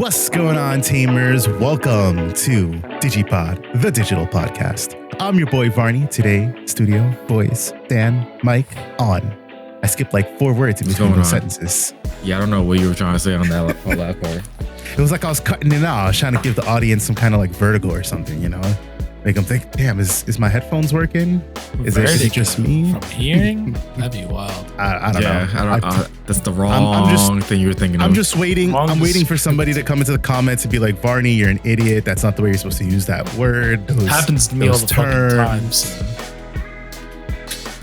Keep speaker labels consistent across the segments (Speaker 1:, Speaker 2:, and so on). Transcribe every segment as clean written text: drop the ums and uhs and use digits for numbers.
Speaker 1: What's going on, Tamers? Welcome to DigiPod, the digital podcast. I'm your boy Varney. Today, studio, boys, Dan, Mike, on. I skipped like 4 words in between those sentences.
Speaker 2: Yeah, I don't know what you were trying to say on that last part.
Speaker 1: It was like I was cutting it out. I was trying to give the audience some kind of like vertigo or something, you know? Make them think, damn, is my headphones working? Is it just me?
Speaker 3: From hearing? That'd be wild.
Speaker 1: I don't know.
Speaker 2: That's the wrong thing you were thinking of.
Speaker 1: I'm just waiting. I'm waiting for somebody to come into the comments and be like, Varney, you're an idiot. That's not the way you're supposed to use that word.
Speaker 3: Happens to me all the fucking time. So.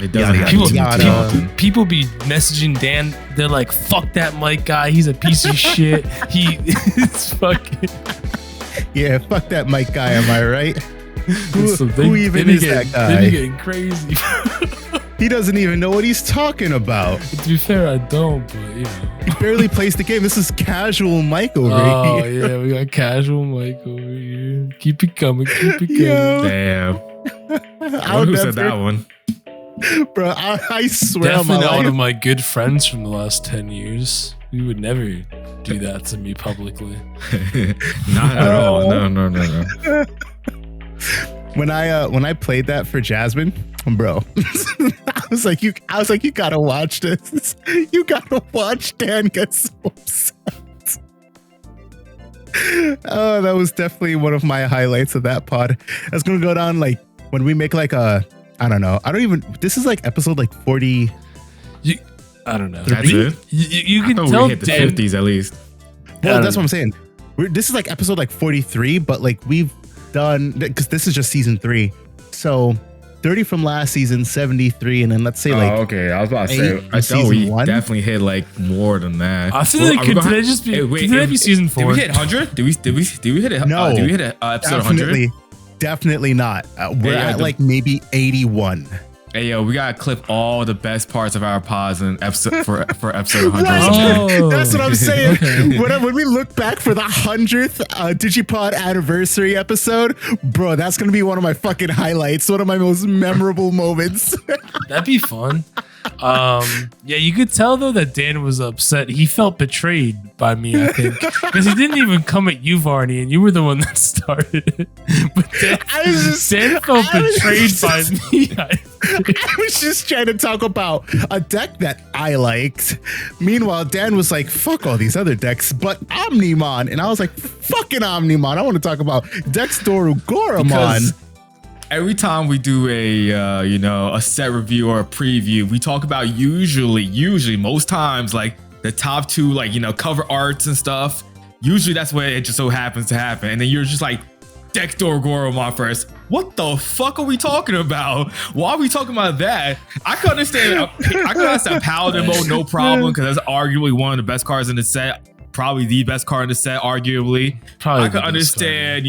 Speaker 2: It doesn't happen.
Speaker 3: People be messaging Dan. They're like, fuck that Mike guy. He's a piece of shit. He's fucking...
Speaker 1: Yeah, fuck that Mike guy. Am I right? Who even is that guy?
Speaker 3: They be getting crazy.
Speaker 1: He doesn't even know what he's talking about.
Speaker 3: To be fair, I don't, but you know.
Speaker 1: He barely plays the game. This is casual Mike over here.
Speaker 3: Oh, yeah, we got casual Mike over here. Keep it coming, keep it coming.
Speaker 1: Yo.
Speaker 2: Damn. Who said that one?
Speaker 1: Bro, I swear
Speaker 3: definitely not one of my good friends from the last 10 years. We would never do that to me publicly.
Speaker 2: Not at all. No.
Speaker 1: When I played that for Jasmine, bro, I was like, you gotta watch this. You gotta watch Dan get so upset. Oh, that was definitely one of my highlights of that pod. That's gonna go down like when we make like a, I don't know. This is like episode like 40.
Speaker 3: I don't know.
Speaker 2: That's it?
Speaker 3: You can tell
Speaker 2: we hit the 50s at least.
Speaker 1: Well, that's what I'm saying. This is like episode like 43, but like we've done, because this is just season 3. So 30 from last season, 73, and then let's say like
Speaker 2: okay. I was about to say, I thought we definitely hit like more than that.
Speaker 3: I feel like could that just be? Could that be season 4?
Speaker 2: Did we hit 100? Did we hit it?
Speaker 1: No.
Speaker 2: Did we hit episode 100?
Speaker 1: Definitely not. We're at like maybe 81.
Speaker 2: Hey yo, we gotta clip all the best parts of our pods in episode for episode 100.
Speaker 1: Oh. That's what I'm saying. Okay. When we look back for the 100th DigiPod anniversary episode, bro, that's gonna be one of my fucking highlights. One of my most memorable moments.
Speaker 3: That'd be fun. Yeah, you could tell though that Dan was upset. He felt betrayed by me, I think, because he didn't even come at you, Varney, and you were the one that started it. But Dan felt betrayed by me.
Speaker 1: I was just trying to talk about a deck that I liked. Meanwhile, Dan was like, fuck all these other decks, but Omnimon. And I was like, fucking Omnimon. I want to talk about Dex Dorugoramon. Because
Speaker 2: every time we do a set review or a preview, we talk about usually most times like the top 2 cover arts and stuff. Usually that's where it just so happens to happen. And then you're just like, Dex Dorugoramon first. What the fuck are we talking about? Why are we talking about that? I can understand Paladin mode, no problem, because that's arguably one of the best cards in the set. Probably the best card in the set, arguably. I could understand,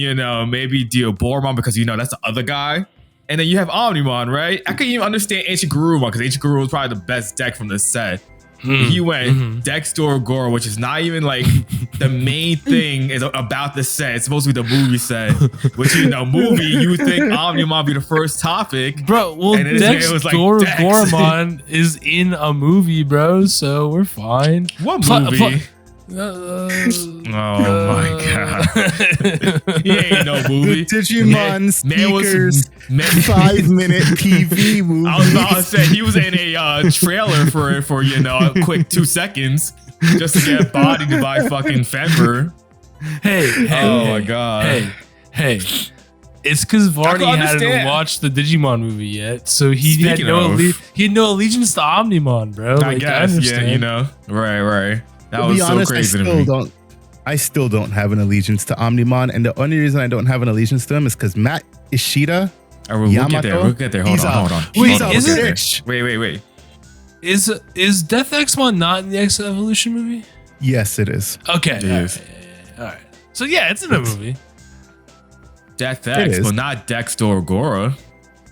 Speaker 2: maybe Diaboromon because that's the other guy. And then you have Omnimon, right? I couldn't even understand Ancient Garurumon because Ancient Garurumon was probably the best deck from the set. He went Dex Dorugoramon, which is not even like the main thing is about the set. It's supposed to be the movie set, which movie you would think Omnimon would be the first topic,
Speaker 3: bro. Well, Dex Dorugoramon is in a movie, bro. So we're fine.
Speaker 2: What movie? Oh my god! He ain't no movie.
Speaker 1: The Digimon Speakers 5-minute TV movie.
Speaker 2: I was about to say he was in a trailer for a quick 2 seconds just to get bodied by fucking Fenrir.
Speaker 3: Hey!
Speaker 2: Oh my god!
Speaker 3: Hey! It's because Varney hadn't watched the Digimon movie yet, so he had no allegiance to Omnimon, bro.
Speaker 2: I guess, right. That was so crazy to me.
Speaker 1: I still don't have an allegiance to Omnimon, and the only reason I don't have an allegiance to him is because Matt Ishida.
Speaker 2: We'll get there. Hold on. Wait.
Speaker 3: Is Death Exmon not in the X Evolution movie?
Speaker 1: Yes, it is.
Speaker 3: Okay. All right. So yeah, it's in a movie.
Speaker 2: Death X, but not Dex Dorugoramon.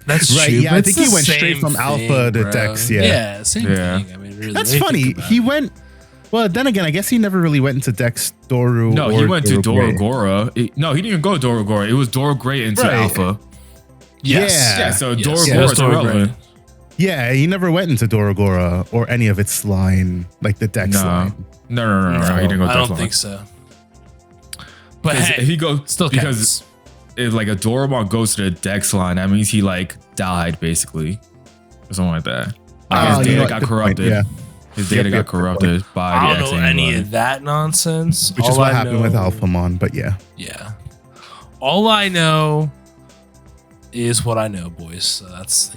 Speaker 3: That's
Speaker 1: right.
Speaker 3: True,
Speaker 1: yeah, I think he went straight from Alpha to Dex.
Speaker 3: Yeah, same thing. I mean, really,
Speaker 1: that's funny. He went. Well, then again, I guess he never really went into Dex Doru.
Speaker 2: No, he went to Dorogora. No, he didn't even go to Dorogora. It was Dorogray into Alpha.
Speaker 1: Yes.
Speaker 2: Yeah, so Dorogora is irrelevant.
Speaker 1: Yeah, he never went into Dorogora or any of its line, like the Dex line.
Speaker 2: No. He didn't go to Dex line.
Speaker 3: I don't think so. But hey,
Speaker 2: if he goes
Speaker 3: still
Speaker 2: because
Speaker 3: counts.
Speaker 2: if like a Doromon goes to the Dex line, that means he like died basically, or something like that. Like his data got corrupted.
Speaker 1: Yeah.
Speaker 2: His data got corrupted by
Speaker 3: I
Speaker 2: the
Speaker 3: don't know
Speaker 2: X
Speaker 3: any
Speaker 2: line.
Speaker 3: of that nonsense.
Speaker 1: Which is what happened with Alphamon, but yeah.
Speaker 3: Yeah. All I know is what I know, boys. So that's,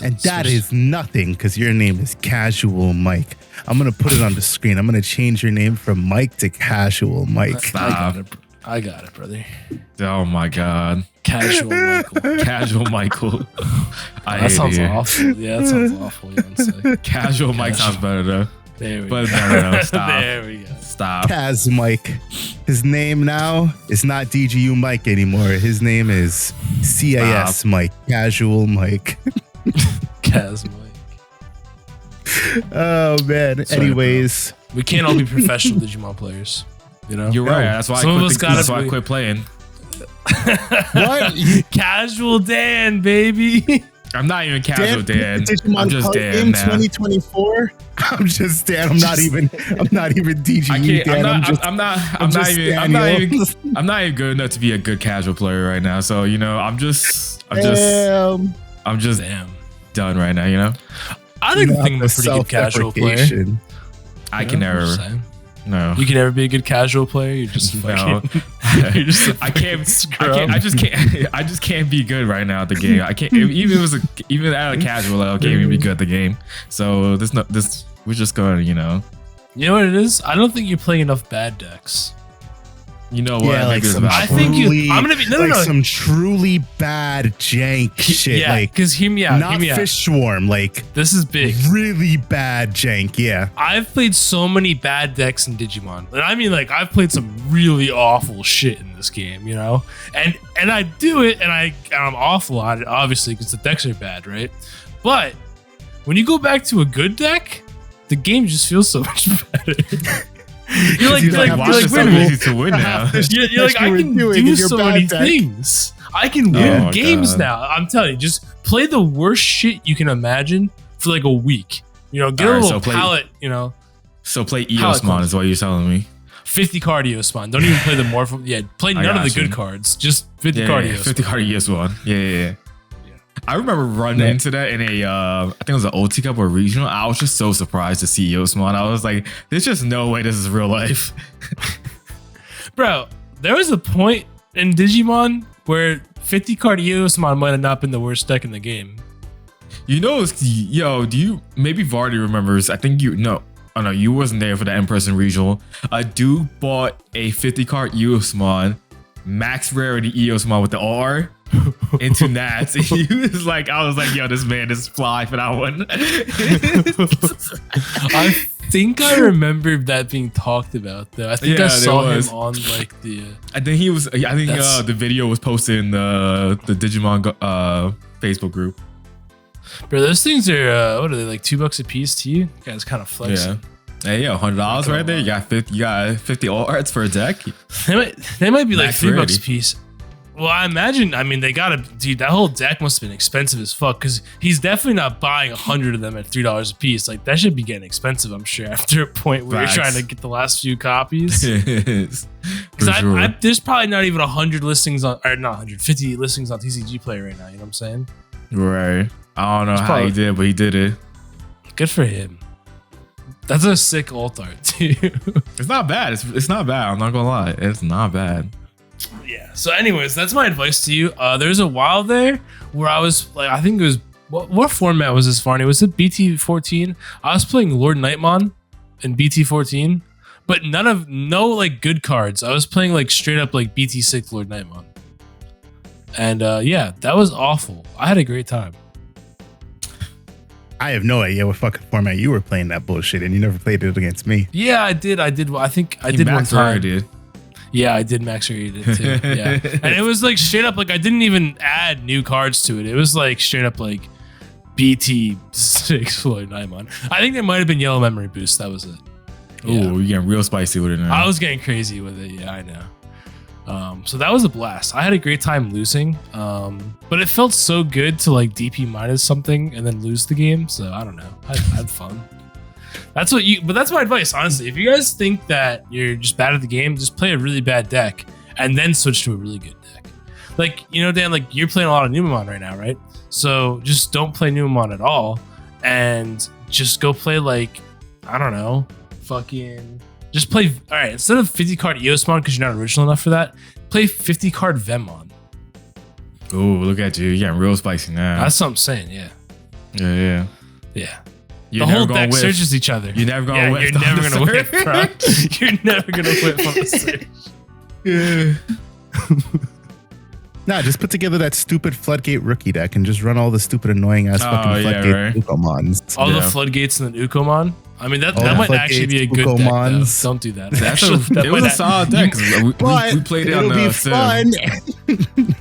Speaker 1: And that is nothing because your name is Casual Mike. I'm going to put it on the screen. I'm going to change your name from Mike to Casual Mike.
Speaker 2: Stop.
Speaker 3: I got it, brother.
Speaker 2: Oh my God.
Speaker 3: Casual Michael.
Speaker 2: Casual Michael.
Speaker 3: That sounds awful. Yeah, that sounds awful. You want to say.
Speaker 2: Casual Mike sounds better though.
Speaker 3: There we
Speaker 2: But
Speaker 3: go.
Speaker 2: no, stop.
Speaker 3: There we go.
Speaker 2: Stop.
Speaker 1: Kaz Mike. His name now is not DGU Mike anymore. His name is CAS
Speaker 2: Stop.
Speaker 1: Mike. Casual Mike.
Speaker 3: Kaz Mike.
Speaker 1: Oh, man.
Speaker 3: Sorry,
Speaker 1: anyways.
Speaker 3: We can't all be professional Digimon players. You know?
Speaker 2: You're right. That's why I quit playing.
Speaker 1: What?
Speaker 3: Casual Dan, baby.
Speaker 2: I'm not even casual Dan.
Speaker 1: Digimon
Speaker 2: I'm just
Speaker 1: Card
Speaker 2: Dan
Speaker 1: Game
Speaker 2: now.
Speaker 1: 2024. I'm just Dan. I'm not even DGU
Speaker 2: I can't.
Speaker 1: Dan.
Speaker 2: I'm not even good enough to be a good casual player right now. So I'm just
Speaker 1: Damn.
Speaker 2: done right now.
Speaker 3: I think I'm a pretty good casual player.
Speaker 2: I can never. No.
Speaker 3: You can never be a good casual player. You're just
Speaker 2: No.
Speaker 3: you're just a
Speaker 2: I can't.
Speaker 3: scrub.
Speaker 2: I just can't be good right now at the game. I can't. Even at a casual level, I can't even be good at the game. So we're just going.
Speaker 3: You know what it is? I don't think you're playing enough bad decks.
Speaker 2: You know what?
Speaker 1: Yeah, like some
Speaker 3: I think I'm gonna be
Speaker 1: some truly bad jank shit.
Speaker 3: Yeah,
Speaker 1: like
Speaker 3: because hear me out.
Speaker 1: not
Speaker 3: Hear me
Speaker 1: Fish Swarm. Like
Speaker 3: this is big.
Speaker 1: really bad jank. Yeah.
Speaker 3: I've played so many bad decks in Digimon. And I mean, like, I've played some really awful shit in this game, And I do it, and I'm awful at it, obviously, because the decks are bad, right? But when you go back to a good deck, the game just feels so much better. You're like, wait a minute.
Speaker 2: To win now.
Speaker 3: You're like, I can do so many things. I can win games now. I'm telling you, just play the worst shit you can imagine for like a week. Get a little palette,
Speaker 2: So play Eosmon is what you're telling me.
Speaker 3: 50 card Eosmon. Don't even play the more. Play none of the good cards. Just 50 card Eosmon.
Speaker 2: 50 card Eosmon. Yeah. I remember running into that in a, I think it was an OT Cup or regional. I was just so surprised to see Eosmon. I was like, there's just no way this is real life.
Speaker 3: Bro, there was a point in Digimon where 50 card Eosmon might have not been the worst deck in the game.
Speaker 2: Do you, maybe Vardy remembers, I think you wasn't there for the in-person regional. A dude bought a 50 card Eosmon, max rarity Eosmon with the R. Into Nats. He was like, I was like, yo, this man is fly for that one.
Speaker 3: I think I remember that being talked about though. I think I saw him on like the.
Speaker 2: I think the video was posted in the Digimon Facebook group.
Speaker 3: Bro, those things are what are they, like $2 a piece to you? You guys kind of flexing.
Speaker 2: Yeah. Hey, yo, $100 right there. You got 50 all arts for a deck.
Speaker 3: They might be like
Speaker 2: Max
Speaker 3: $3
Speaker 2: rarity.
Speaker 3: a piece. Well, I imagine. I mean, they gotta. Dude, that whole deck must have been expensive as fuck. Because he's definitely not buying 100 of them at $3 a piece. Like that should be getting expensive. I'm sure after a point where you're trying to get the last few copies.
Speaker 2: Because
Speaker 3: There's probably not even 100 listings on, or not 150 listings on TCG Player right now. You know what I'm saying?
Speaker 2: Right. I don't know how he did, but he did it.
Speaker 3: Good for him. That's a sick alt art too.
Speaker 2: It's not bad. It's not bad. I'm not gonna lie. It's not bad.
Speaker 3: Yeah. So, anyways, that's my advice to you. There's a while there where I was like, I think it was what format was this, Farney? Was it BT14? I was playing Lord Nightmon in BT14, but no like good cards. I was playing like straight up like BT6 Lord Nightmon, and yeah, that was awful. I had a great time.
Speaker 1: I have no idea what fucking format you were playing that bullshit, and you never played it against me.
Speaker 3: Yeah, I did. I think I did one time.
Speaker 2: Did.
Speaker 3: Yeah, I did max rated it too. Yeah. And it was like straight up, like I didn't even add new cards to it. It was like straight up like BT6 Lord Nightmon. I think there might have been yellow memory boost. That was it.
Speaker 2: Yeah. Ooh, you're getting real spicy with it now.
Speaker 3: I was getting crazy with it. Yeah, I know. So that was a blast. I had a great time losing. But it felt so good to like DP minus something and then lose the game. So I don't know. I had fun. But that's my advice, honestly. If you guys think that you're just bad at the game, just play a really bad deck and then switch to a really good deck. Like, you know, Dan, like you're playing a lot of Numemon right now, right? So just don't play Numemon at all, and just go play like, I don't know, fucking just play. All right, instead of 50 card Eosmon because you're not original enough for that, play 50 card Venmon.
Speaker 2: Ooh, look at you! You're getting real spicy now.
Speaker 3: That's what I'm saying. Yeah.
Speaker 2: Yeah.
Speaker 3: The whole deck searches each other.
Speaker 2: You're never gonna whip.
Speaker 3: You're never gonna whip, bro. You're never gonna whip on the search.
Speaker 2: Yeah.
Speaker 1: Nah, just put together that stupid Floodgate rookie deck and just run all the stupid annoying ass fucking Floodgate Ukomons.
Speaker 3: All the Floodgates and then Ukomon. I mean, that might actually be a good deck, though. Don't do that.
Speaker 2: It was a solid deck. We played it on the
Speaker 1: fun.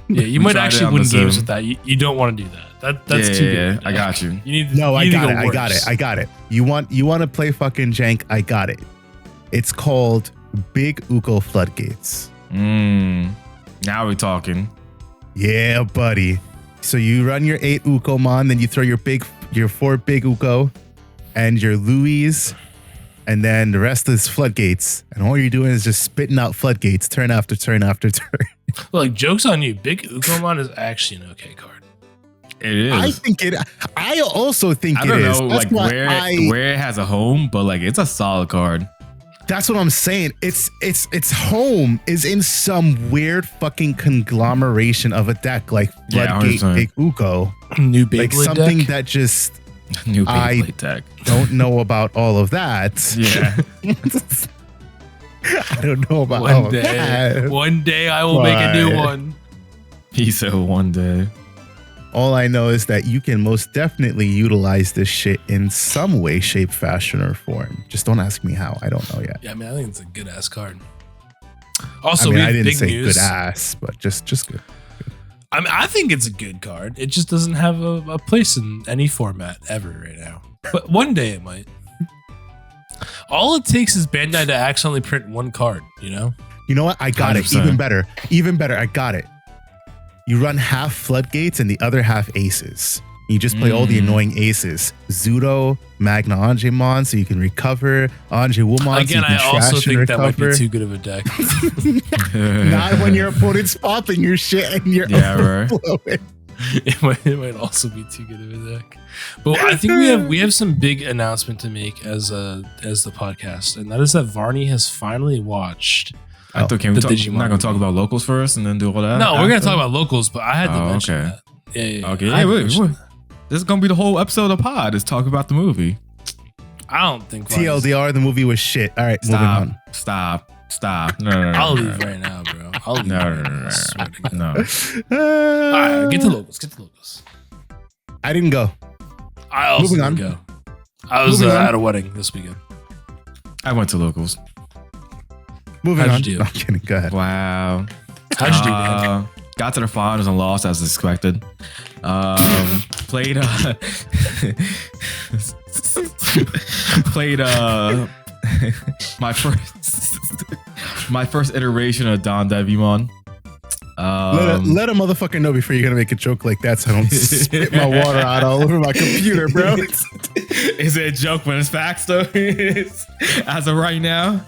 Speaker 3: Yeah, you might actually win games with that. You don't want to do that. That's too good.
Speaker 2: I got you.
Speaker 1: I got it. You want to play fucking Jank? I got it. It's called Big Uko Floodgates.
Speaker 2: Now we're talking.
Speaker 1: Yeah, buddy. So you run your 8 Ukomon, then you throw your 4 big Uko and your Louis, and then the rest is Floodgates. And all you're doing is just spitting out Floodgates turn after turn after turn.
Speaker 3: Look, joke's on you. Big Ukomon is actually an okay card.
Speaker 2: It is.
Speaker 1: I also think it is.
Speaker 2: I don't know like where it has a home, but like it's a solid card.
Speaker 1: That's what I'm saying. Its home is in some weird fucking conglomeration of a deck like Floodgate Big Uko.
Speaker 3: New Beyblade
Speaker 1: like something
Speaker 3: deck?
Speaker 1: That just
Speaker 2: New Beyblade deck.
Speaker 1: Don't know about all of that.
Speaker 2: Yeah.
Speaker 1: I don't know about all of that.
Speaker 3: One day I will make a new one.
Speaker 2: He said one day.
Speaker 1: All I know is that you can most definitely utilize this shit in some way, shape, fashion, or form. Just don't ask me how. I don't know yet.
Speaker 3: Yeah, I mean, I think it's a good ass card. Also,
Speaker 1: I didn't say good ass, but just good.
Speaker 3: I mean, I think it's a good card. It just doesn't have a place in any format ever right now. But one day it might. All it takes is Bandai to accidentally print one card, you know?
Speaker 1: You know what? I got 100%. It. Even better. I got it. You run half Floodgates and the other half Aces. You just play all the annoying Aces. Zudo, Magna Angemon, so you can recover. Angewomon,
Speaker 3: again,
Speaker 1: so you can
Speaker 3: I also think
Speaker 1: recover.
Speaker 3: that might be too good of a deck.
Speaker 1: Not when your opponent's popping your shit and you're overflowing.
Speaker 3: It might also be too good of a deck. But I think we have some big announcement to make as the podcast, and that is that Varney has finally watched.
Speaker 2: I thought we're not going to talk about locals first and then do all that?
Speaker 3: No, we're going to talk about locals, but I had to mention that. Yeah.
Speaker 2: Okay, wait. This is going to be the whole episode of the pod is talk about the movie.
Speaker 3: I don't think
Speaker 1: TLDR, the movie was shit. All right, moving on.
Speaker 2: Stop. No.
Speaker 3: I'll leave right now, bro. I'll leave.
Speaker 2: No.
Speaker 3: All right, get to locals.
Speaker 1: I didn't go.
Speaker 3: I also didn't go. I was at a wedding this weekend.
Speaker 2: I went to locals.
Speaker 1: Moving on.
Speaker 3: You do?
Speaker 1: No, I'm kidding. Go ahead.
Speaker 2: Wow.
Speaker 3: How'd you do, man?
Speaker 2: Got to the finals and lost as expected. Played my first iteration of Don Devimon.
Speaker 1: Let a motherfucker know before you're gonna make a joke like that, so I don't spit my water out all over my computer, bro.
Speaker 2: Is it a joke when it's facts though? As of right now.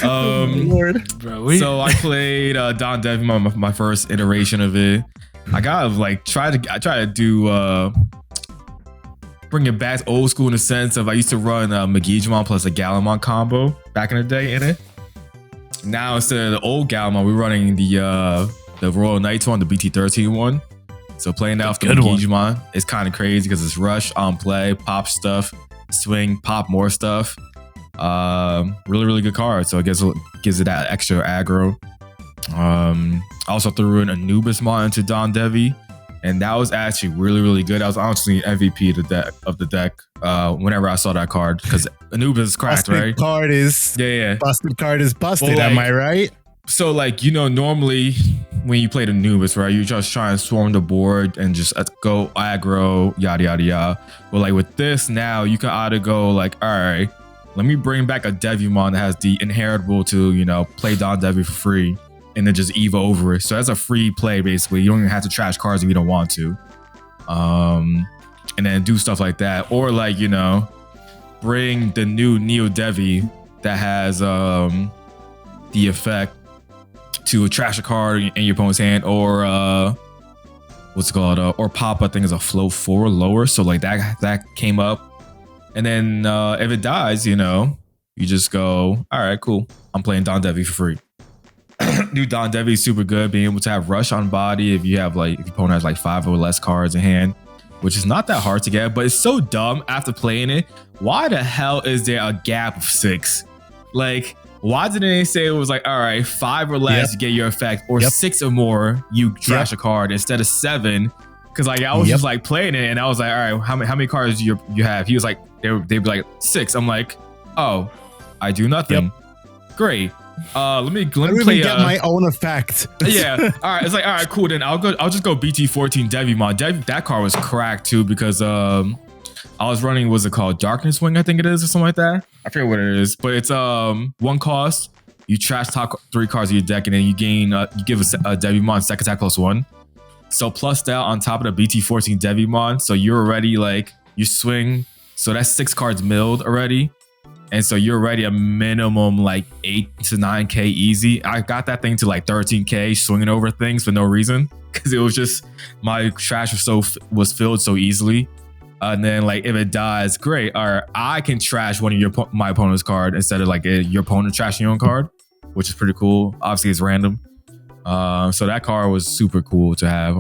Speaker 3: Lord. Bro,
Speaker 2: so I played Don Devimon, my first iteration of it. I gotta like try to do bring it back old school in the sense of I used to run Magijimon plus a Galamon combo back in the day in it. Now instead of the old Galamon, we're running the Royal Knights one, the BT13 one. So playing that off the Digimon is kind of crazy because it's rush, on play, pop stuff, swing, pop more stuff. Really, really good card. So it gives it that extra aggro. Also threw in Anubismon into Don Devi, and that was actually really, really good. I was honestly MVP of the deck whenever I saw that card because Anubis is cracked, right?
Speaker 1: Busted card is busted.
Speaker 2: Well,
Speaker 1: am I right?
Speaker 2: So like, normally when you play the Anubis, right, you just try and swarm the board and just go aggro, yada, yada, yada. But like with this now, you can either go like, all right, let me bring back a Devimon that has the inheritable to, play Don Devi for free and then just EVA over it. So that's a free play, basically. You don't even have to trash cards if you don't want to. And then do stuff like that. Or like, bring the new Neo Devi that has the effect to trash a card in your opponent's hand, or what's it called? Or pop, I think is a flow 4 lower. So like that came up, and then if it dies, you know, you just go, all right, cool. I'm playing Don Devi for free. New Don Devi is super good, being able to have rush on body if you have like if your opponent has like 5 or less cards in hand, which is not that hard to get, but it's so dumb after playing it. Why the hell is there a gap of 6? Like, why didn't they say it was like, all right, 5 or less, you get your effect, or 6 or more, you trash a card instead of 7? Because like I was just like playing it, and I was like, all right, how many cards do you have? He was like, they'd be like 6. I'm like, oh, I do nothing. Great. Let me play.
Speaker 1: Get my own effect.
Speaker 2: Yeah. All right. It's like, all right, cool. Then I'll just go BT14 Devimon. That card was cracked too, because I was running, what's it called? Darkness Wing, I think it is, or something like that. I forget what it is, but it's 1 cost. You trash top 3 cards of your deck, and then you gain you give a Devimon second attack +1. So plus that on top of the BT14 Devimon. So you're already like, you swing. So that's 6 cards milled already. And so you're already a minimum like 8 to 9K easy. I got that thing to like 13K swinging over things for no reason, because it was just, my trash was filled so easily. And then like if it dies, great. Or I can trash one of my opponent's card instead of like your opponent trashing your own card, which is pretty cool. Obviously it's random. So that card was super cool to have.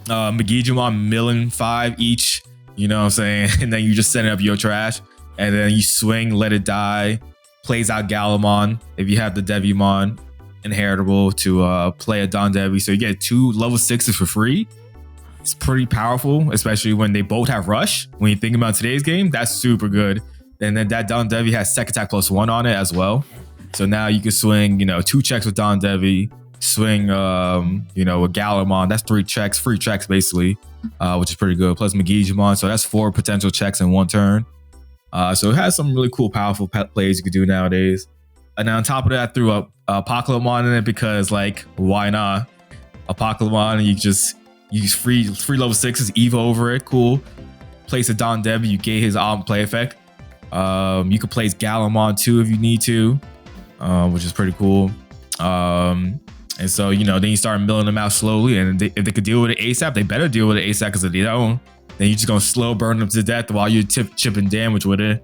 Speaker 2: Digimon milling 5 each, you know what I'm saying? And then you just setting up your trash, and then you swing, let it die, plays out Galamon if you have the Devimon inheritable to play a Don Devi. So you get 2 level 6s for free. It's pretty powerful, especially when they both have rush. When you think about today's game, that's super good. And then that Don Devi has second attack +1 on it as well. So now you can swing, you know, 2 checks with Don Devi, swing, you know, with Galamon. That's 3 checks, free checks basically, which is pretty good. Plus Digimon, so that's 4 potential checks in 1 turn. So it has some really cool, powerful plays you could do nowadays. And then on top of that, I threw up Apocalypse in it because, like, why not? Apocalypse, and you just use free level 6s, Eva over it, cool. Place a Don Devi, you get his play effect. You could place Galamon too if you need to, which is pretty cool. And so, you know, then you start milling them out slowly, and if they could deal with it ASAP, they better deal with it ASAP, because if they don't, then you're just gonna slow burn them to death while you're chipping damage with it.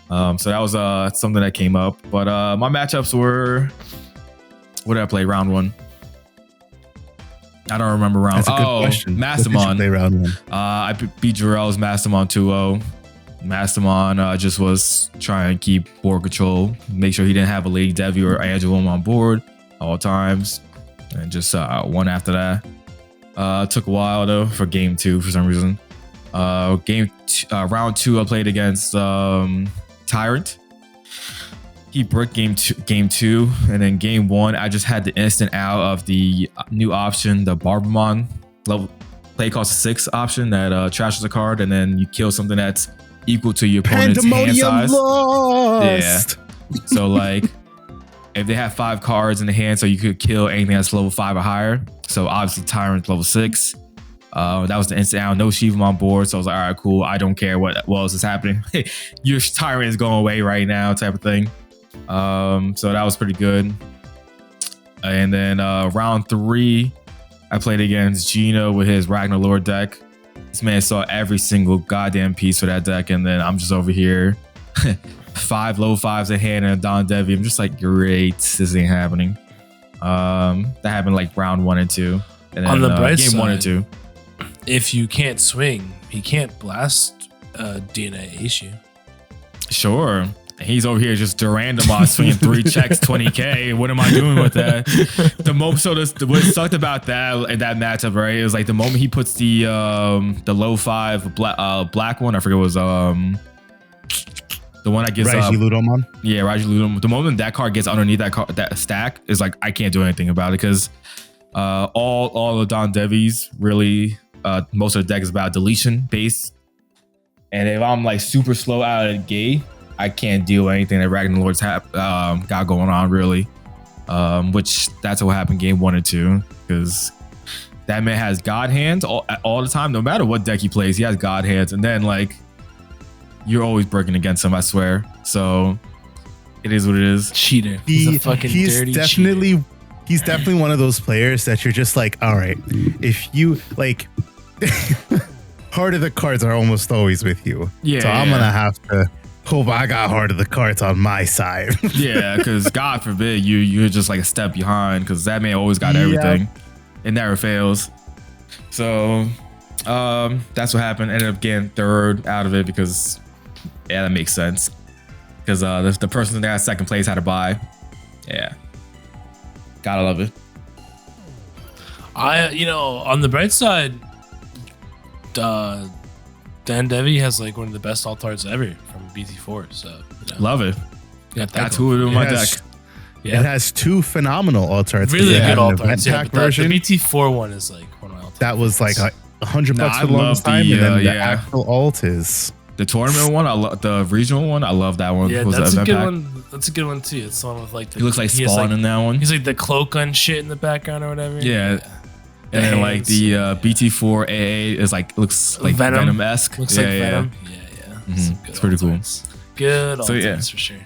Speaker 2: So that was something that came up. But my matchups were, what did I play round 1? I don't remember round.
Speaker 1: That's a good question.
Speaker 2: Mastamon.
Speaker 1: Play round 1.
Speaker 2: I beat Jarrell's Mastamon 2-0. Mastamon just was trying to keep board control, make sure he didn't have a Lady Devi or Angelum on board all times, and just won after that. Took a while though for game 2 for some reason. Round 2 I played against Tyrant. He bricked game two, and then game 1 I just had the instant out of the new option, the Barbamon level play cost 6 option that trashes a card, and then you kill something that's equal to your opponent's hand size.
Speaker 1: Lost.
Speaker 2: Yeah. So like, if they have 5 cards in the hand, so you could kill anything that's level 5 or higher. So obviously Tyrant's level 6. That was the instant out. No Shivam on board. So I was like, all right, cool. I don't care what else is happening. Your Tyrant is going away right now, type of thing. So that was pretty good. And then round 3, I played against Gino with his Ragnar Lord deck. This man saw every single goddamn piece for that deck, and then I'm just over here, 5 low 5s in hand and a Don Devi. I'm just like, great, this ain't happening. That happened like round 1 and 2, and then
Speaker 3: on the bright
Speaker 2: game
Speaker 3: side,
Speaker 2: 1 and 2.
Speaker 3: If you can't swing, he can't blast DNA ace you.
Speaker 2: Sure. He's over here just Durandamon swinging 3 checks, 20K. What am I doing with that? What sucked about that matchup, right? It was like the moment he puts the low 5 black one, I forget what it was the one that gets
Speaker 1: Raiji Ludomon.
Speaker 2: Yeah, Raiji Ludomon. The moment that card gets underneath that stack is like, I can't do anything about it, because all the Don Devis really, most of the deck is about deletion based, and if I'm like super slow out of the gate, I can't deal with anything that Ragnar Lord's got going on, really. Which that's what happened game 1 and 2, because that man has God hands all the time. No matter what deck he plays, he has God hands, and then like, you're always breaking against him, I swear. So It is what it is.
Speaker 3: Cheater. He's a fucking dirty cheater.
Speaker 1: He's definitely one of those players that you're just like, all right, if you like, heart of the cards are almost always with you.
Speaker 2: Yeah.
Speaker 1: So I'm gonna have to hope I got heart of the cards on my side.
Speaker 2: Yeah, because God forbid you're just like a step behind, because that man always got everything. It never fails. So that's what happened. Ended up getting third out of it because that makes sense. Because the person that got second place had to buy. Yeah. Gotta love it.
Speaker 3: On the bright side, Dan Devi has like one of the best alt arts ever from BT4. So
Speaker 2: love it. Got two of them in my deck.
Speaker 1: Yeah. It has two phenomenal alt arts.
Speaker 3: Really good alt arts.
Speaker 1: Yeah, the
Speaker 3: BT4 one is like one of my alt arts.
Speaker 1: That was like $100 for the longest time. And then the actual alt is
Speaker 2: the tournament one. I love the regional one. I love that one.
Speaker 3: Yeah, that's a good one. That's a good one too. It's the one with like
Speaker 2: he looks like Spawn in that one.
Speaker 3: He's like the cloak and shit in the background or whatever.
Speaker 2: Yeah. And then like the BT4 AA is like looks like Venom-esque.
Speaker 3: Looks like Venom. Yeah.
Speaker 2: Mm-hmm. It's pretty cool.
Speaker 3: Good alt arts for sure.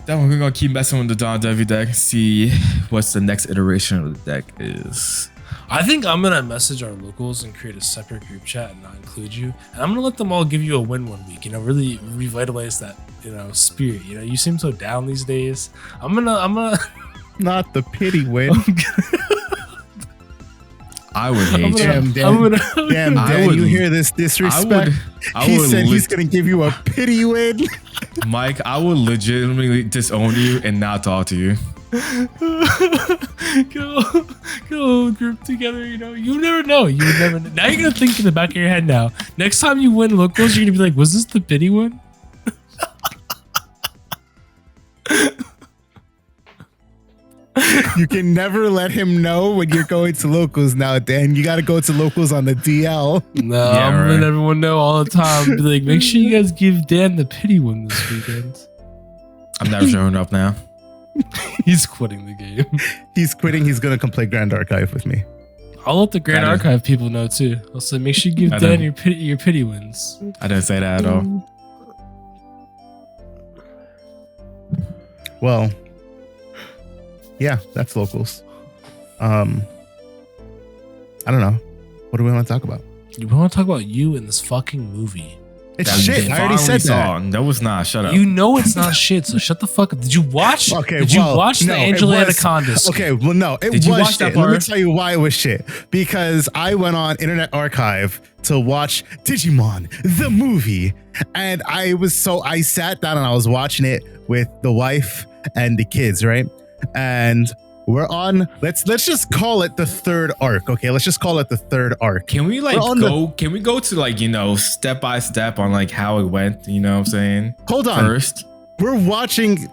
Speaker 2: That one we're gonna keep messing with the Don Devi deck. See what's the next iteration of the deck is.
Speaker 3: I think I'm gonna message our locals and create a separate group chat and not include you. And I'm gonna let them all give you a win one week. Really revitalize that spirit. You seem so down these days. I'm gonna
Speaker 1: not the pity win.
Speaker 2: I would hate
Speaker 1: you. Damn, Dan, you hear this disrespect? He said he's gonna give you a pity win.
Speaker 2: Mike, I would legitimately disown you and not talk to you.
Speaker 3: Go group together. You never know. Now you're gonna think in the back of your head. Now, next time you win locals, you're gonna be like, "Was this the pity one?"
Speaker 1: You can never let him know when you're going to locals now, Dan. You got to go to locals on the DL.
Speaker 3: No, I'm letting everyone know all the time. Be like, make sure you guys give Dan the pity one this weekend.
Speaker 2: I'm never showing up now.
Speaker 3: He's quitting the game.
Speaker 1: He's quitting. He's going to come play Grand Archive with me.
Speaker 3: I'll let the Grand Archive people know too. I'll say, make sure you give Dan your pity wins.
Speaker 2: I didn't say that at all.
Speaker 1: Well, yeah, that's locals. I don't know. What do we want to talk about?
Speaker 3: We want to talk about you in this fucking movie.
Speaker 1: It's shit. I already said that.
Speaker 2: That was not. Shut up.
Speaker 3: You know it's not shit, so shut the fuck up. Did you watch? Did you watch the Angela Anaconda?
Speaker 1: Okay, well, no, it was
Speaker 2: watch
Speaker 1: shit. Let me tell you why it was shit. Because I went on Internet Archive to watch Digimon, the movie, and I sat down and I was watching it with the wife and the kids, right? And we're on. Let's just call it the third arc. Okay, let's just call it the third arc.
Speaker 2: Can we Can we go to like step by step on like how it went? You know what I'm saying?
Speaker 1: Hold on.
Speaker 2: First,
Speaker 1: we're watching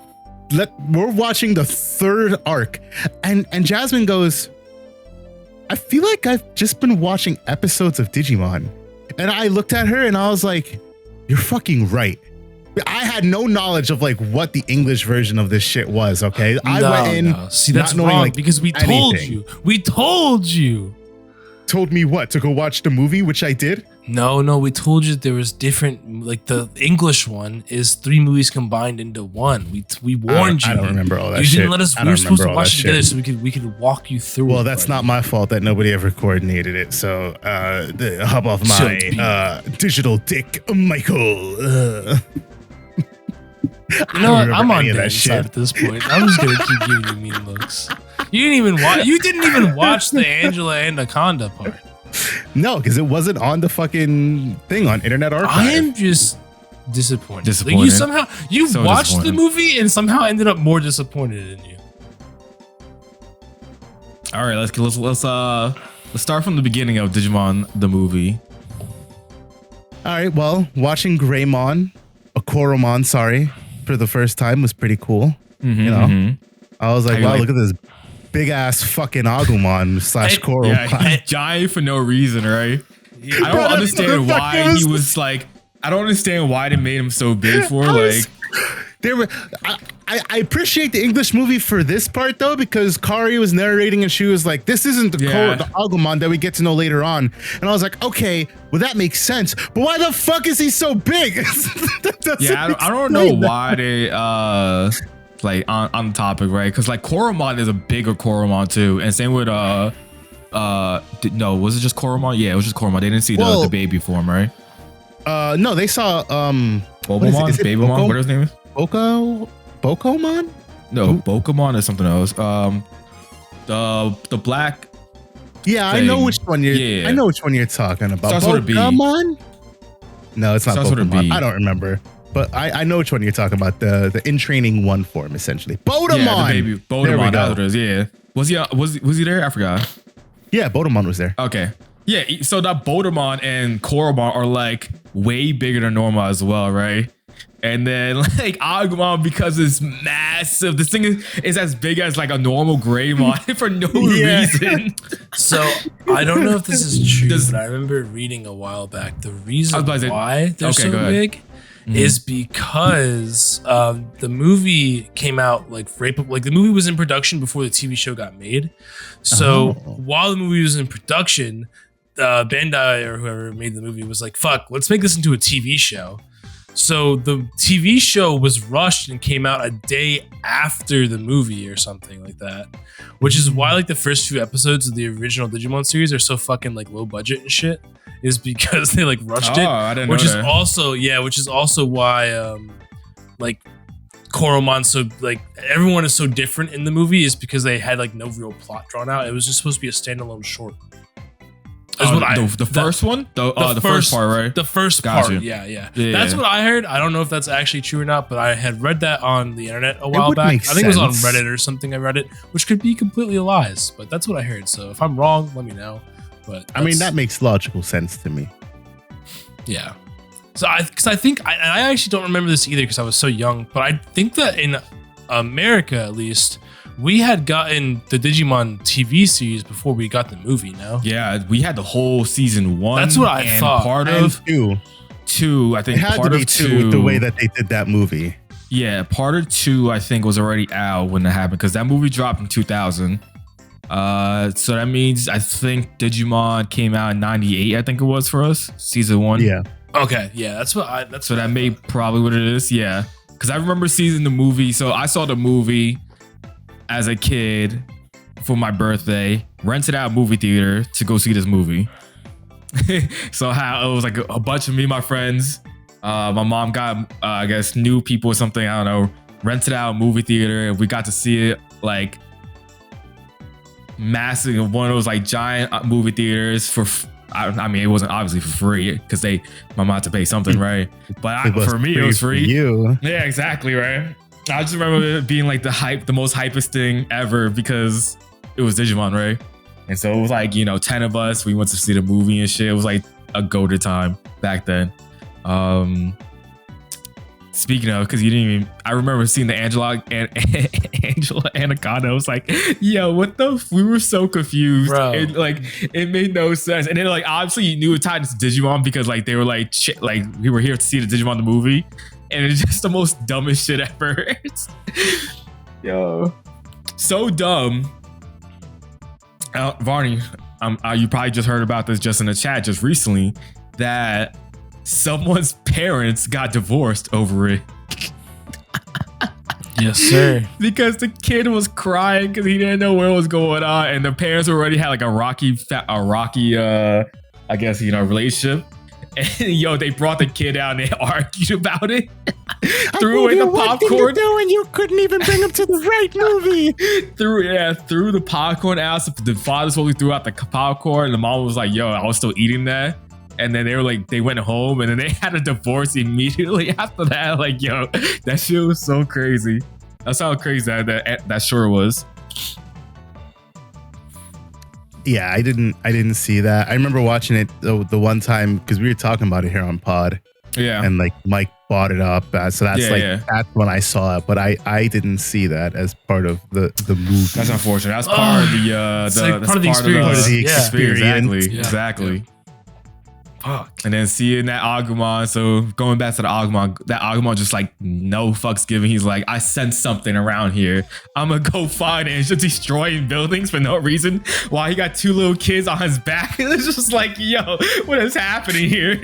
Speaker 1: the third arc, and Jasmine goes, I feel like I've just been watching episodes of Digimon, and I looked at her and I was like, you're fucking right. I had no knowledge of like what the English version of this shit was. Okay, I went in.
Speaker 3: See, that's
Speaker 1: not knowing,
Speaker 3: wrong
Speaker 1: like,
Speaker 3: because we told you. We told you.
Speaker 1: Told me what? To go watch the movie, which I did.
Speaker 3: No, we told you there was different. Like the English one is 3 movies combined into one. We warned you.
Speaker 1: I don't remember all that.
Speaker 3: You
Speaker 1: shit.
Speaker 3: didn't let us. We were supposed to watch it together so we could walk you through.
Speaker 1: Well, that's not my fault that nobody ever coordinated it. So hop off my digital dick, Michael.
Speaker 3: You know what? I'm on Dan's side at this point. I'm just gonna keep giving you mean looks. You didn't even watch the Angela Anaconda part.
Speaker 1: No, because it wasn't on the fucking thing on Internet Archive.
Speaker 3: I am just disappointed. Like you watched the movie and somehow ended up more disappointed in you.
Speaker 2: All right, let's start from the beginning of Digimon the movie.
Speaker 1: All right, well, watching Koromon, sorry, for the first time was pretty cool. I was like, wow, look at this big ass fucking Agumon / Koromon.
Speaker 2: Yeah, he's giant for no reason, right? I don't understand why he was like. I don't understand why they made him so big for.
Speaker 1: There were. I appreciate the English movie for this part though, because Kari was narrating and she was like, "This isn't the Agumon that we get to know later on," and I was like, "Okay, well that makes sense." But why the fuck is he so big?
Speaker 2: I don't know why they like on the topic, right? Because like Koromon is a bigger Koromon too, and same with no, was it just Koromon? Yeah, it was just Koromon. They didn't see the baby form, right?
Speaker 1: No, they saw
Speaker 2: Bobomon, Babymon, whatever his name is.
Speaker 1: Bokomon?
Speaker 2: No, Bokomon is something else. The black.
Speaker 1: Yeah,
Speaker 2: thing.
Speaker 1: I know which one you're.
Speaker 2: Yeah.
Speaker 1: I know which one you're talking about.
Speaker 2: Starts with a B.
Speaker 1: Bokomon? No, it's not
Speaker 2: Starts with a
Speaker 1: Bokomon.
Speaker 2: B.
Speaker 1: I don't remember, but I know which one you're talking about. The in training one form essentially. Bodemon.
Speaker 2: Yeah, the baby. Bodemon. That's what it is. Yeah. Was he there? I forgot.
Speaker 1: Yeah, Bodemon was there.
Speaker 2: Okay. Yeah. So that Bodemon and Koromon are like way bigger than normal as well, right? And then like Agumon, because it's massive, this thing is as big as like a normal Greymon for no reason.
Speaker 3: So I don't know if this is true, but I remember reading a while back the reason why they're so big is because the movie came out like the movie was in production before the TV show got made. So while the movie was in production, Bandai or whoever made the movie was like, "Fuck, let's make this into a TV show." So the TV show was rushed and came out a day after the movie or something like that, which is why like the first few episodes of the original Digimon series are so fucking like low budget and shit, is because they like rushed it.
Speaker 2: I didn't
Speaker 3: which
Speaker 2: know
Speaker 3: is
Speaker 2: that.
Speaker 3: also why like Koromon so like everyone is so different in the movie is because they had like no real plot drawn out. It was just supposed to be a standalone short.
Speaker 2: The first one? The first part, right?
Speaker 3: The first part, yeah. That's what I heard. I don't know if that's actually true or not, but I had read that on the internet a while back. I think it was on Reddit or something. I read it, which could be completely lies, but that's what I heard. So if I'm wrong, let me know. But
Speaker 1: I mean, that makes logical sense to me.
Speaker 3: Yeah. So I think I actually don't remember this either because I was so young, but I think that in America at least, we had gotten the Digimon TV series before we got the movie. No,
Speaker 2: yeah, we had the whole season 1.
Speaker 3: That's what I thought.
Speaker 2: Part of two, I think.
Speaker 1: It had
Speaker 2: part
Speaker 1: to be
Speaker 2: of
Speaker 1: two with the way that they did that movie.
Speaker 2: Yeah, part of 2 I think was already out when it happened because that movie dropped in 2000. So that means I think Digimon came out in 98. I think it was for us, season 1.
Speaker 1: Yeah.
Speaker 3: Okay. Yeah, that's what.
Speaker 2: So that may probably what it is. Yeah, because I remember seeing the movie. So I saw the movie as a kid for my birthday, rented out a movie theater to go see this movie. So how it was like a bunch of me and my friends. My mom got, I guess, new people or something. I don't know. Rented out a movie theater. We got to see it like massive, one of those like giant movie theaters for. I mean, it wasn't obviously for free because my mom had to pay something, right? But for me, it was free.
Speaker 1: For you.
Speaker 2: Yeah, exactly, right. I just remember it being like the most hypest thing ever because it was Digimon, right? And so it was like, 10 of us. We went to see the movie and shit. It was like a go-to time back then. Speaking of, because you didn't even, I remember seeing the Angela Anaconda. I was like, yo, what the? We were so confused.
Speaker 3: Bro.
Speaker 2: It made no sense. And then like, obviously you knew it tied to Digimon because like they were like, shit, like we were here to see the Digimon the movie. And it's just the most dumbest shit ever. Yo, so dumb. Varney, you probably just heard about this just in the chat just recently that someone's parents got divorced over it.
Speaker 3: Yes, sir.
Speaker 2: Because the kid was crying because he didn't know what was going on, and the parents already had like a rocky, I guess relationship. And yo, they brought the kid out and they argued about it. Threw away the popcorn.
Speaker 1: You couldn't even bring him to the right movie.
Speaker 2: Threw the popcorn out. So the father slowly threw out the popcorn, and the mom was like, "Yo, I was still eating that." And then they went home, and then they had a divorce immediately after that. Like, yo, that shit was so crazy. That's how crazy that sure was.
Speaker 1: Yeah, I didn't see that. I remember watching it the one time because we were talking about it here on Pod.
Speaker 2: Yeah.
Speaker 1: And like Mike brought it up. So that's that's when I saw it. But I didn't see that as part of the movie.
Speaker 2: That's unfortunate. That's part of the
Speaker 3: part of the experience.
Speaker 2: Exactly.
Speaker 3: Yeah.
Speaker 2: Exactly.
Speaker 3: Fuck.
Speaker 2: And then seeing that Agumon, so going back to the Agumon, that Agumon just like no fucks given. He's like, I sense something around here. I'm gonna go find it. And just destroying buildings for no reason while he got 2 little kids on his back. It's just like, yo, what is happening here?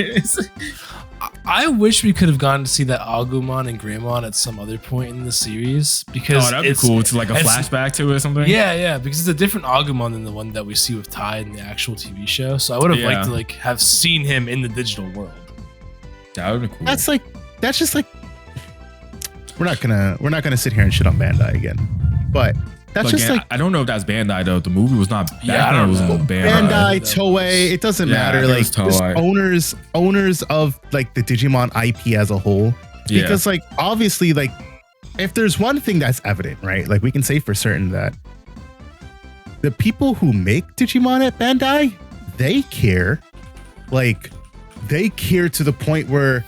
Speaker 3: I wish we could have gone to see that Agumon and Greymon at some other point in the series because
Speaker 2: that'd be cool to like a flashback to it or something.
Speaker 3: Yeah, because it's a different Agumon than the one that we see with Ty in the actual TV show. So I would have liked to like have seen him in the digital world.
Speaker 2: That would be cool.
Speaker 1: That's just like we're not gonna sit here and shit on Bandai again, but that's just
Speaker 2: again,
Speaker 1: like
Speaker 2: I don't know if that's Bandai though. The movie was not.
Speaker 3: Yeah, I don't know.
Speaker 1: Bandai, Toei. It doesn't matter. Like just owners of like the Digimon IP as a whole. Because like obviously like if there's one thing that's evident, right? Like we can say for certain that the people who make Digimon at Bandai, they care. Like they care to the point where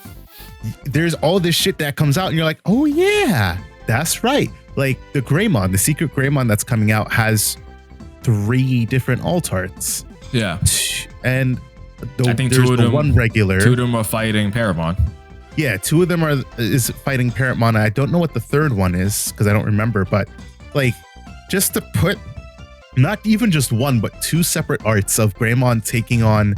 Speaker 1: there's all this shit that comes out and you're like, oh yeah, that's right. Like the Greymon, the secret Greymon that's coming out has 3 different alt arts.
Speaker 2: Yeah.
Speaker 1: And
Speaker 2: I think
Speaker 1: there's
Speaker 2: 2 of them,
Speaker 1: one regular.
Speaker 2: 2 of them are fighting Paramon.
Speaker 1: Yeah, 2 of them is fighting Paramon. I don't know what the 3rd one is because I don't remember, but like just to put not even just 1, but 2 separate arts of Greymon taking on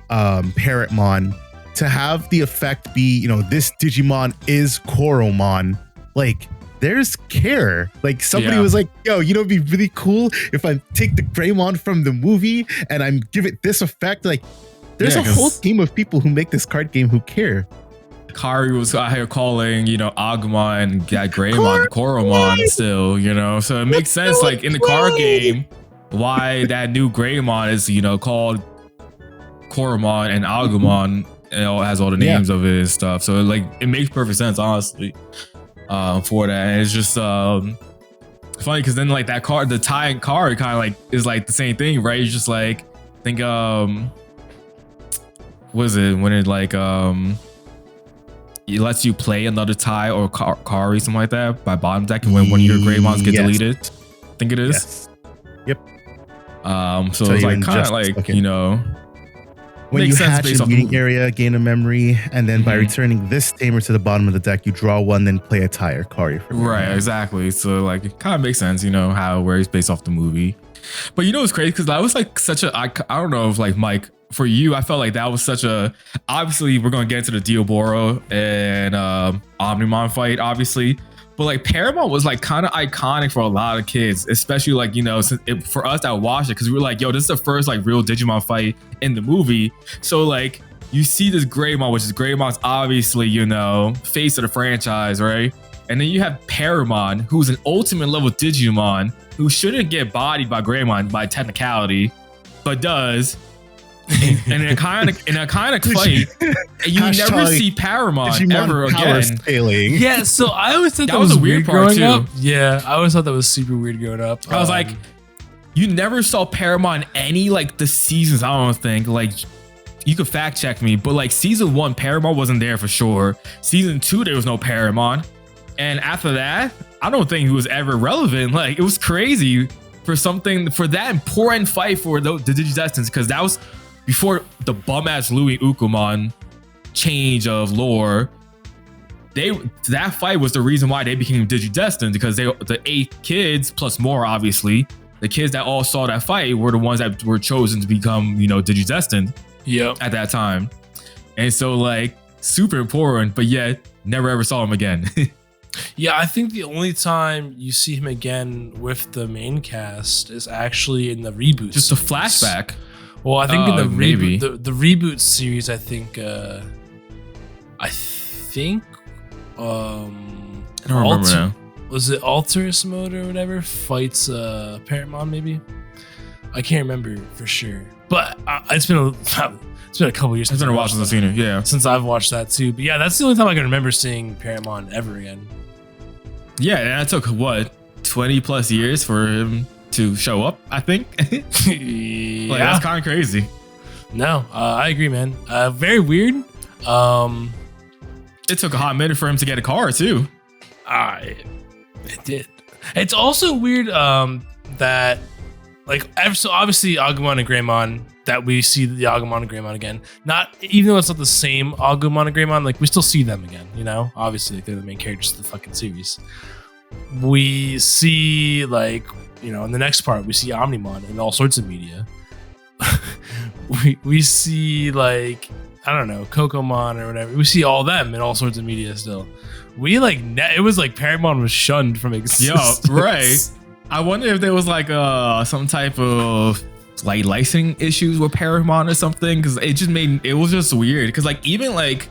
Speaker 1: Paramon to have the effect be, you know, this Digimon is Koromon. Like there's care. Like somebody was like, yo, you know, it'd be really cool if I take the Greymon from the movie and I give it this effect. Like there's a whole team of people who make this card game who care.
Speaker 2: Kari was out here calling, you know, Agumon and Greymon, Koromon still, you know, so it makes sense. Like in the card game, why that new Greymon is, you know, called Koromon and Agumon, you know, has all the names of it and stuff. So like it makes perfect sense, honestly. For that, and it's just funny because then like that card, the tie and card kind of like is like the same thing, right? It's just like think what is it when it like it lets you play another tie or Kari, something like that by bottom deck, and when one of your Greymons get deleted, I think it is.
Speaker 1: Yep.
Speaker 2: So it's like kind of like you know.
Speaker 1: When you hatch in the meeting area, gain a memory, and then by returning this tamer to the bottom of the deck, you draw 1, then play a tie or Kari.
Speaker 2: Right, exactly. So like it kind of makes sense, you know, how where it's based off the movie. But you know, it's crazy because that was like such a I don't know if like Mike, for you, I felt like that was such a, obviously we're gonna get into the Dioboro and Omnimon fight, obviously. But like Paramount was like kind of iconic for a lot of kids, especially like, you know, for us that watched it, because we were like, yo, this is the first like real Digimon fight in the movie. So like you see this Greymon, which is Greymon's obviously, you know, face of the franchise, right? And then you have Paramount, who's an ultimate level Digimon, who shouldn't get bodied by Greymon by technicality, but does. in a kind of fight, and you never see Paramount ever again.
Speaker 1: Failing.
Speaker 3: Yeah, so I always thought that was a weird part growing up. Yeah, I always thought that was super weird growing up.
Speaker 2: I was like, you never saw Paramount any like the seasons. I don't think like you could fact check me, but like season 1, Paramount wasn't there for sure. Season 2, there was no Paramount, and after that, I don't think he was ever relevant. Like it was crazy for that important fight for the Digidestins, because that was before the bum-ass Louis Ukumon change of lore. That fight was the reason why they became Digidestined, because the 8 kids plus more, obviously, the kids that all saw that fight were the ones that were chosen to become, you know, Digidestined.
Speaker 3: Yep.
Speaker 2: At that time. And so like super important, but yet never ever saw him again.
Speaker 3: Yeah, I think the only time you see him again with the main cast is actually in the reboot.
Speaker 2: Just a flashback.
Speaker 3: Well, I think in the
Speaker 2: maybe.
Speaker 3: reboot, the reboot series, I think
Speaker 2: I don't remember now.
Speaker 3: Was it Alterous Mode or whatever? Fights Paramount, maybe? I can't remember for sure. But it's been a couple years.
Speaker 2: It's been a while since I've seen it. Yeah,
Speaker 3: since I've watched that too. But yeah, that's the only time I can remember seeing Paramount ever again.
Speaker 2: Yeah, and that took what 20 plus years for him to show up, I think.
Speaker 3: Yeah.
Speaker 2: Like that's kind of crazy.
Speaker 3: No, I agree, man. Very weird.
Speaker 2: It took a hot minute for him to get a car too.
Speaker 3: It did. It's also weird that So obviously Agumon and Greymon, that we see the Agumon and Greymon again. Not even though it's not the same Agumon and Greymon, like we still see them again. You know, obviously like, they're the main characters of the fucking series. We see like in the next part we see Omnimon in all sorts of media. we see like I don't know Kokomon or whatever. We see all them in all sorts of media still. We like it was like Paramount was shunned from existence.
Speaker 2: Yo, right. I wonder if there was like some type of like licensing issues with Paramount or something, because it was just weird. Because like even like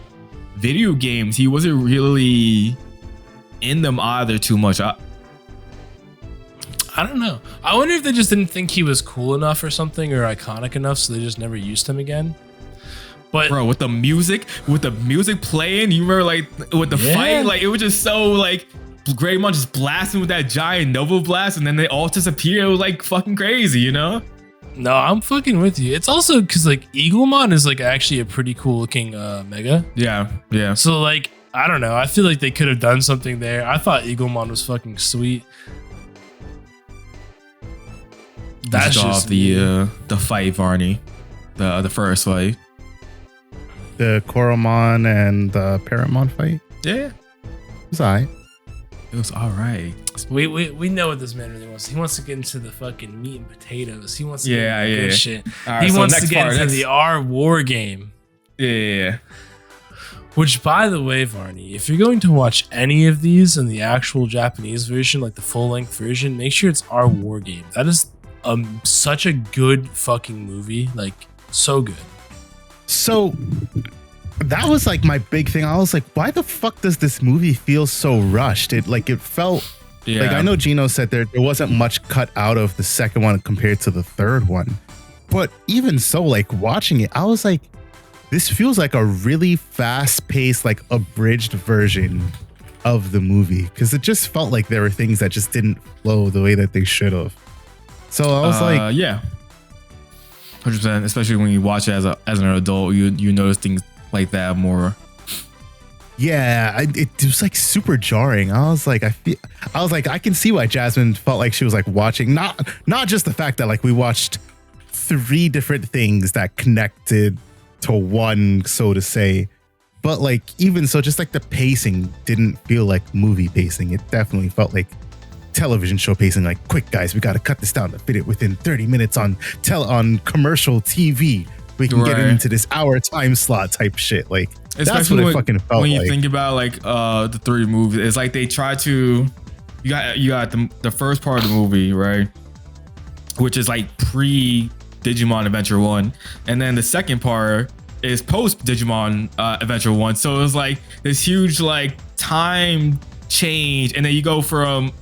Speaker 2: video games, he wasn't really in them either too much. I
Speaker 3: don't know. I wonder if they just didn't think he was cool enough or something, or iconic enough, so they just never used him again. But
Speaker 2: bro, with the music playing, you remember like with the fight, like it was just so like Greymon just blasting with that giant Nova Blast, and then they all disappear. It was like fucking crazy, you know?
Speaker 3: No, I'm fucking with you. It's also because like Eaglemon is like actually a pretty cool looking mega.
Speaker 2: Yeah.
Speaker 3: So like I don't know. I feel like they could have done something there. I thought Eaglemon was fucking sweet.
Speaker 2: That's just the fight, Varney, the first fight,
Speaker 1: the Koromon and the Paramon fight.
Speaker 2: Yeah,
Speaker 1: it was alright.
Speaker 2: It was all right.
Speaker 3: We know what this man really wants. He wants to get into the fucking meat and potatoes. He wants to get into good shit.
Speaker 2: Right,
Speaker 3: he wants to get into the R war game.
Speaker 2: Yeah.
Speaker 3: Which, by the way, Varney, if you're going to watch any of these in the actual Japanese version, like the full-length version, make sure it's our war game. That is such a good fucking movie. Like, so good. So
Speaker 1: that was like my big thing. I was like, why the fuck does this movie feel so rushed? It felt like, I know Gino said there wasn't much cut out of the second one compared to the third one, but even so, like watching it, I was like, this feels like a really fast paced, like abridged version of the movie, because it just felt like there were things that just didn't flow the way that they should have. So I was like,
Speaker 2: yeah, 100%. Especially when you watch it as an adult, you notice things like that more.
Speaker 1: Yeah, it was like super jarring. I was like, I can see why Jasmine felt like she was like watching not just the fact that like we watched 3 different things that connected to one, so to say, but like even so, just like the pacing didn't feel like movie pacing. It definitely felt like television show pacing. Like, quick guys, we got to cut this down to fit it within 30 minutes on commercial TV. We can get into this hour time slot type shit. Like, especially that's what it fucking felt
Speaker 2: when
Speaker 1: like.
Speaker 2: you think about like the 3 movies, it's like they try to you got the first part of the movie, right, which is like pre Digimon Adventure 1, and then the second part is post Digimon Adventure 1. So it was like this huge like time change, and then you go from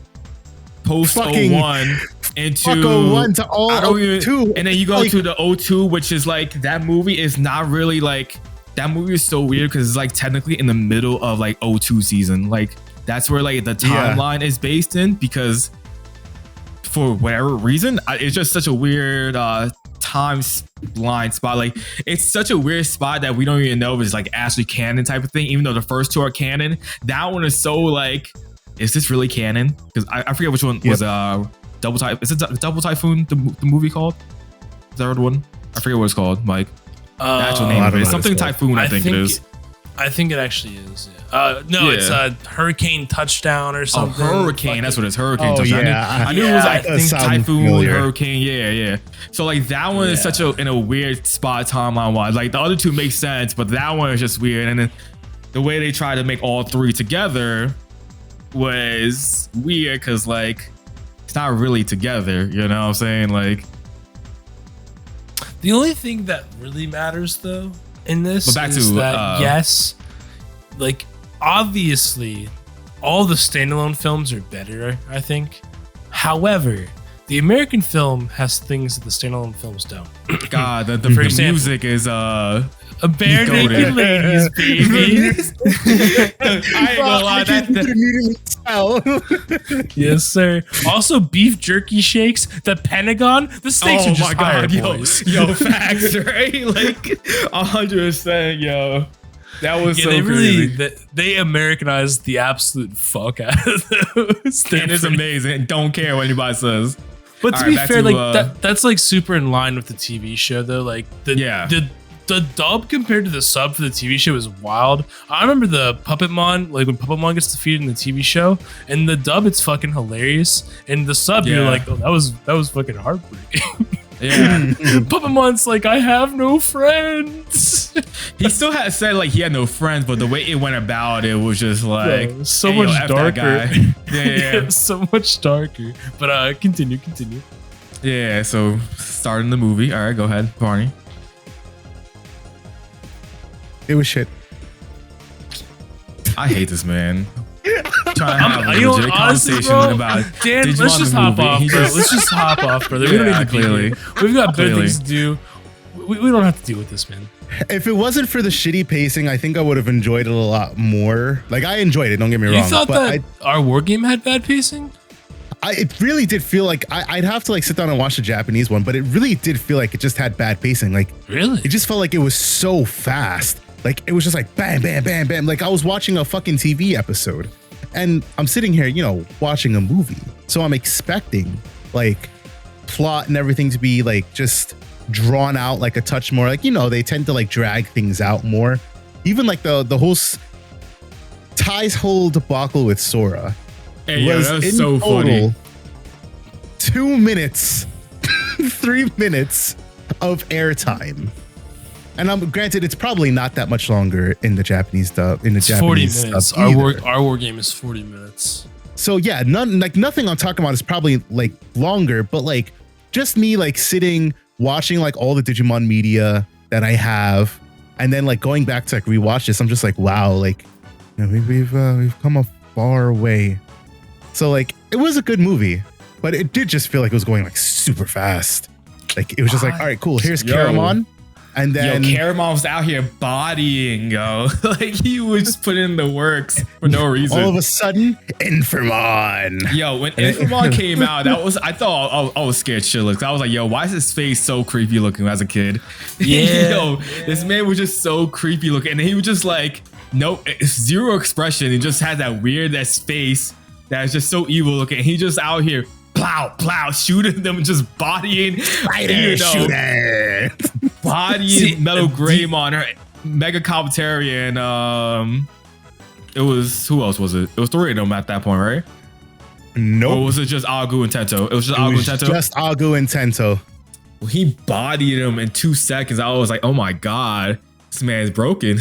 Speaker 2: post 01 into
Speaker 1: 01 to all 02,
Speaker 2: and then you go like, to the 02, which is like that movie is not really like, that movie is so weird because it's like technically in the middle of like 02 season. Like that's where like the timeline is based in, because for whatever reason it's just such a weird timeline spot. Like it's such a weird spot that we don't even know if it's like actually canon type of thing, even though the first 2 are canon. That one is so like, is this really canon? Because I forget which one was Double Typhoon. Is it Double Typhoon, the movie called? The third one? I forget what it's called, Mike. The actual name of it. It's something Typhoon, I think it is.
Speaker 3: I think it actually is. It's Hurricane Touchdown or something.
Speaker 2: Oh, Hurricane. That's what it's. Hurricane Touchdown.
Speaker 1: Yeah.
Speaker 2: I knew it was like Typhoon,
Speaker 1: familiar.
Speaker 2: Hurricane. Yeah. So like that one is such in a weird spot timeline wise. Like the other 2 make sense, but that one is just weird. And then the way they try to make all 3 together was weird, because like it's not really together, you know what I'm saying? Like,
Speaker 3: the only thing that really matters though in this
Speaker 2: but back
Speaker 3: is
Speaker 2: to,
Speaker 3: that yes, like obviously all the standalone films are better, I think. However, the American film has things that the standalone films don't.
Speaker 2: God, the music is
Speaker 3: a bare naked ladies, baby.
Speaker 2: I ain't gonna lie,
Speaker 3: yes, sir. Also, beef jerky shakes, the Pentagon, the stakes are just higher, boys.
Speaker 2: Yo, facts, right? Like 100%, yo. That was so crazy.
Speaker 3: They Americanized the absolute fuck out of those.
Speaker 2: And it's amazing. Don't care what anybody says.
Speaker 3: But to
Speaker 2: All
Speaker 3: be
Speaker 2: right, back
Speaker 3: fair,
Speaker 2: to,
Speaker 3: like that's like super in line with the TV show though. Like the dub compared to the sub for the TV show is wild. I remember the Puppetmon, like when Puppetmon gets defeated in the TV show, and the dub it's fucking hilarious. And the sub, you're like, oh, that was fucking heartbreaking.
Speaker 2: Yeah.
Speaker 3: Puppetmon's like, I have no friends.
Speaker 2: He still had said like he had no friends, but the way it went about it was just like
Speaker 3: so
Speaker 2: hey,
Speaker 3: much
Speaker 2: F
Speaker 3: darker.
Speaker 2: that guy. Yeah.
Speaker 3: So much darker. But continue.
Speaker 2: Yeah, so starting the movie. All right, go ahead, Barney.
Speaker 1: It was shit.
Speaker 2: I hate this man. Trying to have a
Speaker 3: you know,
Speaker 2: legit
Speaker 3: honestly,
Speaker 2: conversation
Speaker 3: bro,
Speaker 2: about
Speaker 3: Dan,
Speaker 2: Digimon
Speaker 3: let's just
Speaker 2: the
Speaker 3: hop
Speaker 2: movie.
Speaker 3: off,
Speaker 2: He
Speaker 3: bro.
Speaker 2: just-
Speaker 3: Let's just hop off, brother. We don't
Speaker 2: Yeah,
Speaker 3: need to be
Speaker 2: clearly.
Speaker 3: here. We've got better
Speaker 2: Clearly.
Speaker 3: things to do. We don't have to deal with this, man.
Speaker 1: If it wasn't for the shitty pacing, I think I would have enjoyed it a lot more. Like I enjoyed it, don't get me wrong.
Speaker 3: You thought
Speaker 1: but
Speaker 3: that our war game had bad pacing?
Speaker 1: it really did feel like I'd have to like sit down and watch the Japanese one, but it really did feel like it just had bad pacing. Like
Speaker 3: Really?
Speaker 1: it just felt like it was so fast. Like it was just like bam, bam, bam, bam. Like I was watching a fucking TV episode, and I'm sitting here, you know, watching a movie. So I'm expecting like plot and everything to be like just drawn out like a touch more. Like, you know, they tend to like drag things out more. Even like the whole Ty's whole debacle with Sora
Speaker 2: Hey, yo,
Speaker 1: was
Speaker 2: that was
Speaker 1: in
Speaker 2: so
Speaker 1: total
Speaker 2: funny.
Speaker 1: 2 minutes, 3 minutes of airtime. And I'm granted, it's probably not that much longer in the Japanese dub. In the
Speaker 3: It's
Speaker 1: Japanese
Speaker 3: 40 minutes.
Speaker 1: dub
Speaker 3: Our war game is 40 minutes.
Speaker 1: So yeah, nothing I'm talking about is probably like longer, but like just me like sitting watching like all the Digimon media that I have, and then like going back to like rewatch this, I'm just like, wow, like you know, we've come a far way. So like it was a good movie, but it did just feel like it was going like super fast. Like it was just like, all right, cool. Here's
Speaker 2: Yo.
Speaker 1: Caramon. And then
Speaker 2: Yo, Caramon was out here bodying, yo. Like he was just putting in the works for no reason.
Speaker 1: all of a sudden, Infamon.
Speaker 2: Yo, when Digimon came out, I thought I was scared shitless. I was like, yo, why is his face so creepy looking as a kid?
Speaker 3: Yeah.
Speaker 2: Yo, this man was just so creepy looking. And he was just like, nope, zero expression. He just had that weird ass face that's just so evil looking. And he just out here plow, shooting them, just bodying, bodying Metal Greymon, her Mega Commentary, and it was, who else was it? It was three of them at that point, right?
Speaker 1: Nope.
Speaker 2: Or was it just Agu and Tento? It was just Agu and Tento?
Speaker 1: Just Agu and Tento.
Speaker 2: Well, he bodied him in 2 seconds. I was like, oh my God, this man's broken.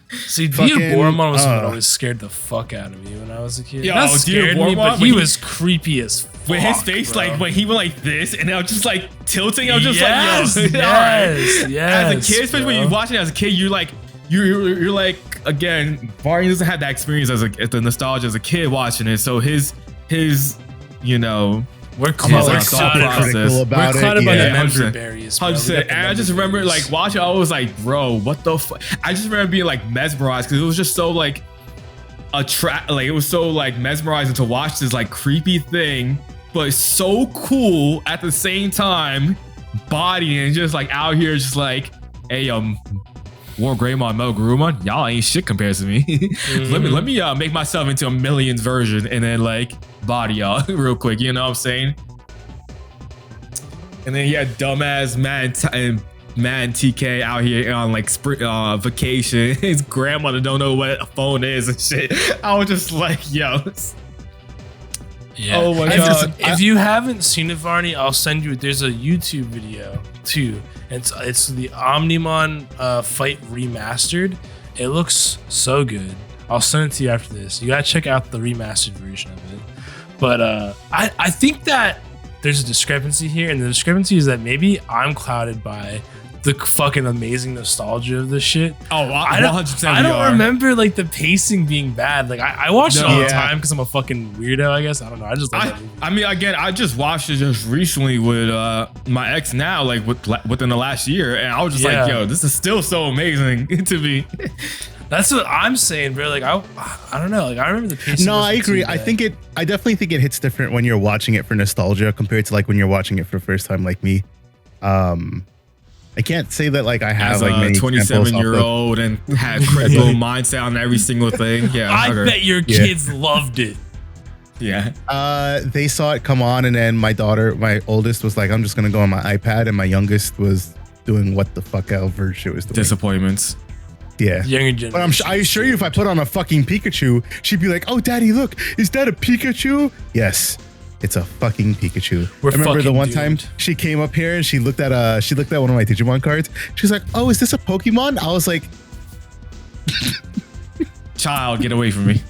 Speaker 3: See,
Speaker 1: Fucking,
Speaker 3: Diaboromon was what always scared the fuck out of me when I was a kid.
Speaker 2: Yo,
Speaker 3: Not scared me, but
Speaker 2: Diaboromon,
Speaker 3: he was creepy as fuck.
Speaker 2: With his face,
Speaker 3: bro.
Speaker 2: like when he went like this, and I was just like tilting. I was just
Speaker 3: Yes,
Speaker 2: like, yo,
Speaker 3: yes,
Speaker 2: all right.
Speaker 3: yes,
Speaker 2: As a kid, especially when
Speaker 3: bro.
Speaker 2: you're watching it as a kid, you're like, you're like, again, Barney doesn't have that experience as the nostalgia as a kid watching it. So his, you know,
Speaker 3: We're
Speaker 2: His,
Speaker 3: clouded
Speaker 2: thought
Speaker 3: by
Speaker 2: process.
Speaker 3: we're clouded by the
Speaker 2: Yeah,
Speaker 3: member
Speaker 2: 100%.
Speaker 3: berries. bro. We
Speaker 2: 100%.
Speaker 3: got the
Speaker 2: And I just
Speaker 3: member
Speaker 2: remember
Speaker 3: berries.
Speaker 2: like watching, I was like, bro, what the fuck? I just remember being like mesmerized because it was just so like like it was so like mesmerizing to watch this like creepy thing, but so cool at the same time, body and just like out here, just like, hey, War Greymon, Metal Greymon, y'all ain't shit compared to me. Let me make myself into a millions version and then like body y'all real quick. You know what I'm saying? And then he had dumbass man TK out here on like vacation. His grandmother don't know what a phone is and shit. I was just like, yo.
Speaker 3: Yeah.
Speaker 2: Oh my
Speaker 3: And
Speaker 2: God.
Speaker 3: If you haven't seen it, Varney, I'll send you. There's a YouTube video too. It's the Omnimon fight remastered. It looks so good. I'll send it to you after this. You gotta check out the remastered version of it. But I think that there's a discrepancy here, and the discrepancy is that maybe I'm clouded by the fucking amazing nostalgia of this shit.
Speaker 2: Oh, 100%
Speaker 3: I don't remember like the pacing being bad. Like I watch it all the
Speaker 1: Yeah.
Speaker 3: time because I'm a fucking weirdo, I guess. I don't know. I just like that movie.
Speaker 2: I mean, again, I just watched it just recently with my ex now, like within the last year, and I was just
Speaker 3: Yeah.
Speaker 2: like, yo, this is still so amazing to me.
Speaker 3: That's what I'm saying, bro. Like I don't know. Like I remember the pacing.
Speaker 1: No, I
Speaker 3: wasn't too
Speaker 1: agree.
Speaker 3: bad.
Speaker 1: I definitely think it hits different when you're watching it for nostalgia compared to like when you're watching it for the first time, like me. I can't say that like I have
Speaker 2: As
Speaker 1: like
Speaker 2: a
Speaker 1: many examples off
Speaker 2: 27-year-old and had critical mindset on every single thing. Yeah,
Speaker 3: I
Speaker 2: okay.
Speaker 3: bet your
Speaker 1: Yeah.
Speaker 3: kids loved it.
Speaker 2: Yeah.
Speaker 1: They saw it come on, and then my oldest was like, I'm just gonna go on my iPad, and my youngest was doing what the fuck ever she was doing.
Speaker 2: Disappointments.
Speaker 1: Yeah.
Speaker 3: Younger generation.
Speaker 1: But I assure you, if I put on a fucking Pikachu, she'd be like, "Oh, Daddy, look, is that a Pikachu?" Yes, it's a fucking Pikachu.
Speaker 3: We're
Speaker 1: I remember the
Speaker 3: fucking
Speaker 1: one time
Speaker 3: doomed.
Speaker 1: she came up here and she looked at one of my Digimon cards. She's like, "Oh, is this a Pokemon?" I was like,
Speaker 2: Child, get away from me.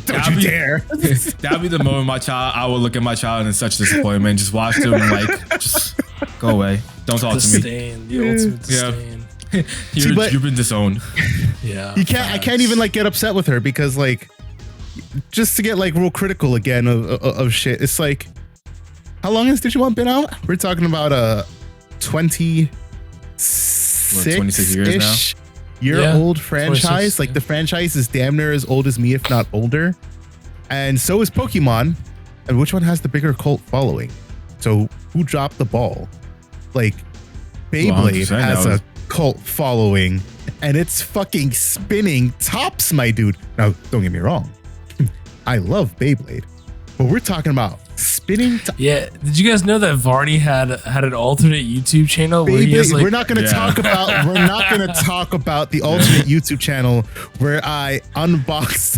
Speaker 1: "Don't you dare!"
Speaker 2: That'd be the moment I would look at my child in such disappointment. Just watch them like, just go away. Don't talk to me.
Speaker 3: Disdain, the ultimate disdain.
Speaker 2: You've been disowned.
Speaker 3: Yeah.
Speaker 1: I can't even like get upset with her because like, just to get like real critical again of shit. It's like, how long has Digimon been out? We're talking about 26
Speaker 2: years now?
Speaker 1: year-old franchise.
Speaker 3: 26,
Speaker 1: Like the franchise is damn near as old as me, if not older. And so is Pokemon. And which one has the bigger cult following? So who dropped the ball? Like Beyblade
Speaker 2: 100%,
Speaker 1: has a cult following, and it's fucking spinning tops, my dude. Now, don't get me wrong. I love Beyblade, but we're talking about spinning.
Speaker 3: Yeah. Did you guys know that Varney had an alternate YouTube channel where he has
Speaker 1: Beyblade,
Speaker 3: like
Speaker 1: we're not going to talk about. We're not going to talk about the alternate YouTube channel where I unboxed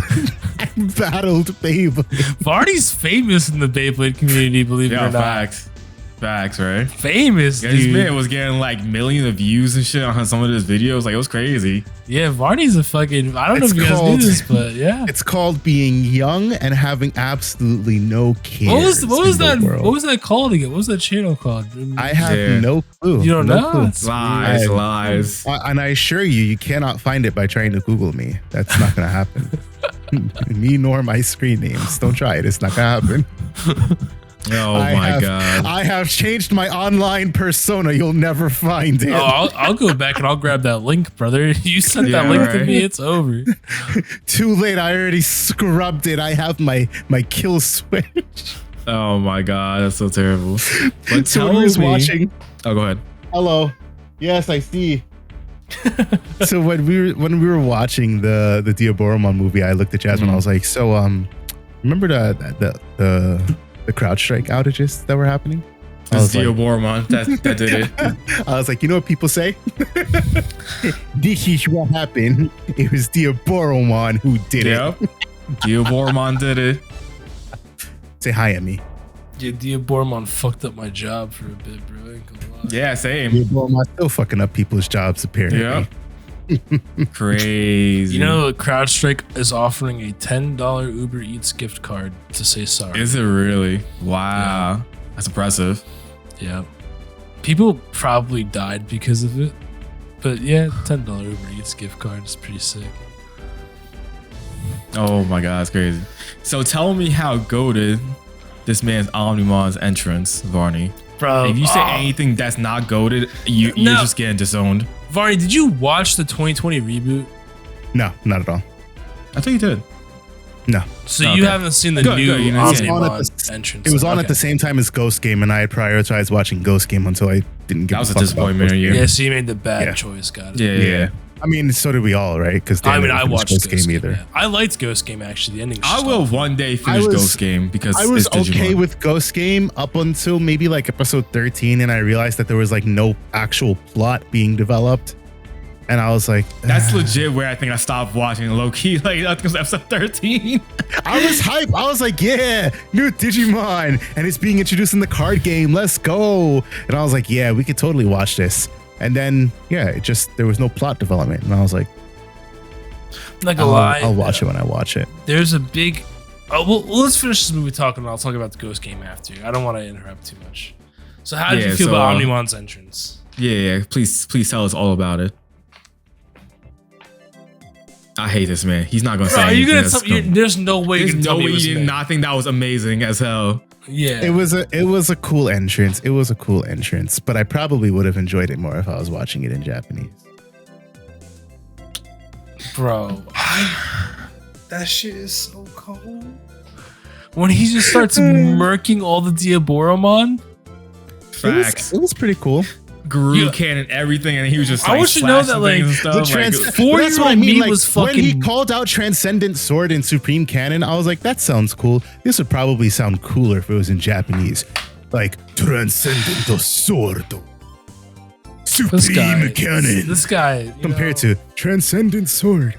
Speaker 1: and battled Beyblade.
Speaker 3: Varney's famous in the Beyblade community, believe it
Speaker 2: Yeah,
Speaker 3: or not.
Speaker 2: facts, right?
Speaker 3: Famous,
Speaker 2: Yeah, this
Speaker 3: dude.
Speaker 2: man was getting like millions of views and shit on some of his videos. Like, it was crazy.
Speaker 3: Yeah, Varney's a fucking. I don't know
Speaker 1: It's
Speaker 3: if you guys
Speaker 1: called-
Speaker 3: knew this, but yeah.
Speaker 1: It's called being young and having absolutely no care.
Speaker 3: What was that? What was that called again? What was that channel called?
Speaker 1: I have
Speaker 2: Yeah.
Speaker 1: no clue.
Speaker 3: You don't
Speaker 1: No
Speaker 3: know?
Speaker 1: clue.
Speaker 3: That's
Speaker 2: Lies,
Speaker 3: weird.
Speaker 2: lies.
Speaker 1: And I assure you, you cannot find it by trying to Google me. That's not going to happen. Me nor my screen names. Don't try it. It's not going to happen.
Speaker 2: Oh my god.
Speaker 1: I have changed my online persona. You'll never find it.
Speaker 3: Oh, I'll go back and I'll grab that link, brother. You sent that
Speaker 2: Yeah,
Speaker 3: link to
Speaker 2: right.
Speaker 3: me. It's over.
Speaker 1: Too late. I already scrubbed it. I have my kill switch.
Speaker 2: Oh my god, that's so terrible. But
Speaker 1: So
Speaker 2: tell
Speaker 1: when we was
Speaker 2: me.
Speaker 1: watching.
Speaker 2: Oh, go ahead.
Speaker 1: Hello. Yes, I see. So when we were watching the Diaboromon movie, I looked at Jasmine. I was like, so remember the CrowdStrike outages that were happening? I
Speaker 2: This
Speaker 1: was like,
Speaker 2: Diaboromon that did it.
Speaker 1: I was like, you know what people say? This is what happened. It was Diaboromon who did
Speaker 2: Yep.
Speaker 1: it.
Speaker 2: Diaboromon did it.
Speaker 1: Say hi at me.
Speaker 3: Yeah, Diaboromon fucked up my job for a bit, bro. I ain't gonna lie.
Speaker 2: Yeah, same.
Speaker 1: Diaboromon still fucking up people's jobs, apparently.
Speaker 2: Yep. Crazy.
Speaker 3: You know, CrowdStrike is offering a $10 Uber Eats gift card to say sorry.
Speaker 2: Is it really? Wow. That's impressive.
Speaker 3: Yeah. People probably died because of it. But yeah, $10 Uber Eats gift card is pretty sick.
Speaker 2: Oh my god, it's crazy. So tell me how goated this man's Omnimon's entrance, Varney.
Speaker 3: Bro,
Speaker 2: If you say anything that's not goated, you're
Speaker 3: No.
Speaker 2: just getting disowned.
Speaker 3: Varney, did you watch the 2020 reboot?
Speaker 1: No, not at all.
Speaker 2: I think you did.
Speaker 1: No.
Speaker 3: So
Speaker 2: Okay.
Speaker 3: you haven't seen the
Speaker 2: Good,
Speaker 3: new
Speaker 2: good, you didn't see it.
Speaker 3: Omnimon entrance.
Speaker 1: It was on at
Speaker 3: Okay.
Speaker 1: the same time as Ghost Game, and I had prioritized watching Ghost Game until I didn't give
Speaker 2: That was a
Speaker 1: fuck about
Speaker 2: disappointment
Speaker 1: Ghost
Speaker 2: of you.
Speaker 1: Game.
Speaker 3: Yeah, so you made the bad
Speaker 1: Yeah.
Speaker 3: choice, got it.
Speaker 2: Yeah.
Speaker 1: I mean, so did we all, right? Because
Speaker 3: I mean, I watched
Speaker 1: Ghost Game either.
Speaker 3: Yeah. I liked Ghost Game actually. The ending.
Speaker 2: I will one day finish
Speaker 1: I was-
Speaker 2: Ghost Game because
Speaker 1: I was
Speaker 2: it's Digimon.
Speaker 1: okay with Ghost Game up until maybe like episode 13, and I realized that there was like no actual plot being developed, and I was like,
Speaker 2: That's legit where I think I stopped watching low key. Like I think it was episode 13.
Speaker 1: I was hype. I was like, yeah, new Digimon, and it's being introduced in the card game. Let's go. And I was like, yeah, we could totally watch this. And then, yeah, it just there was no plot development, and I was like,
Speaker 3: Not gonna lie.
Speaker 1: I'll watch it when I watch it.
Speaker 3: There's a big. Oh, well, let's finish this movie talking. And I'll talk about the Ghost Game after. I don't want to interrupt too much. So, how did
Speaker 2: Yeah,
Speaker 3: you feel
Speaker 2: so,
Speaker 3: about Omnimon's entrance?
Speaker 2: Yeah. Please tell us all about it. I hate this man. He's not gonna say
Speaker 3: Bro, are you
Speaker 2: anything.
Speaker 3: gonna
Speaker 2: that's
Speaker 3: tell me?
Speaker 2: gonna-
Speaker 3: There's no way you're
Speaker 2: There's
Speaker 3: gonna tell
Speaker 2: no
Speaker 3: me
Speaker 2: way
Speaker 3: it was
Speaker 2: you did
Speaker 3: made.
Speaker 2: not think that was amazing as hell.
Speaker 3: Yeah,
Speaker 1: It was a cool entrance. It was a cool entrance, but I probably would have enjoyed it more if I was watching it in Japanese.
Speaker 3: bro. That shit is so cold. When he just starts murking all the Diaboromon.
Speaker 2: Facts.
Speaker 1: It was pretty cool.
Speaker 2: Guru cannon everything, and he was just.
Speaker 3: I
Speaker 2: like,
Speaker 3: want you to know that
Speaker 2: slashing things
Speaker 3: like
Speaker 2: and stuff.
Speaker 3: the
Speaker 2: Like,
Speaker 3: 4-year-old me
Speaker 1: like,
Speaker 3: was
Speaker 1: when he
Speaker 3: fucking.
Speaker 1: called out Transcendent Sword and Supreme Cannon, I was like, that sounds cool. This would probably sound cooler if it was in Japanese. Like Transcendent Sword. Supreme Cannon.
Speaker 3: This guy
Speaker 1: compared to Transcendent Sword.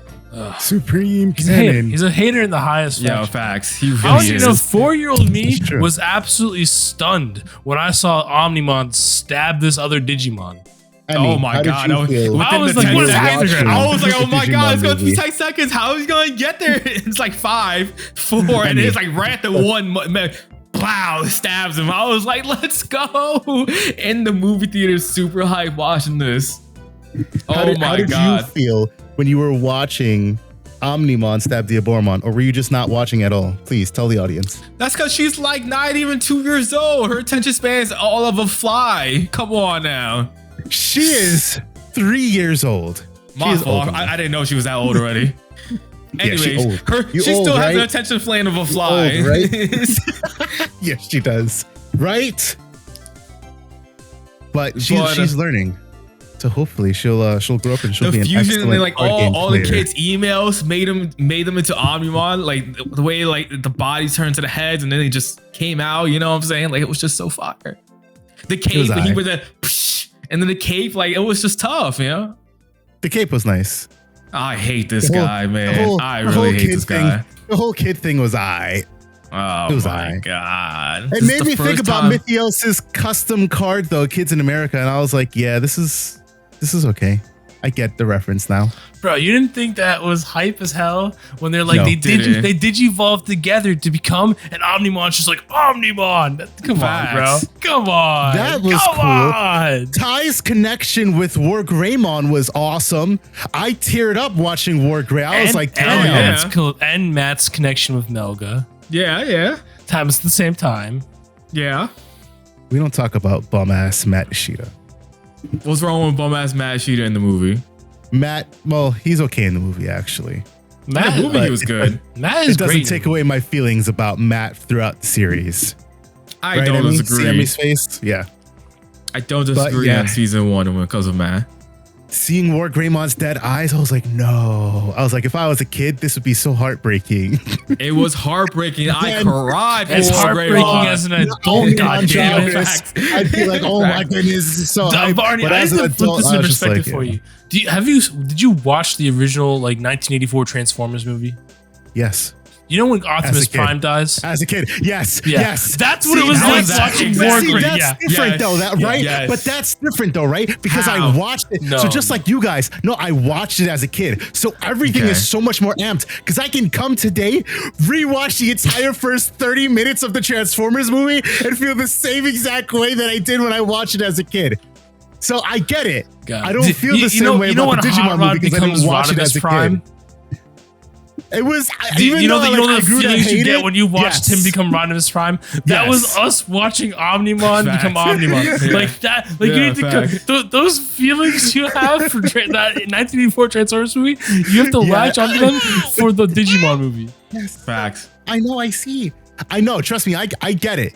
Speaker 1: Supreme
Speaker 3: He's
Speaker 1: Cannon.
Speaker 3: he's a hater in the highest.
Speaker 2: yeah,
Speaker 3: fashion.
Speaker 2: facts. He really
Speaker 3: I want you
Speaker 2: is.
Speaker 3: to know, 4-year-old me
Speaker 1: It's true.
Speaker 3: was absolutely stunned when I saw Omnimon stab this other Digimon.
Speaker 2: Oh my god!
Speaker 1: How did you feel
Speaker 3: I was
Speaker 2: within
Speaker 3: like,
Speaker 2: the
Speaker 3: what
Speaker 2: 10
Speaker 3: is
Speaker 2: seconds,
Speaker 3: happening?
Speaker 2: I was like, oh my
Speaker 1: Digimon
Speaker 2: god, it's going to be
Speaker 1: movie.
Speaker 2: 10 seconds. How is he going to get there? It's like 5, 4, and it's like right at the one. Wow, stabs him. I was like, let's go. In the movie theater, super hype watching this.
Speaker 1: How
Speaker 2: Oh
Speaker 1: did,
Speaker 2: my
Speaker 1: how did
Speaker 2: god.
Speaker 1: you feel when you were watching Omnimon stab Diaboromon, or were you just not watching at all? Please tell the audience.
Speaker 2: That's because she's like not even 2 years old. Her attention span is all of a fly. Come on now.
Speaker 1: She is 3 years old.
Speaker 2: My fault. I didn't know she was that old already. Anyways,
Speaker 1: she old.
Speaker 2: she
Speaker 1: You
Speaker 2: still
Speaker 1: old,
Speaker 2: has
Speaker 1: right?
Speaker 2: an attention span of a fly.
Speaker 1: Old, right? Yes, she does. Right? But she's learning. So hopefully she'll grow up and she'll be
Speaker 2: the
Speaker 1: an
Speaker 2: fusion
Speaker 1: excellent
Speaker 2: and like
Speaker 1: card game
Speaker 2: all the
Speaker 1: player.
Speaker 2: kids' emails made them into Omnimon. Like the way like the bodies turned to the heads and then they just came out. You know what I'm saying? Like it was just so fire. The cape, he was a psh, and then the cape, like it was just tough. You know.
Speaker 1: The cape was nice.
Speaker 2: I hate this guy, man. I
Speaker 1: the whole
Speaker 2: really hate
Speaker 1: kid
Speaker 2: this
Speaker 1: thing,
Speaker 2: guy.
Speaker 1: The whole kid thing was
Speaker 2: Oh
Speaker 1: It was
Speaker 2: my
Speaker 1: aight.
Speaker 2: god!
Speaker 1: It
Speaker 2: This is
Speaker 1: made
Speaker 2: the
Speaker 1: me think
Speaker 2: first
Speaker 1: about
Speaker 2: time-
Speaker 1: Mythios's custom card though, Kids in America, and I was like, yeah, this is okay. I get the reference now.
Speaker 3: Bro, you didn't think that was hype as hell when they're like
Speaker 1: No.
Speaker 3: they
Speaker 2: Didn't.
Speaker 3: digivolve together to become an Omnimon's just like Omnimon. Come on, bro.
Speaker 2: Facts.
Speaker 3: Come on.
Speaker 1: That was
Speaker 3: Come
Speaker 1: cool.
Speaker 3: on.
Speaker 1: Ty's connection with War Greymon was awesome. I teared up watching War Grey. I was like, damn.
Speaker 3: And Matt's connection with Melga.
Speaker 2: Yeah.
Speaker 3: Times at the same time.
Speaker 2: Yeah.
Speaker 1: We don't talk about bum ass Matt Ishida.
Speaker 2: What's wrong with bum ass Matt Sheeta in the movie?
Speaker 1: Matt, well, he's okay in the movie actually.
Speaker 2: In the movie, he was good.
Speaker 3: Matt is
Speaker 1: It doesn't
Speaker 3: great.
Speaker 1: take away my feelings about Matt throughout the series.
Speaker 2: I
Speaker 1: Right,
Speaker 2: don't
Speaker 1: Emmy? See
Speaker 2: disagree.
Speaker 1: Emmy's face? Yeah.
Speaker 2: I don't disagree
Speaker 1: yeah.
Speaker 2: on season 1 because of Matt.
Speaker 1: Seeing War Greymon's dead eyes, I was like, no. I was like, if I was a kid, this would be so heartbreaking.
Speaker 2: It was heartbreaking. I
Speaker 1: Then-
Speaker 2: cried.
Speaker 3: It's
Speaker 2: for
Speaker 3: heartbreaking
Speaker 2: Greymon.
Speaker 3: as an adult.
Speaker 1: Only
Speaker 3: God
Speaker 1: on
Speaker 3: damn it.
Speaker 1: Jarvis, I'd be like, oh my goodness, this is so hype.
Speaker 3: Barney,
Speaker 1: But
Speaker 3: I
Speaker 1: as
Speaker 3: need
Speaker 1: an
Speaker 3: to flip
Speaker 1: adult,
Speaker 3: this
Speaker 1: I
Speaker 3: in
Speaker 1: was just
Speaker 3: perspective
Speaker 1: like,
Speaker 3: for
Speaker 1: yeah.
Speaker 3: you. Did you watch the original like 1984 Transformers movie?
Speaker 1: Yes.
Speaker 3: You know when Optimus
Speaker 1: kid.
Speaker 3: Prime dies?
Speaker 1: As a kid, yes,
Speaker 3: Yeah.
Speaker 1: yes.
Speaker 3: That's what it was
Speaker 2: that
Speaker 3: like
Speaker 2: was
Speaker 3: watching
Speaker 2: exactly-
Speaker 3: War
Speaker 1: See,
Speaker 3: Grey.
Speaker 1: that's
Speaker 3: Yeah.
Speaker 1: different
Speaker 2: Yes.
Speaker 1: though, that right?
Speaker 2: Yes.
Speaker 1: But that's different though, right? Because
Speaker 2: How?
Speaker 1: I watched it.
Speaker 3: No.
Speaker 1: So just like you guys, no, I watched it as a kid. So everything
Speaker 2: Okay.
Speaker 1: is so much more amped. Because I can come today, rewatch the entire first 30 minutes of the Transformers movie and feel the same exact way that I did when I watched it as a kid. So I get it.
Speaker 3: God.
Speaker 1: I don't feel the same way about the Digimon movie because I didn't watch it as a kid. It was
Speaker 3: You know the
Speaker 1: I grew to
Speaker 3: feelings you
Speaker 1: hate
Speaker 3: get
Speaker 1: it,
Speaker 3: when you watched
Speaker 1: yes.
Speaker 3: him become Rodimus Prime. That was
Speaker 1: Yes.
Speaker 3: us watching Omnimon
Speaker 2: Facts.
Speaker 3: become Omnimon.
Speaker 2: Yeah.
Speaker 3: Like that. Like you
Speaker 2: Yeah,
Speaker 3: need to
Speaker 2: facts.
Speaker 3: those feelings you have for that 1984 Transformers movie. You have to
Speaker 1: Yeah.
Speaker 3: latch onto them for the Digimon movie.
Speaker 2: Facts.
Speaker 1: I know, I see. I know, trust me, I get it.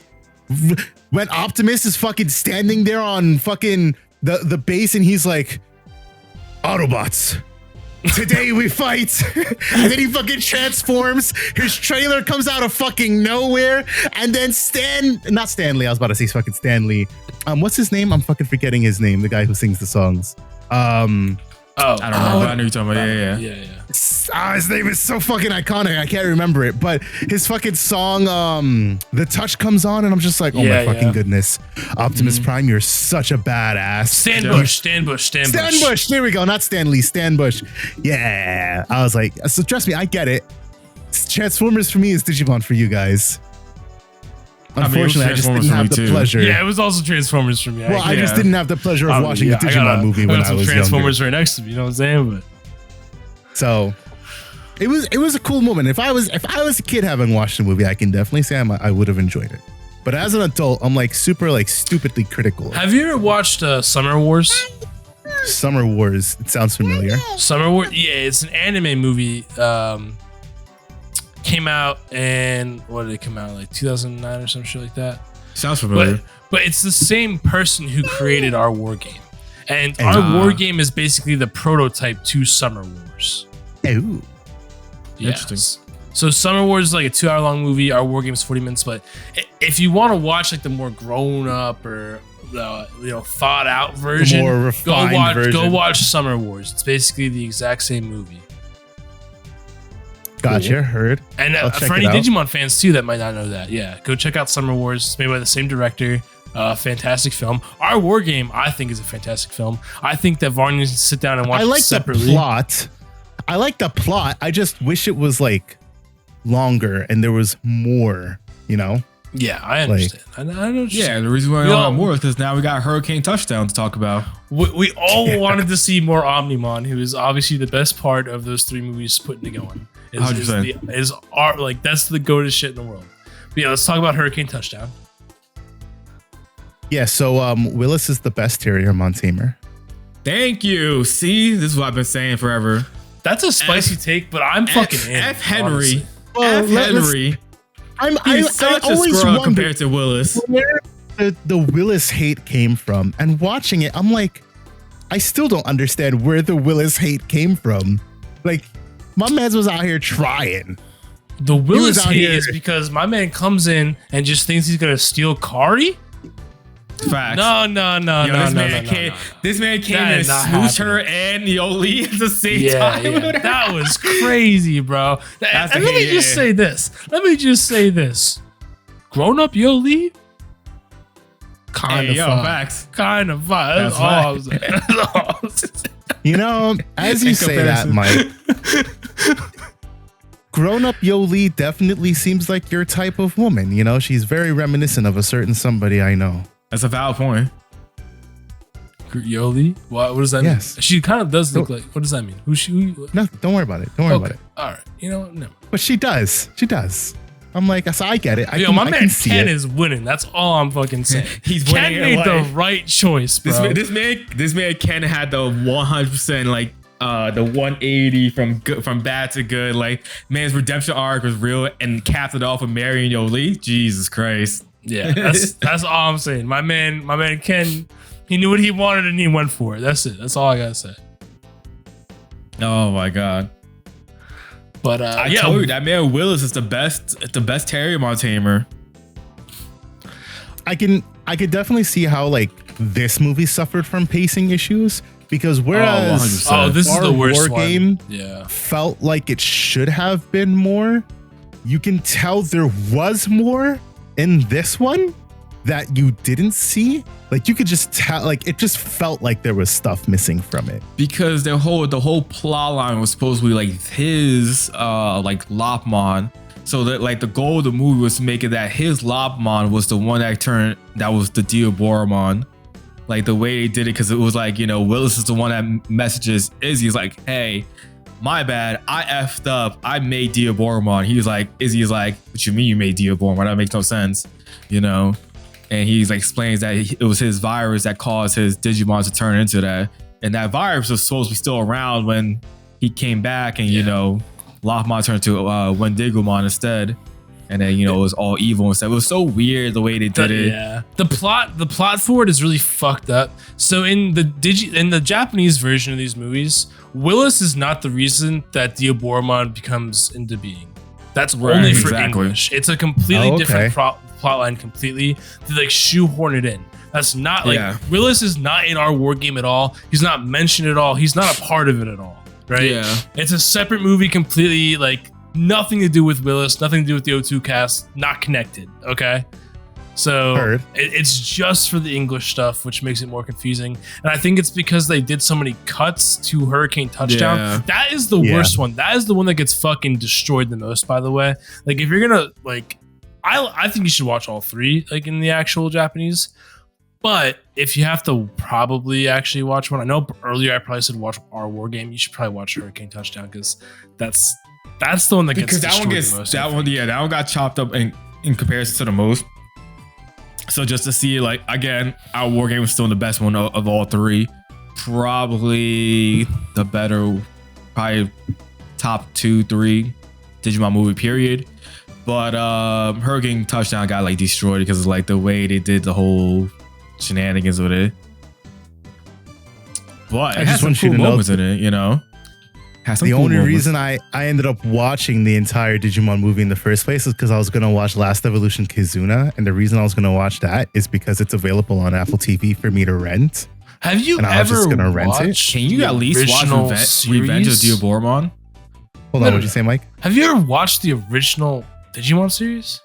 Speaker 1: When Optimus is fucking standing there on fucking the base and he's like, Autobots, today we fight. And then he fucking transforms. His trailer comes out of fucking nowhere. And then not Stanley, I was about to say fucking Stanley. What's his name? I'm fucking forgetting his name, the guy who sings the songs.
Speaker 3: Oh,
Speaker 2: I don't know. But I know you're talking about. Yeah.
Speaker 1: His name is so fucking iconic. I can't remember it, but his fucking song, The Touch comes on, and I'm just like, oh
Speaker 3: Yeah,
Speaker 1: my fucking
Speaker 3: yeah.
Speaker 1: goodness, Optimus Prime, you're such a badass.
Speaker 3: Stan Bush.
Speaker 1: Stan Bush. There we go. Not Stan Lee. Stan Bush. Yeah. I was like, so trust me, I get it. Transformers for me is Digimon for you guys. Unfortunately, I just didn't have the pleasure.
Speaker 3: Yeah, it was also Transformers for me.
Speaker 1: Well, I just didn't have the pleasure of watching the Digimon movie when I was
Speaker 3: Transformers
Speaker 1: younger.
Speaker 3: right next to me. You know what I'm saying? But
Speaker 1: So it was a cool moment. If I was a kid having watched the movie, I can definitely say I would have enjoyed it. But as an adult, I'm like super like stupidly critical.
Speaker 3: have you ever watched Summer Wars?
Speaker 1: Summer Wars. It sounds familiar.
Speaker 3: Summer Wars. Yeah, it's an anime movie. Came out in what did it come out like 2009 or some shit like that.
Speaker 2: Sounds familiar.
Speaker 3: But it's the same person who created our war game. And our war game is basically the prototype to Summer Wars.
Speaker 1: Ooh.
Speaker 3: Yes.
Speaker 2: Interesting.
Speaker 3: So Summer Wars is like a 2-hour long movie. Our war game is 40 minutes. But if you want to watch like the more grown up or thought out version,
Speaker 1: more refined version.
Speaker 3: Go watch Summer Wars. It's basically the exact same movie.
Speaker 1: Gotcha, heard.
Speaker 3: And for any Digimon fans too that might not know that, yeah, go check out Summer Wars. It's made by the same director. Fantastic film. Our war game, I think, is a fantastic film. I think that Varney needs to sit down and watch it separately.
Speaker 1: The plot. I like the plot. I just wish it was like longer and there was more,
Speaker 3: Yeah, I understand. I know.
Speaker 2: Yeah, the reason why we want more is because now we got Hurricane Touchdown to talk about.
Speaker 3: We all wanted to see more Omnimon, who is obviously the best part of those 3 movies put into going. Is art, like, that's the go-to shit in the world. But yeah, let's talk about Hurricane Touchdown.
Speaker 1: Yeah, so Willis is the best Terriermon tamer.
Speaker 2: Thank you. See, this is what I've been saying forever.
Speaker 3: That's a spicy take, but I'm fucking in.
Speaker 2: F. Henry.
Speaker 1: Well,
Speaker 2: F. Henry. He's such a squirrel compared to Willis.
Speaker 1: Where the Willis hate came from, and watching it, I'm like, I still don't understand where the Willis hate came from. Like, my man was out here trying.
Speaker 3: The Willis hate is because my man comes in and just thinks he's gonna steal Kari.
Speaker 2: Facts.
Speaker 3: No.
Speaker 2: This man came and smooshed her and Yoli at the same time.
Speaker 3: Yeah. That was crazy, bro. Let me just say this. Grown up Yoli? Kind of fun.
Speaker 2: Facts.
Speaker 3: Kind of fun. That's all I'm saying.
Speaker 1: As you say that, Mike, grown up Yoli definitely seems like your type of woman. She's very reminiscent of a certain somebody I know.
Speaker 2: That's a valid point.
Speaker 3: Yoli? What does that mean? She kind of does look like. What does that mean?
Speaker 1: No, don't worry about it. Don't worry about it.
Speaker 3: All right. No.
Speaker 1: But she does. I'm like, so I get it.
Speaker 3: My man Ken is winning. That's all I'm fucking saying.
Speaker 2: He's
Speaker 3: Ken made the right choice, bro.
Speaker 2: This man Ken had the 100% like the 180 from bad to good. Like, man's redemption arc was real and capped it off with marrying Yoli. Jesus Christ.
Speaker 3: Yeah, that's all I'm saying. My man Ken, he knew what he wanted and he went for it. That's it. That's all I gotta say.
Speaker 2: Oh my god.
Speaker 3: But
Speaker 2: I told you that man Willis is the best Terriermon tamer.
Speaker 1: I could definitely see how like this movie suffered from pacing issues, because whereas
Speaker 3: this is the worst
Speaker 1: war game
Speaker 3: yeah,
Speaker 1: felt like it should have been more, you can tell there was more in this one that you didn't see. Like, you could just tell, like, it just felt like there was stuff missing from it,
Speaker 2: because the whole plot line was supposed to be like his like Lopmon. So that, like, the goal of the movie was to make it that his Lopmon was the one that was the Diaboromon. Like, the way they did it, because it was like, Willis is the one that messages Izzy's like, hey, my bad, I effed up, I made Diaboromon. Izzy's like, what you mean you made Diaboromon? That makes no sense, And he's like, explains that it was his virus that caused his Digimon to turn into that. And that virus was supposed to be still around when he came back, and, Lopmon turned to Wendigomon instead. And then, it was all evil and stuff. It was so weird the way they did it.
Speaker 3: Yeah. The plot for it is really fucked up. So in the Japanese version of these movies, Willis is not the reason that Diaboromon becomes into being. That's only for English. It's a completely different plot line completely. They like shoehorn it in. That's not Willis is not in our war game at all. He's not mentioned at all. He's not a part of it at all. Right?
Speaker 2: Yeah.
Speaker 3: It's a separate movie completely, like, nothing to do with Willis, nothing to do with the O2 cast, not connected. Okay. So it's just for the English stuff, which makes it more confusing. And I think it's because they did so many cuts to Hurricane Touchdown. Yeah. That is the worst one. That is the one that gets fucking destroyed the most, by the way. Like, if you're gonna, like, I think you should watch all 3, like, in the actual Japanese. But if you have to probably actually watch one, I know earlier I probably said watch our war game. You should probably watch Hurricane Touchdown, because that's the one that gets destroyed the most.
Speaker 2: That one got chopped up in comparison to the most. So just to see, like, again, our war game was still the best one of all 3. Probably the better, probably top 2, 3 Digimon movie period. But Hurricane Touchdown got like destroyed because of like the way they did the whole shenanigans with it. But it has some cool moments in it, you know.
Speaker 1: The only reason I ended up watching the entire Digimon movie in the first place is because I was going to watch Last Evolution Kizuna. And the reason I was going to watch that is because it's available on Apple TV for me to rent.
Speaker 3: Have you ever watched
Speaker 2: Can you at least watch Revenge of Diaboromon?
Speaker 1: Hold on, what'd you say, Mike?
Speaker 3: Have you ever watched the original Digimon series?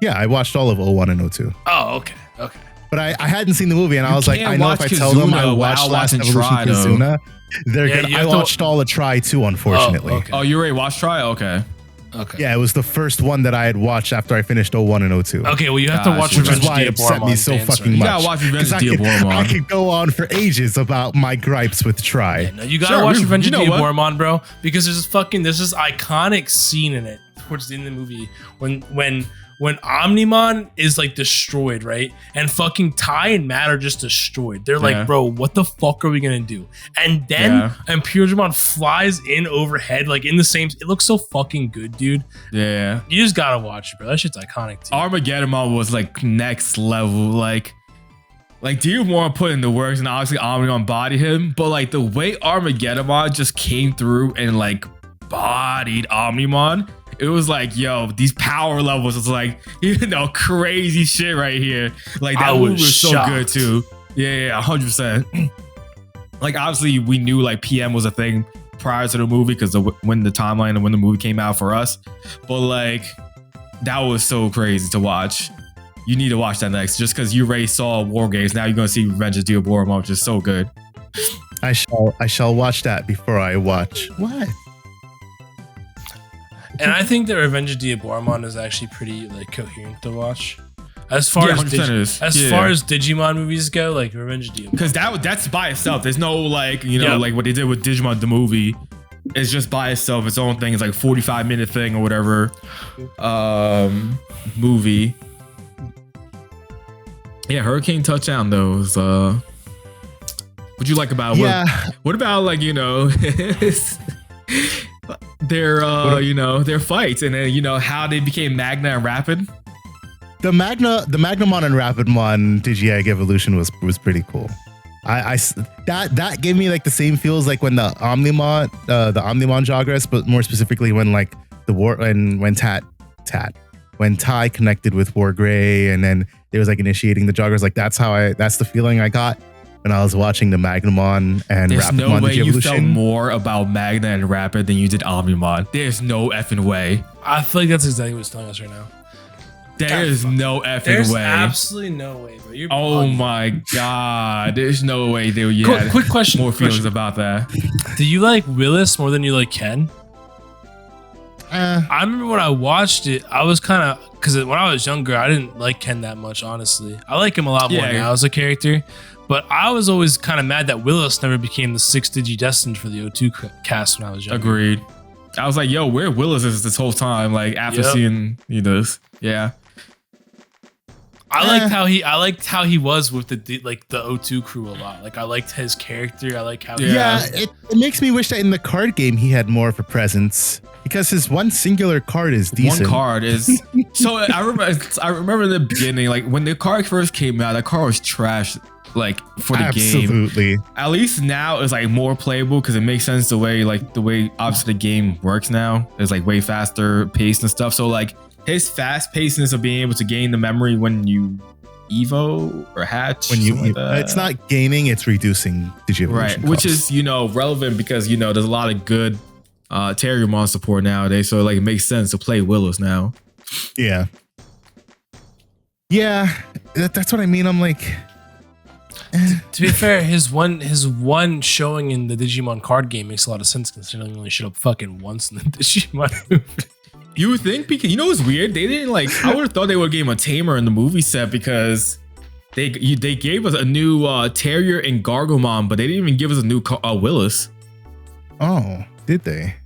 Speaker 1: Yeah, I watched all of 01 and 02.
Speaker 3: Oh, okay.
Speaker 1: But I hadn't seen the movie, and I was like, I know if I tell them I watched Last Evolution Kizuna, I watched all of Try too, unfortunately.
Speaker 2: Oh, you already watched Try? Okay.
Speaker 1: Yeah, it was the first one that I had watched after I finished 01 and 02.
Speaker 3: Okay, well, you have to watch
Speaker 1: Revenge of Diaboromon. Which is why it upset me so fucking much.
Speaker 2: You gotta watch Revenge of Diaboromon.
Speaker 1: I could go on for ages about my gripes with Try.
Speaker 3: Yeah, no, you gotta watch Revenge of Diaboromon, bro, because there's this iconic scene in it towards the end of the movie when Omnimon is like destroyed, right? And fucking Tai and Matt are just destroyed. They're like, bro, what the fuck are we gonna do? And then Puredramon flies in overhead, like in the same. It looks so fucking good, dude.
Speaker 2: Yeah.
Speaker 3: You just gotta watch it, bro. That shit's iconic too.
Speaker 2: Armageddon was like next level. Like Diamond put in the works and obviously Omnimon bodied him. But like the way Armageddon just came through and like bodied Omnimon. It was like, yo, these power levels is like, you know, crazy shit right here. Like that movie was so good too. Yeah, 100%. Like obviously we knew like PM was a thing prior to the movie because when the timeline and when the movie came out for us. But like that was so crazy to watch. You need to watch that next just because you already saw War Games. Now you're gonna see Revenge of Diaboromon, which is so good.
Speaker 1: I shall watch that before I watch what?
Speaker 3: And I think that Revenge of Diaboromon is actually pretty like coherent to watch. As far as Digimon movies go, like Revenge of Diaboromon.
Speaker 2: Because that's by itself. There's no like, you know, like what they did with Digimon the movie. It's just by itself, its own thing. It's like 45-minute thing or whatever. Movie. Yeah, Hurricane Touchdown though is what you like about it? What about like, you know, their fights and then you know how they became Magna and Rapid.
Speaker 1: The Magnamon and Rapidmon Digi-Egg evolution was pretty cool. That gave me like the same feels like when the Omnimon Jogress, but more specifically when like when Tai connected with Wargray and then there was like initiating the Jogress. Like that's the feeling I got when I was watching the Magnamon and
Speaker 2: There's
Speaker 1: Rapidmon
Speaker 2: no way
Speaker 1: Digi-Evolution.
Speaker 2: You felt more about Magna and Rapid than you did Omnimon. There's no effing way.
Speaker 3: I feel like that's exactly what's telling us right now.
Speaker 2: There's no effing way.
Speaker 3: There's absolutely no way, bro. You're bugging.
Speaker 2: My god. There's no way they would
Speaker 3: quick question.
Speaker 2: More feelings about that.
Speaker 3: Do you like Willis more than you like Ken? I remember when I watched it, I was kind of, because when I was younger, I didn't like Ken that much, honestly. I like him a lot more now as a character. But I was always kind of mad that Willis never became the 6th Digi-Destined for the O2 cast when I was younger.
Speaker 2: Agreed. I was like, yo, where Willis is this whole time? Like after seeing this. Yeah.
Speaker 3: I liked how he was with the O2 crew a lot. Like I liked his character. I like how
Speaker 1: it makes me wish that in the card game he had more of a presence because his one singular card is decent.
Speaker 2: One card is so I remember in the beginning, like when the card first came out, that card was trash. Like for the game, absolutely. At least now it's like more playable because it makes sense the way obviously the game works now. It's like way faster paced and stuff. So like his fast pacedness of being able to gain the memory when you evo or hatch,
Speaker 1: it's not gaining, it's reducing Digievolution
Speaker 2: right,
Speaker 1: costs.
Speaker 2: Which is relevant because there's a lot of good Terriermon support nowadays. So like it makes sense to play Willows now.
Speaker 1: Yeah, that's what I mean. I'm like.
Speaker 3: To be fair, his one showing in the Digimon card game makes a lot of sense considering he only showed up fucking once in the Digimon movie.
Speaker 2: You would think because what's weird? They didn't like. I would have thought they would have gave him a tamer in the movie set because they gave us a new Terrier and Gargomon, but they didn't even give us a new Willis.
Speaker 1: Oh, did they?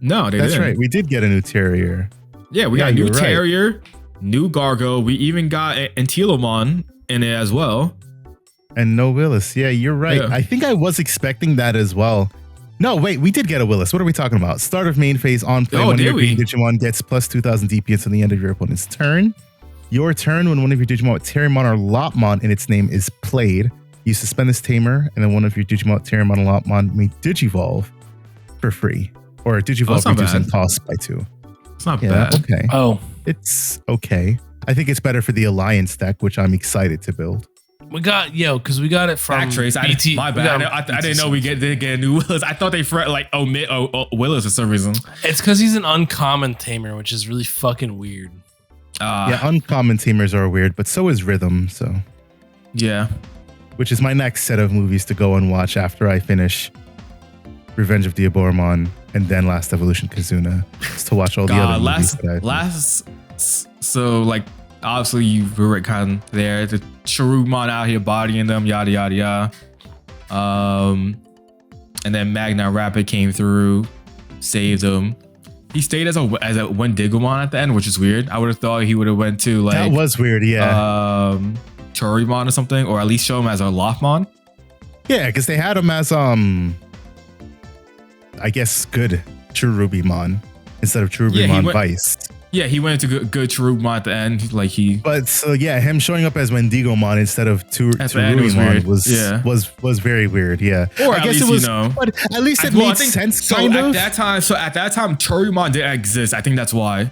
Speaker 2: No, they didn't.
Speaker 1: That's right. We did get a new Terrier.
Speaker 2: Yeah, we got a new Terrier, new Gargo. We even got Antilomon in it as well.
Speaker 1: And no Willis. Yeah, you're right.
Speaker 2: Yeah.
Speaker 1: I think I was expecting that as well. No, wait, we did get a Willis. What are we talking about? Start of main phase on play.
Speaker 2: Oh,
Speaker 1: One of
Speaker 2: did
Speaker 1: your
Speaker 2: we?
Speaker 1: green Digimon gets plus 2,000 DPS on the end of your opponent's turn. Your turn, when one of your Digimon with Terramon or Lopmon in its name is played, you suspend this tamer, and then one of your Digimon with Terramon or Lopmon may Digivolve for free. Or Digivolve reducing cost by 2.
Speaker 2: It's not bad.
Speaker 1: Okay.
Speaker 3: Oh,
Speaker 1: It's okay. I think it's better for the Alliance deck, which I'm excited to build.
Speaker 3: we got because we got it from
Speaker 2: Backtrace.
Speaker 3: BT.
Speaker 2: My bad. I didn't know we did get a new Willis. I thought they omit Willis for some reason.
Speaker 3: It's because he's an uncommon tamer, which is really fucking weird.
Speaker 1: Yeah, uncommon tamers are weird, but so is Rhythm. So,
Speaker 2: yeah.
Speaker 1: which is my next set of movies to go and watch after I finish Revenge of the Aboromon and then Last Evolution Kazuna, is to watch all the other movies.
Speaker 2: So like obviously you were kind of there. The Cherubimon out here bodying them, yada yada yada. And then Magna Rapid came through, saved him. He stayed as a Wendigomon at the end, which is weird. I would have thought he would have went to like
Speaker 1: That was weird, yeah.
Speaker 2: Cherubimon or something, or at least show him as a Lothmon.
Speaker 1: Yeah, because they had him as I guess good Cherubimon instead of Cherubimon Vice.
Speaker 2: Yeah, he went into good Cherubimon at the end, like he.
Speaker 1: But so yeah, him showing up as Wendigomon instead of Cherubimon was very weird. Yeah,
Speaker 2: or
Speaker 1: I guess
Speaker 2: least,
Speaker 1: it was,
Speaker 2: but
Speaker 1: at least it made sense.
Speaker 2: So at that time, Cherubimon didn't exist. I think that's why.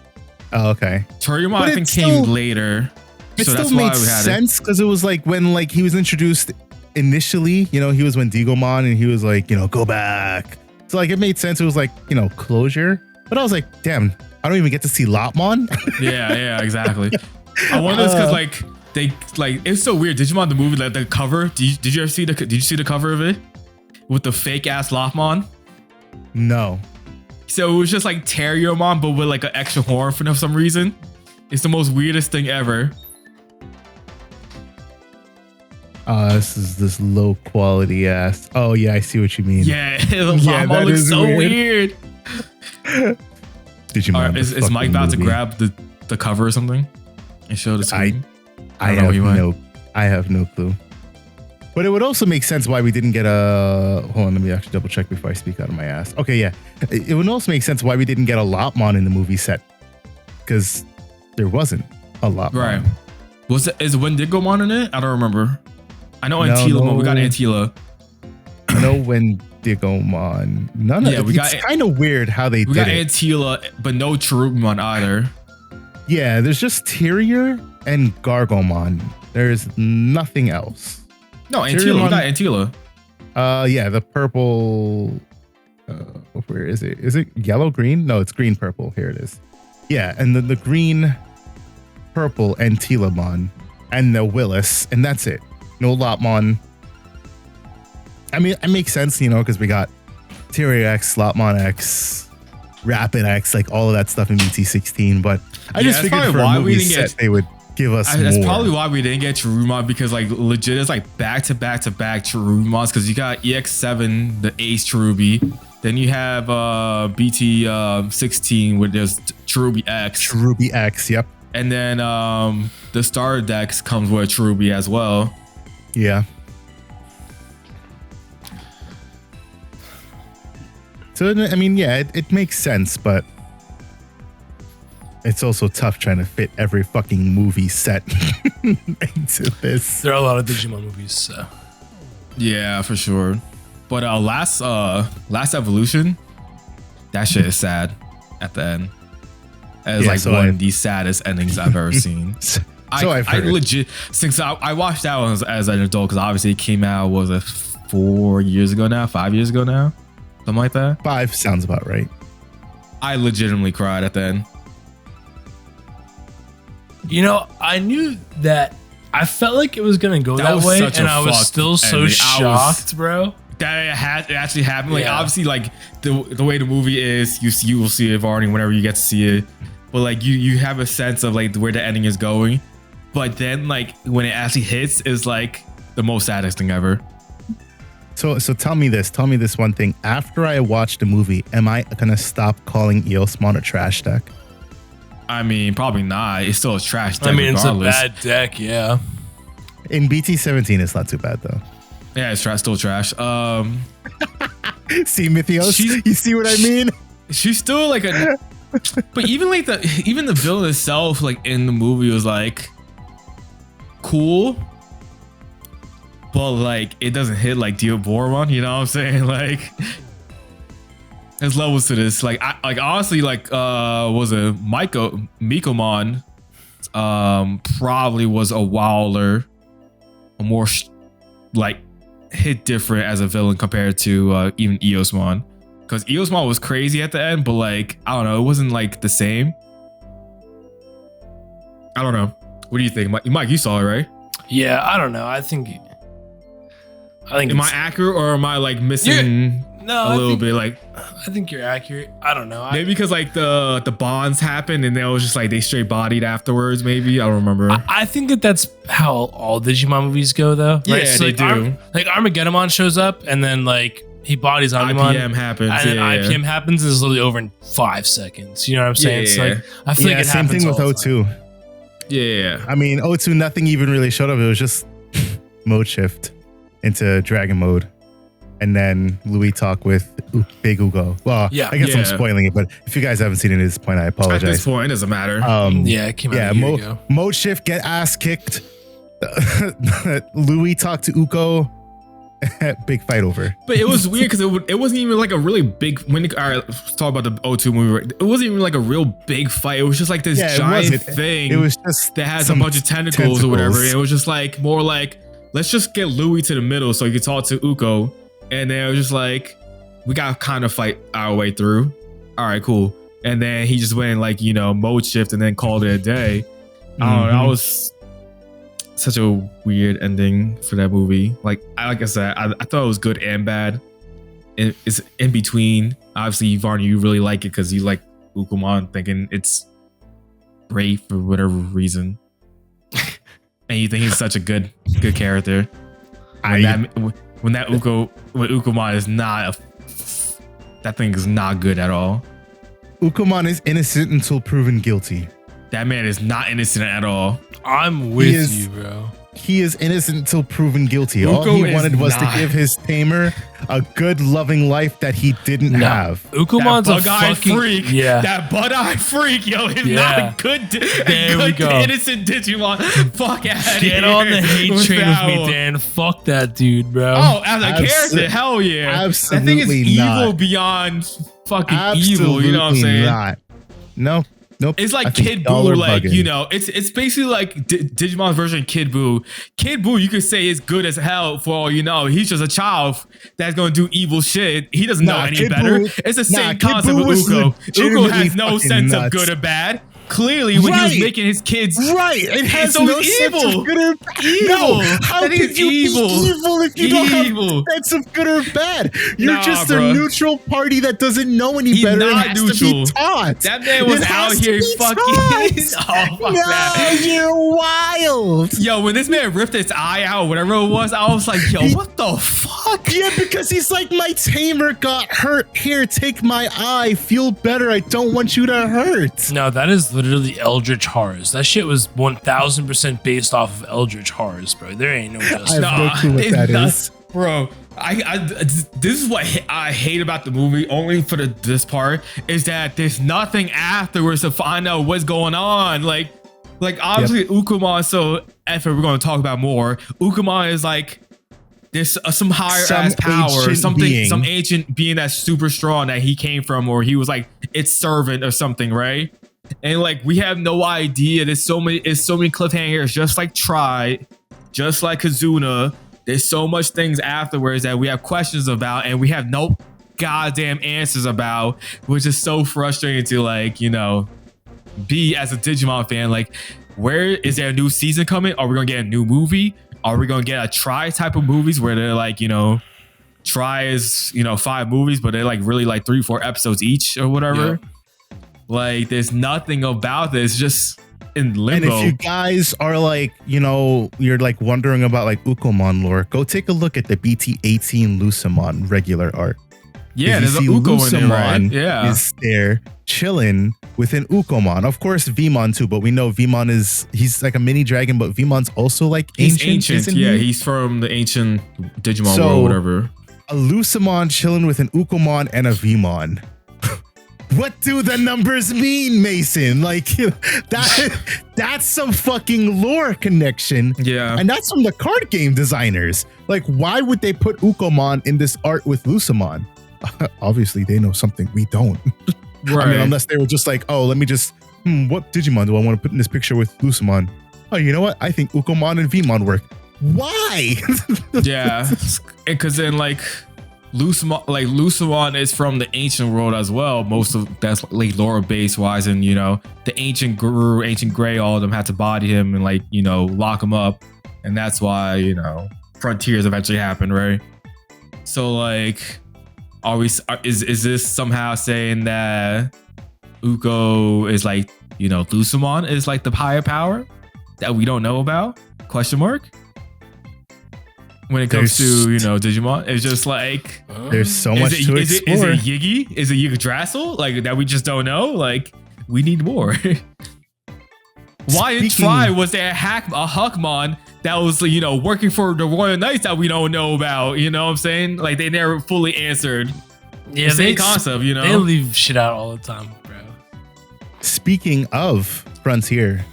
Speaker 1: Oh, okay.
Speaker 2: Cherubimon I think came later.
Speaker 1: It still made sense because it was like when like he was introduced initially. He was Wendigomon and he was like go back. So like it made sense. It was like closure. But I was like, damn, I don't even get to see Lopmon.
Speaker 2: yeah, exactly. I wonder it's because like they it's so weird. Digimon the movie, like the cover. Did you ever see did you see the cover of it with the fake ass Lopmon?
Speaker 1: No.
Speaker 2: So it was just like Terriermon, but with like an extra horn for some reason. It's the most weirdest thing ever.
Speaker 1: This is this low quality ass. Oh yeah, I see what you mean.
Speaker 2: Yeah, Lopmon looks so weird.
Speaker 1: Digimon.
Speaker 2: Right, is Mike about to grab the cover or something and show the screen?
Speaker 1: I have no clue. But it would also make sense why we didn't get a. Hold on, let me actually double check before I speak out of my ass. Okay, yeah, it would also make sense why we didn't get a Lopmon in the movie set because there wasn't a Lopmon.
Speaker 2: Right? Is Wendigomon in it? I don't remember. I know Antila. We got Antila.
Speaker 1: No Wendigomon. None of it. It's kind of weird how they did it.
Speaker 2: We got Antila, but no Cherubimon either.
Speaker 1: Yeah, there's just Tyrier and Gargomon. There's nothing else.
Speaker 2: No, Antila. We got Antila.
Speaker 1: Yeah, the purple. Where is it? Is it yellow green? No, it's green purple. Here it is. Yeah, and then the green purple Antilamon and the Willis, and that's it. No Lopmon. I mean, it makes sense, because we got Tyrier X, Lopmon X, Rapid X, like all of that stuff in BT16. But I just figured for a movie set they would give us more.
Speaker 2: That's probably why we didn't get Cherubimon, because like legit it's like back to back Cherubimons, because you got EX7, the Ace Cherubi. Then you have BT16 with there's Cherubi X.
Speaker 1: Cherubi X, yep.
Speaker 2: And then the Star Dex comes with Cherubi as well.
Speaker 1: Yeah. So, I mean, yeah, it makes sense, but it's also tough trying to fit every fucking movie set into this.
Speaker 3: There are a lot of Digimon movies, so.
Speaker 2: Yeah, for sure. But last Evolution, that shit is sad at the end. It's one of the saddest endings I've ever seen.
Speaker 1: I've heard.
Speaker 2: I legit, since I watched that one as an adult, because obviously it came out, was it 5 years ago now? Something like that?
Speaker 1: 5 sounds about right.
Speaker 2: I legitimately cried at the end.
Speaker 3: I knew that. I felt like it was going to go that way, and I was still so shocked, bro.
Speaker 2: That it actually happened. Like, obviously, like, the way the movie is, you will see it, Varney, whenever you get to see it. But, like, you have a sense of, like, where the ending is going. But then, like, when it actually hits, is, like, the most saddest thing ever.
Speaker 1: So tell me this one thing. After I watch the movie, am I gonna stop calling Eosmon a trash deck?
Speaker 2: I mean, probably not. It's still a trash deck.
Speaker 3: I mean,
Speaker 2: regardless.
Speaker 3: It's a bad deck, yeah.
Speaker 1: In BT17, it's not too bad though.
Speaker 2: Yeah, it's still trash.
Speaker 1: See, Mythios? You see what I mean?
Speaker 2: She's still like a... But even like the villain itself, like in the movie, was like cool, but like it doesn't hit like Digimon. You know what I'm saying? Like there's levels to this. Like honestly, like was it Mikomon? Probably was a wilder, a more like hit different as a villain compared to even Eosmon. Because Eosmon was crazy at the end, but like, I don't know, it wasn't like the same. I don't know. What do you think? Mike, you saw it, right?
Speaker 3: Yeah, I don't know. I think
Speaker 2: am I accurate or am I like missing a little bit? Like,
Speaker 3: I think you're accurate. I don't know.
Speaker 2: Maybe because like the bonds happened and it was just like they straight bodied afterwards. Maybe I don't remember.
Speaker 3: I think that's how all Digimon movies go, though. Right?
Speaker 2: Yeah, so, they do.
Speaker 3: Like Armageddon shows up and then like he bodies Omnimon.
Speaker 2: IPM happens.
Speaker 3: And then IPM happens and it's literally over in 5 seconds. You know what I'm saying? It's like I feel like it
Speaker 1: same
Speaker 3: happens
Speaker 1: thing with O2.
Speaker 2: Yeah.
Speaker 1: I mean, O2, nothing even really showed up. It was just mode shift into dragon mode. And then Louis talk with Big Ugo. Well, I guess I'm spoiling it, but if you guys haven't seen it at this point, I apologize.
Speaker 2: At this point, it doesn't matter.
Speaker 3: It came out a year ago.
Speaker 1: Mode shift, get ass kicked. Louis talked to Uko. Big fight over.
Speaker 2: But it was weird because it wasn't even like a really big. Let's talk about the O2 movie. It wasn't even like a real big fight. It was just like this giant thing.
Speaker 1: It was just
Speaker 2: that has a bunch of tentacles or whatever. And it was just like more like, let's just get Louis to the middle so he could talk to Uko. And then it was just like, we got to kind of fight our way through. All right, cool. And then he just went like, mode shift and then called it a day. I don't know. That was such a weird ending for that movie. Like I said, I thought it was good and bad. It's in between. Obviously, Varney, you really like it because you like Ukomon, thinking it's great for whatever reason, and you think he's such a good character. When Ukomon is not that thing is not good at all.
Speaker 1: Ukomon is innocent until proven guilty.
Speaker 2: That man is not innocent at all.
Speaker 3: I'm with you, bro.
Speaker 1: He is innocent until proven guilty. All he wanted was to give his tamer a good, loving life that he didn't have.
Speaker 3: Ukomon's a fucking
Speaker 2: freak.
Speaker 3: Yeah,
Speaker 2: that bug-eyed freak, yo, is not a good, innocent Digimon. Fuck out of here.
Speaker 3: Get on the hate train with me, Dan. Fuck that dude, bro.
Speaker 2: Oh, as a character, hell yeah.
Speaker 1: Absolutely
Speaker 2: I think it's evil
Speaker 1: not.
Speaker 2: beyond fucking evil. You know what I'm saying?
Speaker 1: Not. Nope.
Speaker 2: It's like Kid Buu, like bugging. It's basically like Digimon's version of Kid Buu. Kid Buu, you could say is good as hell for all you know. He's just a child that's gonna do evil shit. He doesn't know any better. It's the same concept with Uko. Uko has no sense of good or bad. Clearly, when he was making his kids,
Speaker 1: it has no sense of good or bad.
Speaker 2: Evil.
Speaker 1: How can you be evil if you don't have a sense of good or bad? You're just a neutral party that doesn't know any better.
Speaker 2: Not
Speaker 1: and has to be taught.
Speaker 2: That man was out here fucking.
Speaker 1: You're wild.
Speaker 2: Yo, when this man ripped his eye out, whatever it was, I was like, yo, what the fuck?
Speaker 1: Yeah, because he's like, my tamer got hurt. Here, take my eye. Feel better. I don't want you to hurt.
Speaker 3: No, that is literally Eldritch Horrors. That shit was 1000% based off of Eldritch Horrors, bro. There ain't no justice.
Speaker 1: I have no clue what that is.
Speaker 2: Bro, this is what I hate about the movie, only for this part, is that there's nothing afterwards to find out what's going on. Like obviously Ukomon, so we're going to talk about more. Ukomon is like, there's some higher ass power, some ancient being that's super strong that he came from, or he was like its servant or something, right? And like we have no idea. There's so many cliffhangers, just like Tri, just like Kazuna. There's so much things afterwards that we have questions about, and we have no goddamn answers about, which is so frustrating to be as a Digimon fan. Like, where is there a new season coming? Are we gonna get a new movie? Are we gonna get a Tri type of movies where they're like, Tri is 5 movies, but they're like really like 3-4 episodes each or whatever. Yeah. Like, there's nothing about this, just in limbo.
Speaker 1: And if you guys are like, you're like wondering about like Ukomon lore, go take a look at the BT18 Lucemon regular art.
Speaker 2: Yeah, there's an Uko in there, right? Yeah.
Speaker 1: Is there chilling within Ukomon. Of course, Vmon too, but we know Vmon he's like a mini dragon, but Vmon's also like ancient.
Speaker 2: He's ancient, yeah. He's from the ancient Digimon world, whatever.
Speaker 1: a Lucemon chilling with an Ukomon and a Vmon. What do the numbers mean, Mason? Like that's some fucking lore connection.
Speaker 2: Yeah.
Speaker 1: And that's from the card game designers. Like, why would they put Ukomon in this art with Lucemon? Obviously, they know something we don't.
Speaker 2: Right.
Speaker 1: I mean, unless they were just like, oh, let me just, what Digimon do I want to put in this picture with Lucemon? Oh, you know what? I think Ukomon and Vmon work. Why?
Speaker 2: Yeah. Because then, like, Lucemon is from the ancient world as well. Most of that's like lore base wise, and the ancient guru, ancient gray, all of them had to body him and lock him up, and that's why frontiers eventually happened, right? So like, is this somehow saying that Uko is like Lucemon is like the higher power that we don't know about? Question mark. When it comes to Digimon, it's just like
Speaker 1: there's so much to explore.
Speaker 2: Is it Yiggy? Is it Yggdrasil? Like that we just don't know? Like we need more. Why in Try was there a Huckmon that was working for the Royal Knights that we don't know about? You know what I'm saying? Like they never fully answered.
Speaker 3: Yeah,
Speaker 2: the same concept.
Speaker 3: They leave shit out all the time, bro.
Speaker 1: Speaking of Frontier,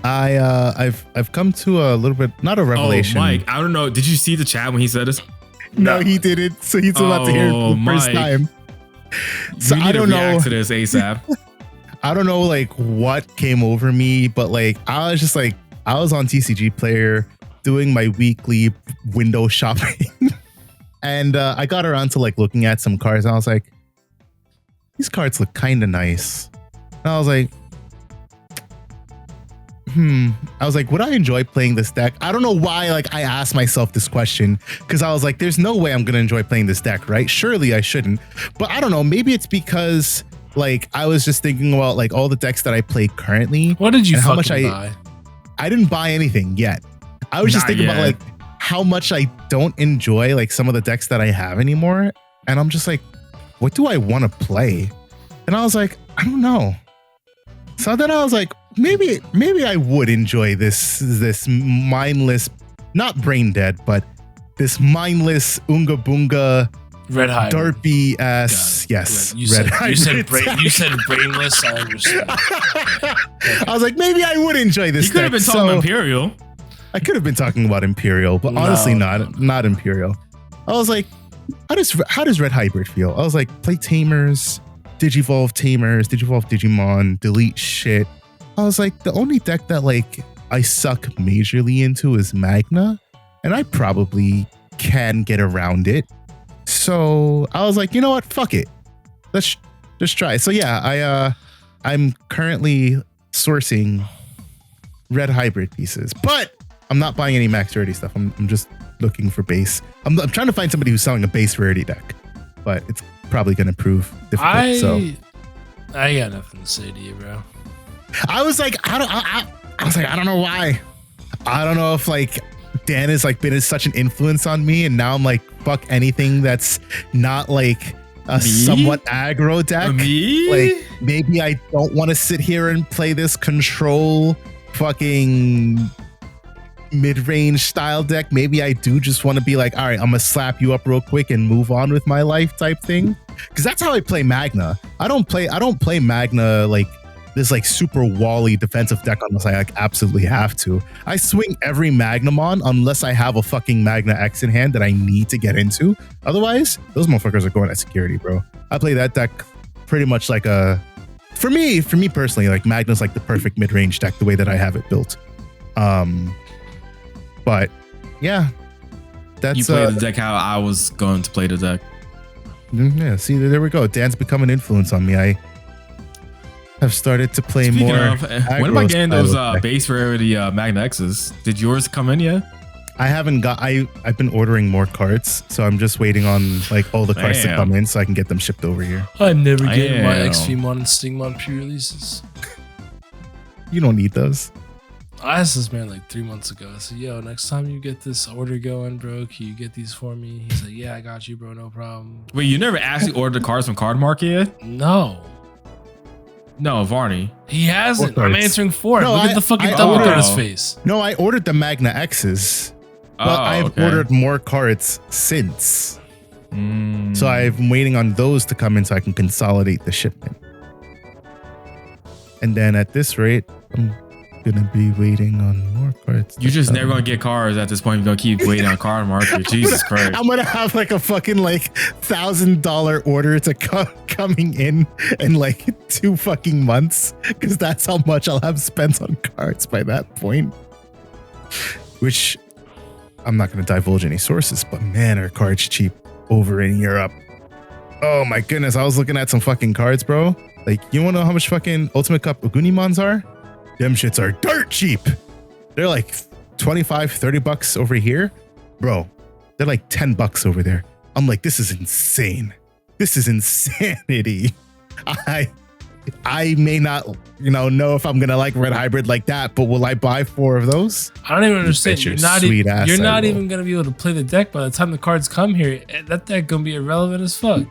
Speaker 1: I've come to a little bit, not a revelation.
Speaker 2: Oh, Mike, I don't know. Did you see the chat when he said this?
Speaker 1: No, he didn't. So he's about to hear it for the first time. So I don't know
Speaker 2: to this ASAP.
Speaker 1: I don't know like what came over me, but like I was on TCG Player doing my weekly window shopping, and I got around to like looking at some cards, and I was like, these cards look kind of nice. And I was like, would I enjoy playing this deck? I don't know why, like, I asked myself this question because I was like, there's no way I'm going to enjoy playing this deck, right? Surely I shouldn't. But I don't know. Maybe it's because, like, I was just thinking about, like, all the decks that I play currently.
Speaker 3: What did you fucking buy?
Speaker 1: I didn't buy anything yet. I was just thinking about, like, how much I don't enjoy, like, some of the decks that I have anymore. And I'm just like, what do I want to play? And I was like, I don't know. So then I was like, maybe I would enjoy this mindless, not brain dead, but this mindless Unga Boonga
Speaker 3: Red Hybrid.
Speaker 1: derpy ass. Yes,
Speaker 3: you said brainless. I understand.
Speaker 1: I was like, maybe I would enjoy this.
Speaker 2: You could have been talking about Imperial.
Speaker 1: I could have been talking about Imperial, but honestly, not Imperial. I was like, how does Red Hybrid feel? I was like, play Tamers, Digivolve Tamers, Digivolve Digimon, delete shit. I was like, the only deck that like I suck majorly into is Magna, and I probably can get around it. So I was like, you know what? Fuck it. Let's just try. So yeah, I'm currently sourcing Red Hybrid pieces, but I'm not buying any max rarity stuff. I'm just looking for base. I'm trying to find somebody who's selling a base rarity deck, but it's probably going to prove difficult.
Speaker 3: I got nothing to say to you, bro.
Speaker 1: I was like, I don't know why. I don't know if like Dan has like been such an influence on me, and now I'm like, fuck anything that's not like a somewhat aggro deck. Like maybe I don't want to sit here and play this control fucking mid-range style deck. Maybe I do just want to be like, all right, I'm gonna slap you up real quick and move on with my life type thing. Because that's how I play Magna. I don't play Magna like this like super wally defensive deck unless I like absolutely have to. I swing every Magnamon unless I have a fucking Magna X in hand that I need to get into. Otherwise, those motherfuckers are going at security, bro. I play that deck pretty much like for me personally, like Magna's like the perfect mid-range deck the way that I have it built. But yeah, that's
Speaker 2: you play the deck how I was going to play the deck.
Speaker 1: Yeah, see, there we go. Dan's become an influence on me. I have started to play
Speaker 2: Speaking
Speaker 1: more.
Speaker 2: Of, when am I getting those base rarity Magna X's? Did yours come in yet?
Speaker 1: I haven't got. I've been ordering more cards, so I'm just waiting on like all the cards to come in so I can get them shipped over here.
Speaker 3: I'm never getting my XVmon and Stingmon pre-releases.
Speaker 1: You don't need those.
Speaker 3: I asked this man like 3 months ago. I said, yo, next time you get this order going, bro, can you get these for me? He's like, yeah, I got you, bro. No problem.
Speaker 2: Wait, you never actually ordered the cards from Card Market yet?
Speaker 3: No,
Speaker 2: Varney.
Speaker 3: He hasn't. I'm answering for it.
Speaker 1: No,
Speaker 3: Look at the fucking double on his face.
Speaker 1: No, I ordered the Magna X's, but I've ordered more cards since. So I'm waiting on those to come in so I can consolidate the shipment. And then at this rate, I'm gonna be waiting on more cards.
Speaker 2: You just never gonna get cards at this point. You're gonna keep waiting on card market. Jesus Christ.
Speaker 1: I'm gonna have like a fucking like $1,000 order to coming in like 2 fucking months, because that's how much I'll have spent on cards by that point. Which I'm not gonna divulge any sources, but man, are cards cheap over in Europe. Oh my goodness, I was looking at some fucking cards, bro. Like, you wanna know how much fucking Ultimate Cup Ogunimons are? Them shits are dirt cheap. They're like 25, 30 bucks over here. Bro, they're like 10 bucks over there. I'm like, this is insane. This is insanity. I may not, know if I'm gonna like Red Hybrid like that, but will I buy 4 of those?
Speaker 3: I don't even understand. You're not
Speaker 1: even
Speaker 3: even gonna be able to play the deck by the time the cards come here. That deck gonna be irrelevant as fuck.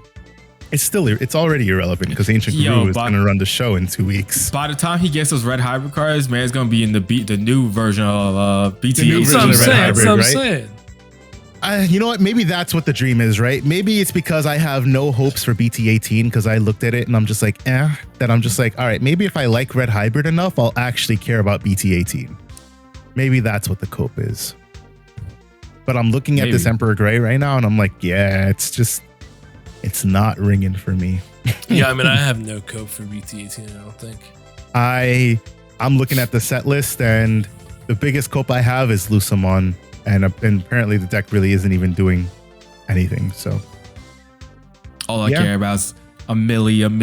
Speaker 1: It's already irrelevant because Ancient Guru is gonna run the show in 2 weeks.
Speaker 2: By the time he gets those Red Hybrid cards, man, it's gonna be in the new version of BTA.
Speaker 3: That's what I'm saying.
Speaker 1: You know what? Maybe that's what the dream is, right? Maybe it's because I have no hopes for BT18 because I looked at it and I'm just like, that I'm just like, all right, maybe if I like Red Hybrid enough, I'll actually care about BT18. Maybe that's what the cope is. But I'm looking at this Emperor Grey right now and I'm like, yeah, it's not ringing for me.
Speaker 3: Yeah, I mean, I have no cope for BT18, I don't think.
Speaker 1: I'm looking at the set list and the biggest cope I have is Lusamon. And apparently the deck really isn't even doing anything. So
Speaker 2: all I care about is a milli. When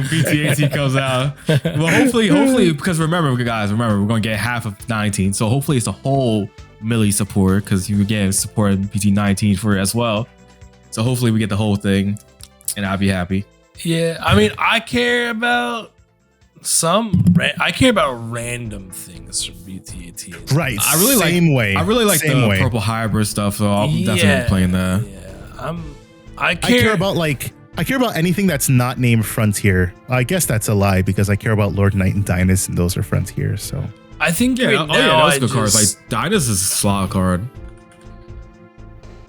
Speaker 2: BT18 comes out. Well, hopefully, because remember, we're going to get half of 19. So hopefully it's a whole milli support because you again support BT19 for it as well. So hopefully we get the whole thing and I'll be happy.
Speaker 3: Yeah, I mean, I care about random things from BT18.
Speaker 1: Right.
Speaker 2: I really like the purple hybrid stuff, so I'm definitely playing that.
Speaker 3: Yeah.
Speaker 1: I care about anything that's not named Frontier. I guess that's a lie because I care about Lord Knight and Dynas, and those are Frontier. So
Speaker 3: I think now
Speaker 2: that's a good card. Like Dynas is a slot card.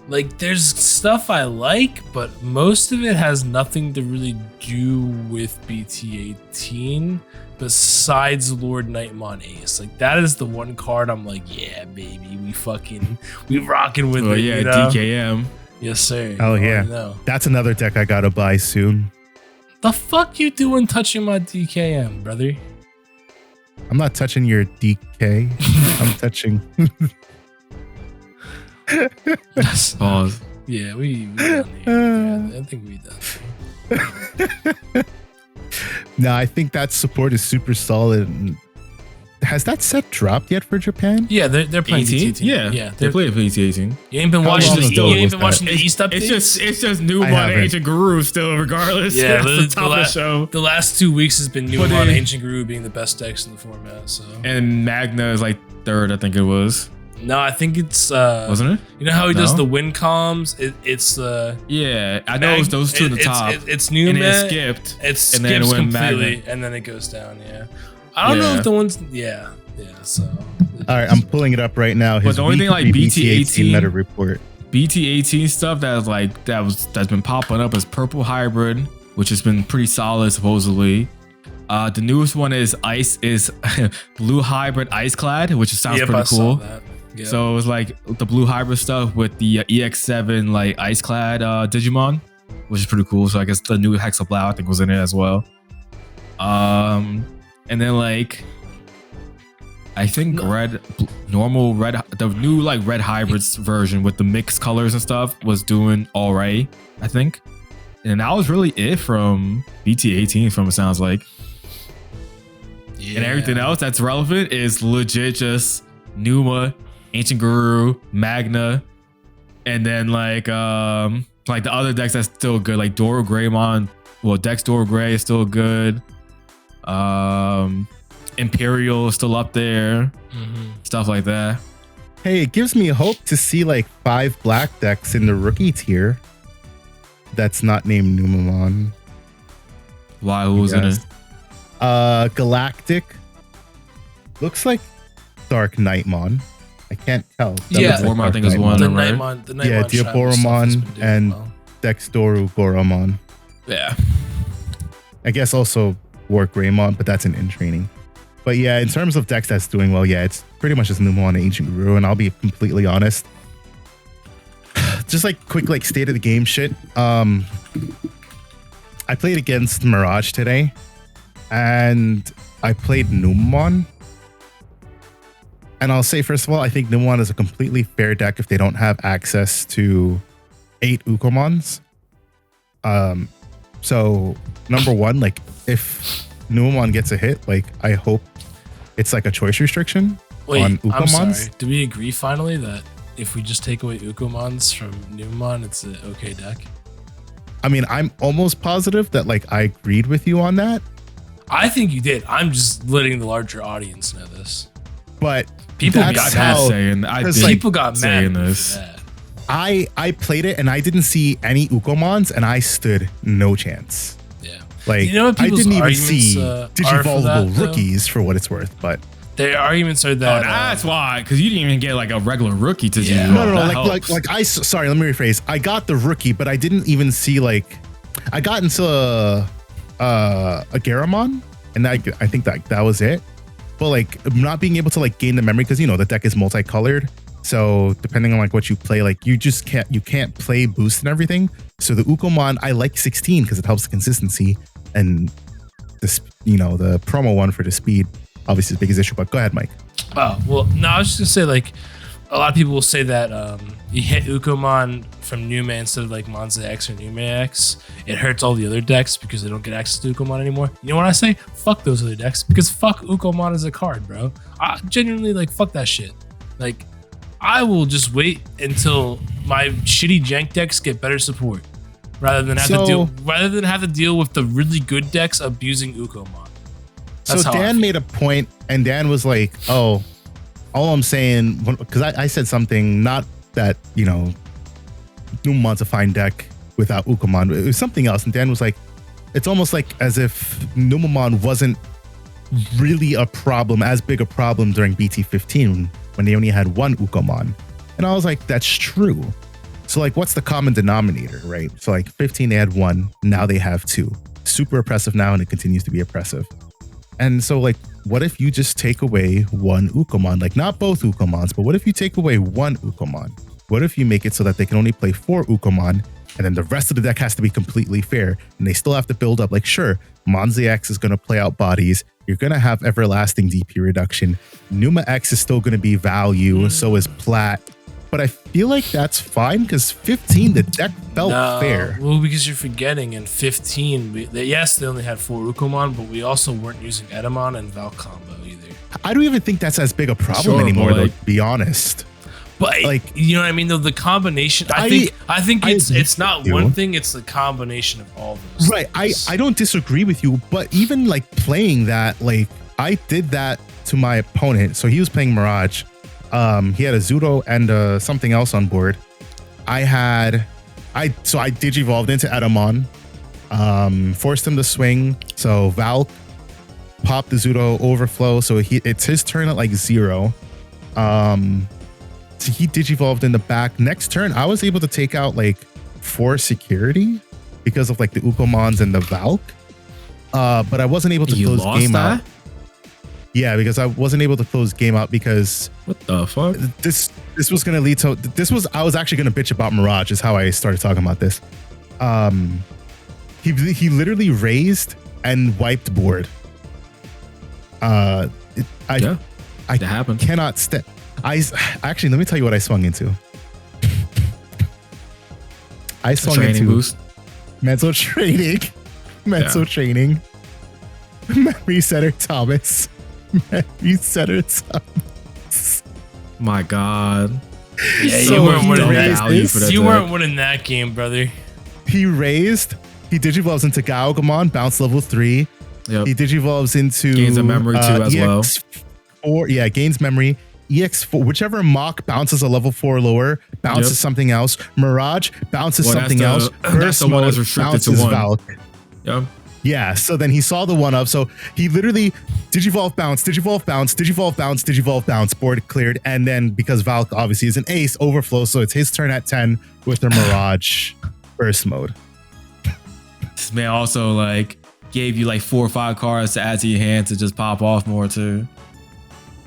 Speaker 3: Like, there's stuff I like, but most of it has nothing to really do with BT18 besides Lord Nightmon Ace. Like, that is the one card I'm like, yeah, baby, we rocking with it.
Speaker 2: Yeah, DKM.
Speaker 3: Yes, sir.
Speaker 1: Oh, yeah. That's another deck I gotta buy soon.
Speaker 3: The fuck you doing touching my DKM, brother?
Speaker 1: I'm not touching your DK. I'm touching...
Speaker 2: Pause.
Speaker 3: Yeah, we done here. I think we done.
Speaker 1: No, I think that support is super solid. Has that set dropped yet for Japan?
Speaker 3: Yeah, they're playing BT18.
Speaker 2: Yeah, they play BT18.
Speaker 3: You ain't been watching the East updates?
Speaker 2: It's just Newmon Ancient Guru still, regardless.
Speaker 3: Yeah,
Speaker 2: the top of the show.
Speaker 3: The last 2 weeks has been Newmon Ancient Guru being the best decks in the format. So
Speaker 2: and Magna is like 3rd, I think it was.
Speaker 3: No, I think it's
Speaker 2: wasn't it?
Speaker 3: You know how he does the win comms? It's
Speaker 2: yeah, I know it's those two at the top.
Speaker 3: It's new and
Speaker 2: it skipped.
Speaker 3: It skips completely, and then it goes down. Yeah, I don't know if the ones. Yeah. So
Speaker 1: all right, I'm pulling it up right now.
Speaker 2: But the only thing like BT18
Speaker 1: meta report,
Speaker 2: BT18 stuff that's been popping up is purple hybrid, which has been pretty solid supposedly. The newest one is blue hybrid ice clad, which sounds pretty cool. Yep. So it was like the blue hybrid stuff with the EX7 like ice clad Digimon, which is pretty cool. So I guess the new Hexablau I think was in it as well. And then like I think the new like red hybrids version with the mixed colors and stuff was doing all right, I think. And that was really it from BT18 from it sounds like. Yeah. And everything else that's relevant is legit just Numa, Ancient Guru, Magna, and then like the other decks that's still good, like Doro Greymon. Well, Dex Doro Grey is still good. Imperial is still up there. Stuff like that.
Speaker 1: Hey, it gives me hope to see like 5 black decks in the rookie tier that's not named Numamon.
Speaker 2: Why? Who's in it?
Speaker 1: Galactic. Looks like Dark Nightmon. I can't tell. That
Speaker 3: Yeah.
Speaker 1: looks
Speaker 2: Diaboromon, I think, is
Speaker 1: Dark
Speaker 2: one.
Speaker 3: The
Speaker 2: right?
Speaker 3: Nightmon,
Speaker 1: Yeah, Diaboromon and Dexdoru Goromon.
Speaker 3: yeah.
Speaker 1: I guess also War Greymon, but that's an in training. But yeah, in terms of decks that's doing well, yeah, it's pretty much just Numemon and Ancient Guru, and I'll be completely honest. Just like quick like state of the game shit. I played against Mirage today, and I played Numemon. And I'll say, first of all, I think Numemon is a completely fair deck if they don't have access to 8 Ukomons. So number one, like if Numemon gets a hit, like I hope it's like a choice restriction on Ukomons.
Speaker 3: I'm sorry. Do we agree finally that if we just take away Ukomons from Numemon, it's an okay deck?
Speaker 1: I mean, I'm almost positive that like I agreed with you on that.
Speaker 3: I think you did. I'm just letting the larger audience know this.
Speaker 1: But
Speaker 3: People
Speaker 1: that's
Speaker 3: got
Speaker 1: how-
Speaker 3: People got
Speaker 2: saying
Speaker 3: mad
Speaker 2: this.
Speaker 3: for that.
Speaker 1: I played it and I didn't see any Ukomons and I stood no chance.
Speaker 3: Yeah.
Speaker 1: Like
Speaker 3: You know what
Speaker 1: I
Speaker 3: people's
Speaker 1: didn't even
Speaker 3: arguments,
Speaker 1: see
Speaker 3: are for
Speaker 1: Digivolvable
Speaker 3: that, though?
Speaker 1: rookies for what it's worth, but
Speaker 3: Their arguments are that
Speaker 2: That's why, because you didn't even get like a regular rookie to
Speaker 3: Yeah.
Speaker 2: do.
Speaker 1: no,
Speaker 2: That
Speaker 1: like
Speaker 2: helps.
Speaker 1: sorry, let me rephrase. I got the rookie, but I didn't even see like I got into a Garamon, and I think that was it. But like not being able to like gain the memory because the deck is multicolored. So depending on like what you play, like you can't play boost and everything. So the Ukomon, I like 16 because it helps the consistency, and this the promo one for the speed obviously is the biggest issue. But go ahead, Mike.
Speaker 3: Oh, well, no, I was just gonna say, like, a lot of people will say that you hit Ukomon from Numa instead of like Monza X or Numa X. It hurts all the other decks because they don't get access to Ukomon anymore. You know what I say? Fuck those other decks because fuck Ukomon as a card, bro. I genuinely like fuck that shit. Like, I will just wait until my shitty jank decks get better support rather than have to deal with the really good decks abusing Ukomon. That's
Speaker 1: So
Speaker 3: how I
Speaker 1: Dan
Speaker 3: feel.
Speaker 1: made a point, and Dan was like, "Oh, all I'm saying," because I said something, not that Numemon's a fine deck without Ukomon. It was something else, and Dan was like, "It's almost like as if Numemon wasn't really a problem, as big a problem during BT15 when they only had one Ukomon." And I was like, "That's true." So like, what's the common denominator, right? So like 15, they had one, now they have two. Super oppressive now, and it continues to be oppressive. And so like, what if you just take away one Ukomon? Like not both Ukomons, but what if you take away one Ukomon? What if you make it so that they can only play 4 Ukomon, and then the rest of the deck has to be completely fair, and they still have to build up? Like sure, Monza X is going to play out bodies. You're going to have everlasting DP reduction. Numa X is still going to be value. So is Plat. But I feel like that's fine because 15, the deck felt fair.
Speaker 3: Well, because you're forgetting in 15, yes, they only had 4 Ukomon, but we also weren't using Edamon and Val combo either.
Speaker 1: I don't even think that's as big a problem
Speaker 2: Sure,
Speaker 1: anymore,
Speaker 2: but
Speaker 1: though,
Speaker 2: like-
Speaker 1: to be honest.
Speaker 3: But
Speaker 1: Like-
Speaker 3: you know what I mean? Though the combination, I think it's not one thing; it's the combination of all those.
Speaker 1: Right.
Speaker 3: things.
Speaker 1: I don't disagree with you, but even like playing that, like I did that to my opponent. So he was playing Mirage. He had a Zudo and something else on board. I digivolved into Edamon, forced him to swing. So Val popped the Zudo overflow. So it's his turn at like 0. So he digivolved in the back. Next turn, I was able to take out like 4 security because of like the Ukomons and the Valk. But I wasn't able to close game out. Yeah, because I wasn't able to close game out because
Speaker 2: What the fuck?
Speaker 1: this was gonna lead to I was actually gonna bitch about Mirage is how I started talking about this. He literally raised and wiped board.
Speaker 2: That happened.
Speaker 1: Cannot step. Actually, let me tell you what I swung into. I swung
Speaker 2: Training
Speaker 1: into
Speaker 2: boost.
Speaker 1: mental training, training, memory center Thomas, memory center Thomas.
Speaker 2: My God.
Speaker 3: Yeah,
Speaker 1: So
Speaker 3: you weren't
Speaker 1: he
Speaker 3: winning
Speaker 1: raised
Speaker 3: that.
Speaker 1: this.
Speaker 2: for that
Speaker 3: You
Speaker 2: deck.
Speaker 3: weren't winning that game, brother.
Speaker 1: He raised. He digivolves into Gaogamon, bounce level 3.
Speaker 2: Yep.
Speaker 1: He digivolves into
Speaker 2: Gains a memory too as well.
Speaker 1: EX4, yeah, gains memory. EX4, whichever mock bounces a level 4 lower, bounces
Speaker 2: Yep.
Speaker 1: something else. Mirage bounces
Speaker 2: Well,
Speaker 1: something else.
Speaker 2: that's the one that's
Speaker 1: Mode
Speaker 2: restricted to
Speaker 1: bounces
Speaker 2: 1.
Speaker 1: Valk.
Speaker 2: Yep.
Speaker 1: Yeah, so then he saw the 1-up. So he literally Digivolve bounce, Digivolve bounce, Digivolve bounce, Digivolve bounce, board cleared. And then because Valk obviously is an ace, overflow. So it's his turn at 10 with the Mirage burst mode.
Speaker 2: This man also like gave you like 4 or 5 cards to add to your hand to just pop off more too.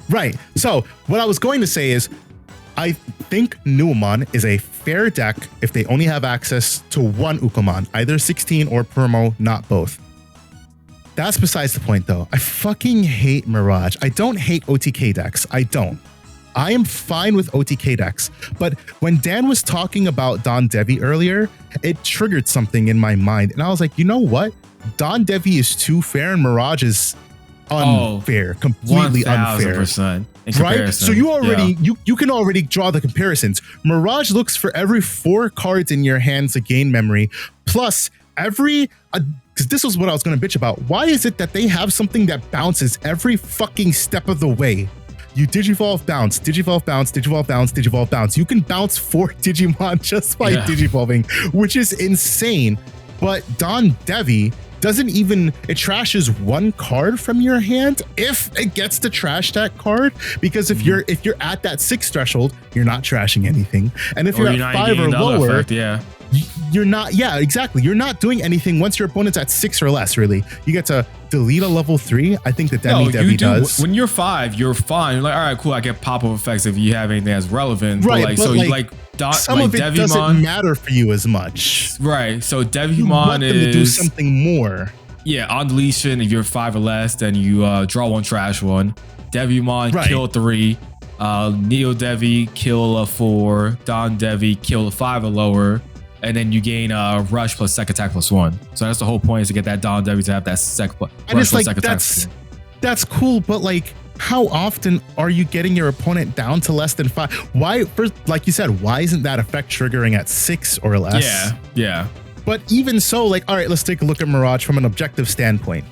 Speaker 1: Right. So what I was going to say is I think Nuamon is a fair deck if they only have access to one Ukomon, either 16 or Permo, not both. That's besides the point though. I fucking hate Mirage. I don't hate OTK decks. I don't. I am fine with OTK decks. But when Dan was talking about Don Devi earlier, it triggered something in my mind. And I was like, you know what? Don Devi is too fair and Mirage is unfair, completely unfair. Right? So you already you can already draw the comparisons. Mirage looks for every 4 cards in your hand to gain memory, plus every because this was what I was going to bitch about. Why is it that they have something that bounces every fucking step of the way? You Digivolve bounce, Digivolve bounce, Digivolve bounce, Digivolve bounce. You can bounce 4 Digimon just by Digivolving, which is insane. But Don Devi doesn't even, it trashes 1 card from your hand if it gets to trash that card, because if you're at that 6 threshold, you're not trashing anything, and if you're at 5 or lower, you're not, exactly, you're not doing anything once your opponent's at 6 or less. Really, you get to delete a level 3. I think that Devi does.
Speaker 2: When you're 5, you're fine. You're like, all right, cool, I get pop-up effects if you have anything that's relevant,
Speaker 1: right?
Speaker 2: But some of it
Speaker 1: Devimon doesn't matter for you as much,
Speaker 2: right? So Devimon is
Speaker 1: to do something more.
Speaker 2: Yeah, on deletion, if you're 5 or less, then you draw 1, trash 1. Devimon, kill 3. Neo Devi, kill a 4. Don Devi, kill a 5 or lower. And then you gain rush plus sec attack plus 1. So that's the whole point, is to get that Don Devi to have that rush plus sec attack.
Speaker 1: That's cool, but like, how often are you getting your opponent down to less than 5? Why, first, like you said, why isn't that effect triggering at 6 or less?
Speaker 2: Yeah.
Speaker 1: But even so, like, all right, let's take a look at Mirage from an objective standpoint.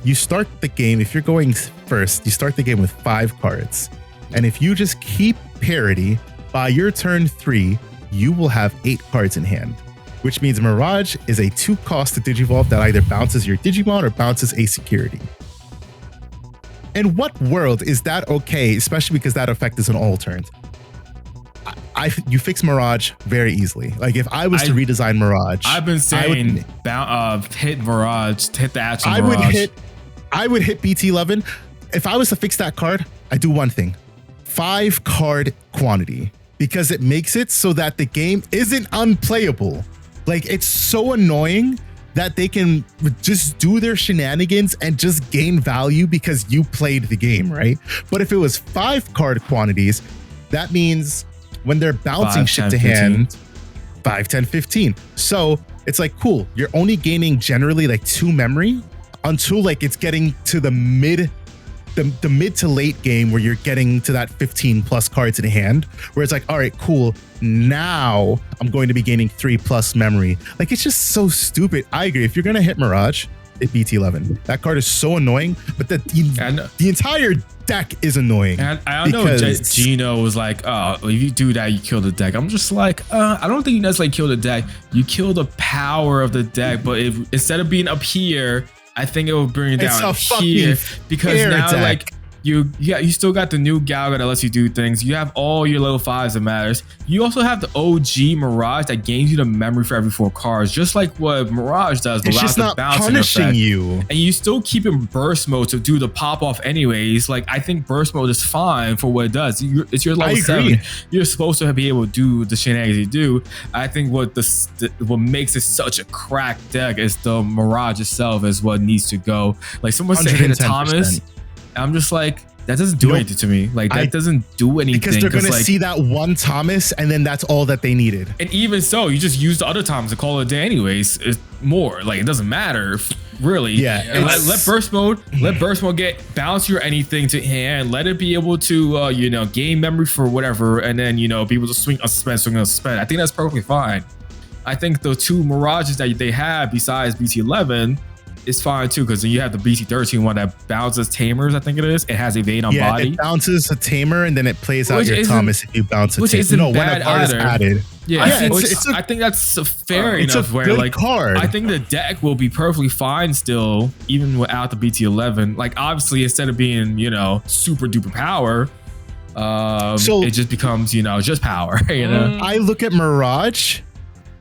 Speaker 1: You start the game, if you're going first, you start the game with 5 cards. And if you just keep parity, by your turn 3, you will have 8 cards in hand, which means Mirage is a 2-cost to Digivolve that either bounces your Digimon or bounces a security. In what world is that okay, especially because that effect is on all turns? You fix Mirage very easily. Like, if I was to redesign Mirage,
Speaker 2: I've been saying hit Mirage, hit the action Mirage.
Speaker 1: I would hit BT11. If I was to fix that card, I do one thing: 5 card quantity, because it makes it so that the game isn't unplayable. Like, it's so annoying that they can just do their shenanigans and just gain value because you played the game, right? But if it was 5 card quantities, that means when they're bouncing
Speaker 2: 5,
Speaker 1: shit
Speaker 2: 10,
Speaker 1: to
Speaker 2: 15.
Speaker 1: hand, 5, 10, 15. So it's like, cool, you're only gaining generally like 2 memory until like it's getting to the mid to late game where you're getting to that 15 plus cards in hand, where it's like, all right, cool, now I'm going to be gaining 3 plus memory. Like, it's just so stupid. I agree. If you're going to hit Mirage, hit BT11. That card is so annoying, but the entire deck is annoying.
Speaker 2: And I know Gino was like, oh, if you do that, you kill the deck. I'm just like, I don't think you necessarily kill the deck. You kill the power of the deck, but instead of being up here, I think it will bring it down here, because now deck. Like you still got the new Galga that lets you do things. You have all your level 5s that matters. You also have the OG Mirage that gains you the memory for every 4 cards, just like what Mirage does.
Speaker 1: It's just not punishing you,
Speaker 2: and you still keep in burst mode to do the pop off anyways. Like, I think burst mode is fine for what it does. It's your level 7. You're supposed to be able to do the shenanigans you do. I think what makes it such a crack deck is the Mirage itself is what needs to go. Like, someone said hit a Thomas. I'm just like, that doesn't do anything to me. Like, that doesn't do anything.
Speaker 1: Because they're going to see that one Thomas, and then that's all that they needed.
Speaker 2: And even so, you just use the other Thomas to call it a day anyways. It's more. Like, it doesn't matter, really. Yeah. And let burst mode get bounce your anything to hand. Let it be able to, gain memory for whatever, and then, be able to swing a suspend. I think that's perfectly fine. I think the 2 Mirages that they have besides BT11 is fine too, because you have the BT13 one that bounces Tamers, I think it is. It has evade on body.
Speaker 1: It bounces a Tamer, and then it plays out your Thomas if you bounce a Tamer.
Speaker 2: No, when a card is added. Yeah, I think that's fair
Speaker 1: it's
Speaker 2: enough.
Speaker 1: a
Speaker 2: Where
Speaker 1: good
Speaker 2: like,
Speaker 1: card.
Speaker 2: I think the deck will be perfectly fine still, even without the BT11. Like, obviously, instead of being super duper power, it just becomes just power.
Speaker 1: I look at Mirage,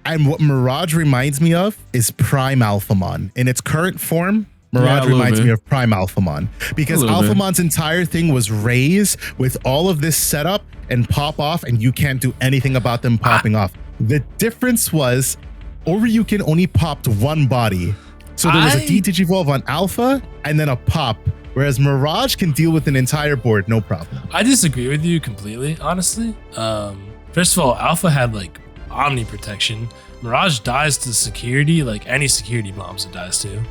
Speaker 1: and what Mirage reminds me of is Prime Alphamon in its current form. Mirage reminds me of Prime Alphamon because Alphamon's entire thing was raise with all of this setup and pop off, and you can't do anything about them popping off. The difference was Oryukin only popped one body. So there was a D-Digivolve on Alpha and then a pop, whereas Mirage can deal with an entire board, no problem.
Speaker 3: I disagree with you completely, honestly. First of all, Alpha had like Omni protection. Mirage dies to security, like any security bombs it dies to.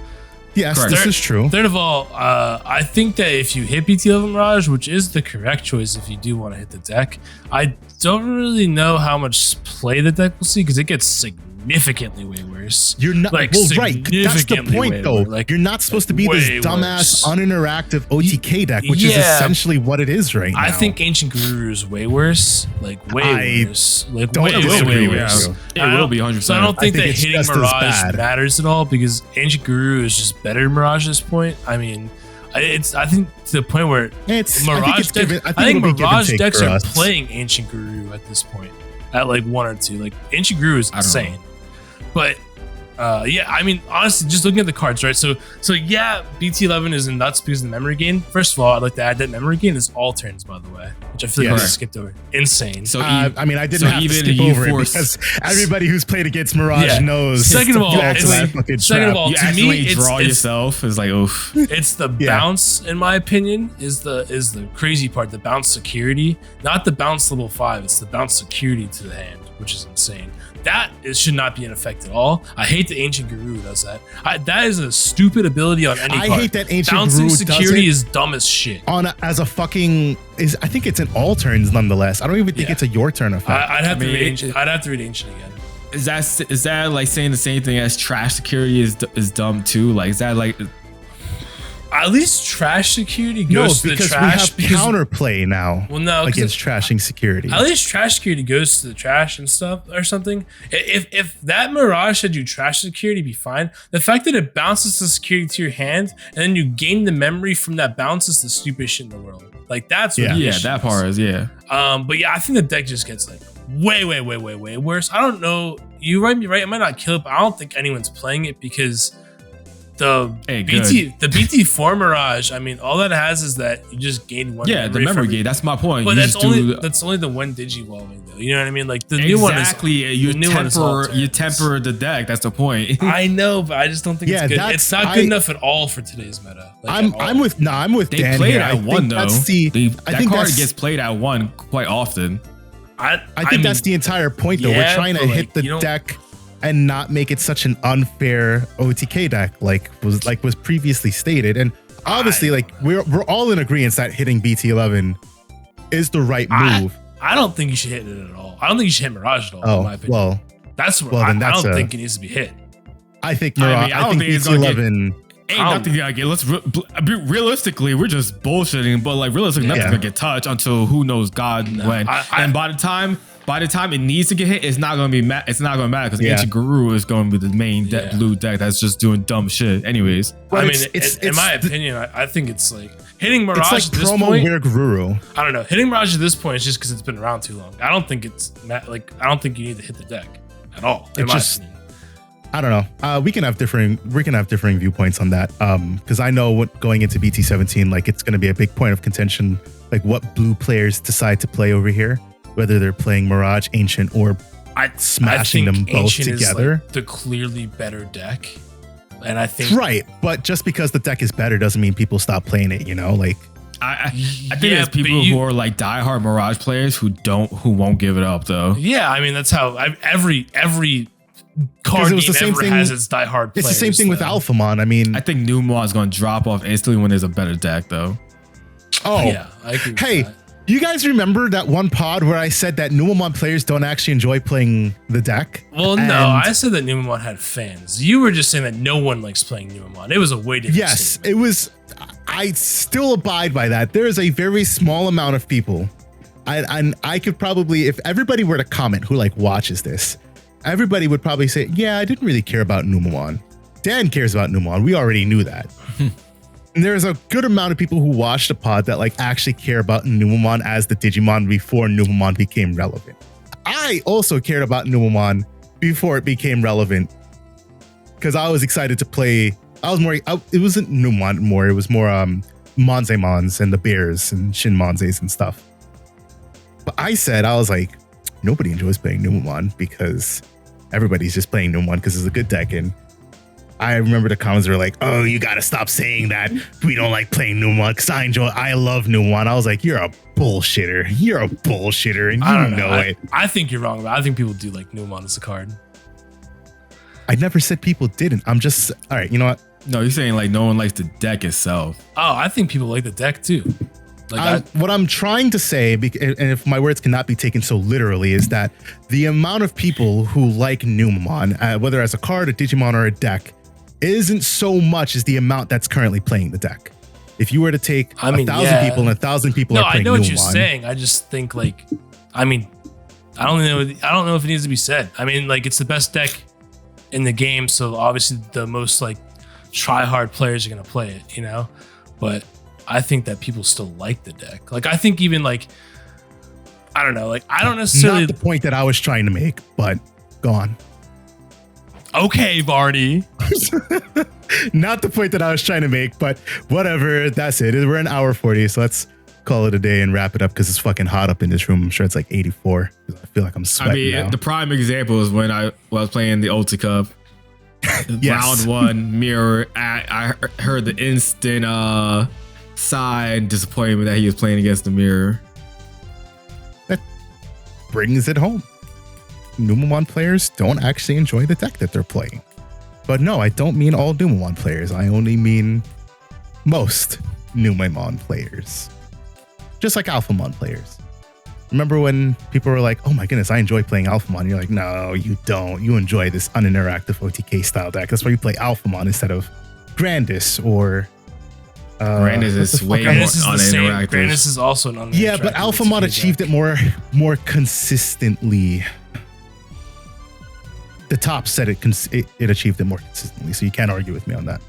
Speaker 1: Yes, this is true.
Speaker 3: Third of all, I think that if you hit BT11 Mirage, which is the correct choice if you do want to hit the deck, I don't really know how much play the deck will see because it gets significantly way worse.
Speaker 1: You're not right. That's the point, though.
Speaker 3: Like,
Speaker 1: you're not supposed to be this dumbass, uninteractive OTK deck, which is essentially what it is right now.
Speaker 3: I think Ancient Guru is way worse. Like way worse. Like
Speaker 1: don't
Speaker 3: way worse.
Speaker 2: It will be 100%.
Speaker 3: So I don't think that hitting Mirage matters at all because Ancient Guru is just better than Mirage at this point. I mean, I think to the point where Mirage decks are playing Ancient Guru at this point at like 1 or 2. Like Ancient Guru is insane. But yeah, I mean, honestly, just looking at the cards, right? So yeah, BT11 is nuts because of the memory gain. First of all, I'd like to add that memory gain is all turns, by the way, which I feel like I skipped over. Insane.
Speaker 1: So I mean, I didn't have to skip over it because everybody who's played against Mirage knows.
Speaker 3: Second of all, to me,
Speaker 2: it's draw yourself is like, oof.
Speaker 3: It's the bounce, in my opinion, is the crazy part. The bounce security, not the bounce level 5. It's the bounce security to the hand, which is insane. That should not be in effect at all. I hate that Ancient Guru does that. That is a stupid ability on any card.
Speaker 1: I hate that Ancient
Speaker 3: Bouncing
Speaker 1: Guru
Speaker 3: security is dumb as shit.
Speaker 1: As a fucking I think it's an all turns nonetheless. I don't even think it's a your turn effect.
Speaker 3: I'd have to read Ancient. I'd have to read Ancient again.
Speaker 2: Is that like saying the same thing as trash security is dumb too? Like is that like?
Speaker 3: At least trash security goes to the trash.
Speaker 1: We have counterplay now.
Speaker 3: Well, no,
Speaker 1: against trashing security.
Speaker 3: At least trash security goes to the trash and stuff or something. If that Mirage had you trash security, be fine. The fact that it bounces the security to your hand and then you gain the memory from that bounce is the stupidest shit in the world. Like that's what
Speaker 2: that part is
Speaker 3: But yeah, I think the deck just gets like way worse. I don't know. You might be right. It might not kill it, but I don't think anyone's playing it because. The BT4 Mirage, I mean, all that has is that you just gain one.
Speaker 2: Yeah, the memory gain. That's my point.
Speaker 3: But that's only the one Digivolving though. You know what I mean? Like the new one is
Speaker 2: you temper the deck. That's the point.
Speaker 3: I know, but I just don't think it's good. It's not good enough at all for today's meta. Like,
Speaker 1: I'm with
Speaker 2: they
Speaker 1: Dan
Speaker 2: play
Speaker 1: here.
Speaker 2: it at 1 though. That card gets played at 1 quite often.
Speaker 1: I think that's the entire point though. We're trying to hit the deck and not make it such an unfair OTK deck like was previously stated. And obviously, like we're all in agreement that hitting BT11 is the right move.
Speaker 3: I don't think you should hit it at all. I don't think you should hit Mirage at all. in my opinion.
Speaker 1: Well,
Speaker 3: that's where I don't think it needs to be hit.
Speaker 1: I think Mirage. I think BT11.
Speaker 2: Ain't nothing gonna get. Realistically, we're just bullshitting. But like realistically, nothing's gonna get touched until who knows God when. And by the time it needs to get hit, it's not gonna be it's not gonna matter because Ancient Guru is going to be the main blue deck that's just doing dumb shit. Anyways,
Speaker 3: I mean, in my opinion, I think it's like hitting Mirage
Speaker 1: it's like
Speaker 3: at this
Speaker 1: promo
Speaker 3: point.
Speaker 1: Weird Guru.
Speaker 3: I don't know. Hitting Mirage at this point is just because it's been around too long. I don't think I don't think you need to hit the deck at all. In my opinion.
Speaker 1: I don't know. We can have differing viewpoints on that. Because I know what going into BT17, like it's going to be a big point of contention, like what blue players decide to play over here, whether they're playing Mirage, Ancient, or smashing them both
Speaker 3: Ancient
Speaker 1: together.
Speaker 3: Is like the clearly better deck, and I think
Speaker 1: right. But just because the deck is better doesn't mean people stop playing it. You know, like
Speaker 2: I think there's people who are like diehard Mirage players who won't give it up though.
Speaker 3: Yeah, I mean that's how every card game ever has its diehard players.
Speaker 1: It's the same thing with Alphamon. I mean,
Speaker 2: I think Numon is going to drop off instantly when there's a better deck, though.
Speaker 1: Oh,
Speaker 3: yeah. I agree with that.
Speaker 1: You guys remember that one pod where I said that Numon players don't actually enjoy playing the deck?
Speaker 3: Well, no, I said that Numon had fans. You were just saying that no one likes playing Numon. It was a way different statement.
Speaker 1: It was. I still abide by that. There is a very small amount of people I could probably, if everybody were to comment who like watches this, everybody would probably say, yeah, I didn't really care about Numemon. Dan cares about Numemon. We already knew that. And there's a good amount of people who watch the pod that like actually care about Numemon as the Digimon before Numemon became relevant. I also cared about Numemon before it became relevant because I was excited to play. It wasn't Numemon more. It was more Monzemons and the Bears and Shin Monzes and stuff. But I was like, nobody enjoys playing Numemon because everybody's just playing Numemon because it's a good deck. And I remember the comments were like, oh, you got to stop saying that. We don't like playing Numemon because I love Numemon. I was like, you're a bullshitter. You're a bullshitter. And you know it.
Speaker 3: I think you're wrong about it. I think people do like Numemon as a card.
Speaker 1: I never said people didn't. I'm just, all right, you know what?
Speaker 2: No, you're saying like no one likes the deck itself.
Speaker 3: Oh, I think people like the deck too.
Speaker 1: What I'm trying to say, and if my words cannot be taken so literally, is that the amount of people who like Numemon, whether as a card, a Digimon, or a deck, isn't so much as the amount that's currently playing the deck. If you were to take 1,000 people and 1,000 people are playing Numemon. No, I know what you're
Speaker 3: saying. I just think like, I don't know if it needs to be said. I mean, like it's the best deck in the game, so obviously the most like try-hard players are gonna play it, you know. But I think that people still like the deck. Like I think even like, I don't know, like I don't necessarily.
Speaker 1: Not the point that I was trying to make, but go on.
Speaker 3: Okay, Varney.
Speaker 1: Not the point that I was trying to make, but whatever. That's it. We're an hour 40, so let's call it a day and wrap it up because it's fucking hot up in this room. I'm sure it's like 84. I feel like I'm sweating. Now.
Speaker 2: The prime example is when I was playing the Ultra Cup. Yes. Round 1 mirror. I heard the instant sigh and disappointment that he was playing against the mirror.
Speaker 1: That brings it home. Numemon players don't actually enjoy the deck that they're playing. But no, I don't mean all Numemon players. I only mean most Numemon players. Just like Alphamon players. Remember when people were like, oh my goodness, I enjoy playing Alphamon. You're like, no, you don't. You enjoy this uninteractive OTK style deck. That's why you play Alphamon instead of Grandis or...
Speaker 2: Grandis is way more uninteractive.
Speaker 3: Grandis is also an uninteractive.
Speaker 1: Yeah, but Alphamon achieved it more consistently. The top said it achieved it more consistently, so you can't argue with me on that.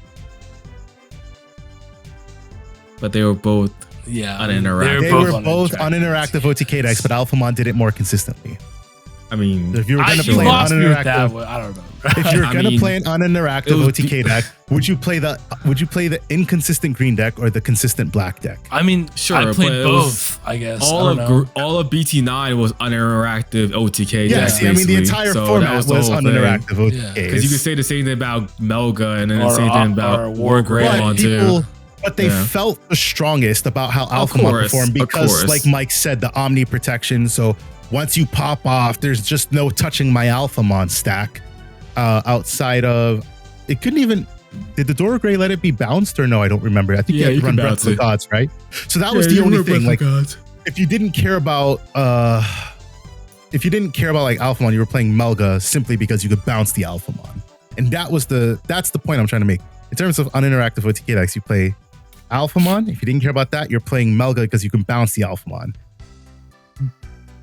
Speaker 2: But they were both uninteractive.
Speaker 1: They were both uninteractive OTK decks, but Alphamon did it more consistently.
Speaker 2: I mean,
Speaker 1: if you were going to play an uninteractive,
Speaker 3: I don't know.
Speaker 1: If you're going to play an uninteractive OTK deck, would you play the inconsistent green deck or the consistent black deck?
Speaker 3: I mean,
Speaker 2: sure,
Speaker 3: I played both. I guess
Speaker 2: all of BT9 was uninteractive OTK.
Speaker 1: Yes,
Speaker 2: decks,
Speaker 1: I mean the entire format was uninteractive OTK.
Speaker 2: Because you could say the same thing about Melga and then the same thing about War Greymon too.
Speaker 1: But they felt the strongest about how Alphamon performed because, like Mike said, the Omni protection. So once you pop off, there's just no touching my Alphamon stack. Outside of, it couldn't even. Did the Dora Grey let it be bounced or no? I don't remember. I think you had to run Breath of the Gods, right? So that was the only thing. Like, if you didn't care about, like Alphamon, you were playing Melga simply because you could bounce the Alphamon, and that's the point I'm trying to make. In terms of uninteractive OTK decks, you play Alphamon. If you didn't care about that, you're playing Melga because you can bounce the Alphamon.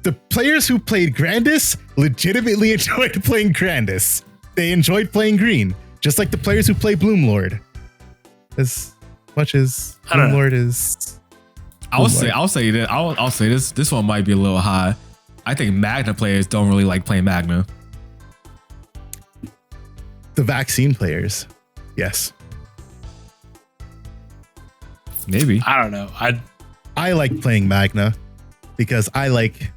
Speaker 1: The players who played Grandis legitimately enjoyed playing Grandis. They enjoyed playing green, just like the players who play Bloomlord. As much as Bloomlord is,
Speaker 2: I'll say this one might be a little high. I think Magna players don't really like playing Magna.
Speaker 1: The vaccine players, yes.
Speaker 2: Maybe.
Speaker 3: I don't know.
Speaker 1: I like playing Magna because I like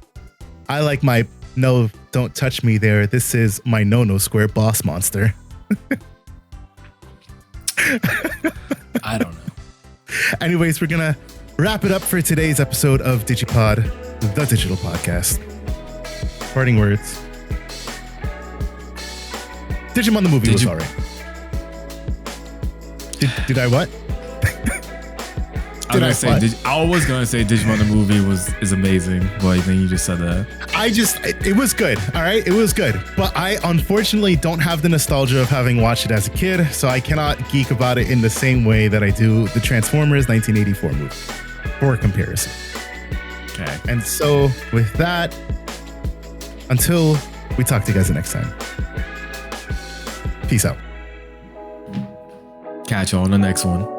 Speaker 1: my no, don't touch me there. This is my no square boss monster.
Speaker 3: I don't know.
Speaker 1: Anyways, we're gonna wrap it up for today's episode of DigiPod, the digital podcast. Parting words. Digimon the movie was alright. Did I what?
Speaker 2: I was gonna say Digimon the movie is amazing, but then you just said that.
Speaker 1: It was good. All right, it was good, but I unfortunately don't have the nostalgia of having watched it as a kid, so I cannot geek about it in the same way that I do the Transformers 1984 movie for comparison.
Speaker 2: Okay.
Speaker 1: And so with that, until we talk to you guys the next time. Peace out.
Speaker 2: Catch you on the next one.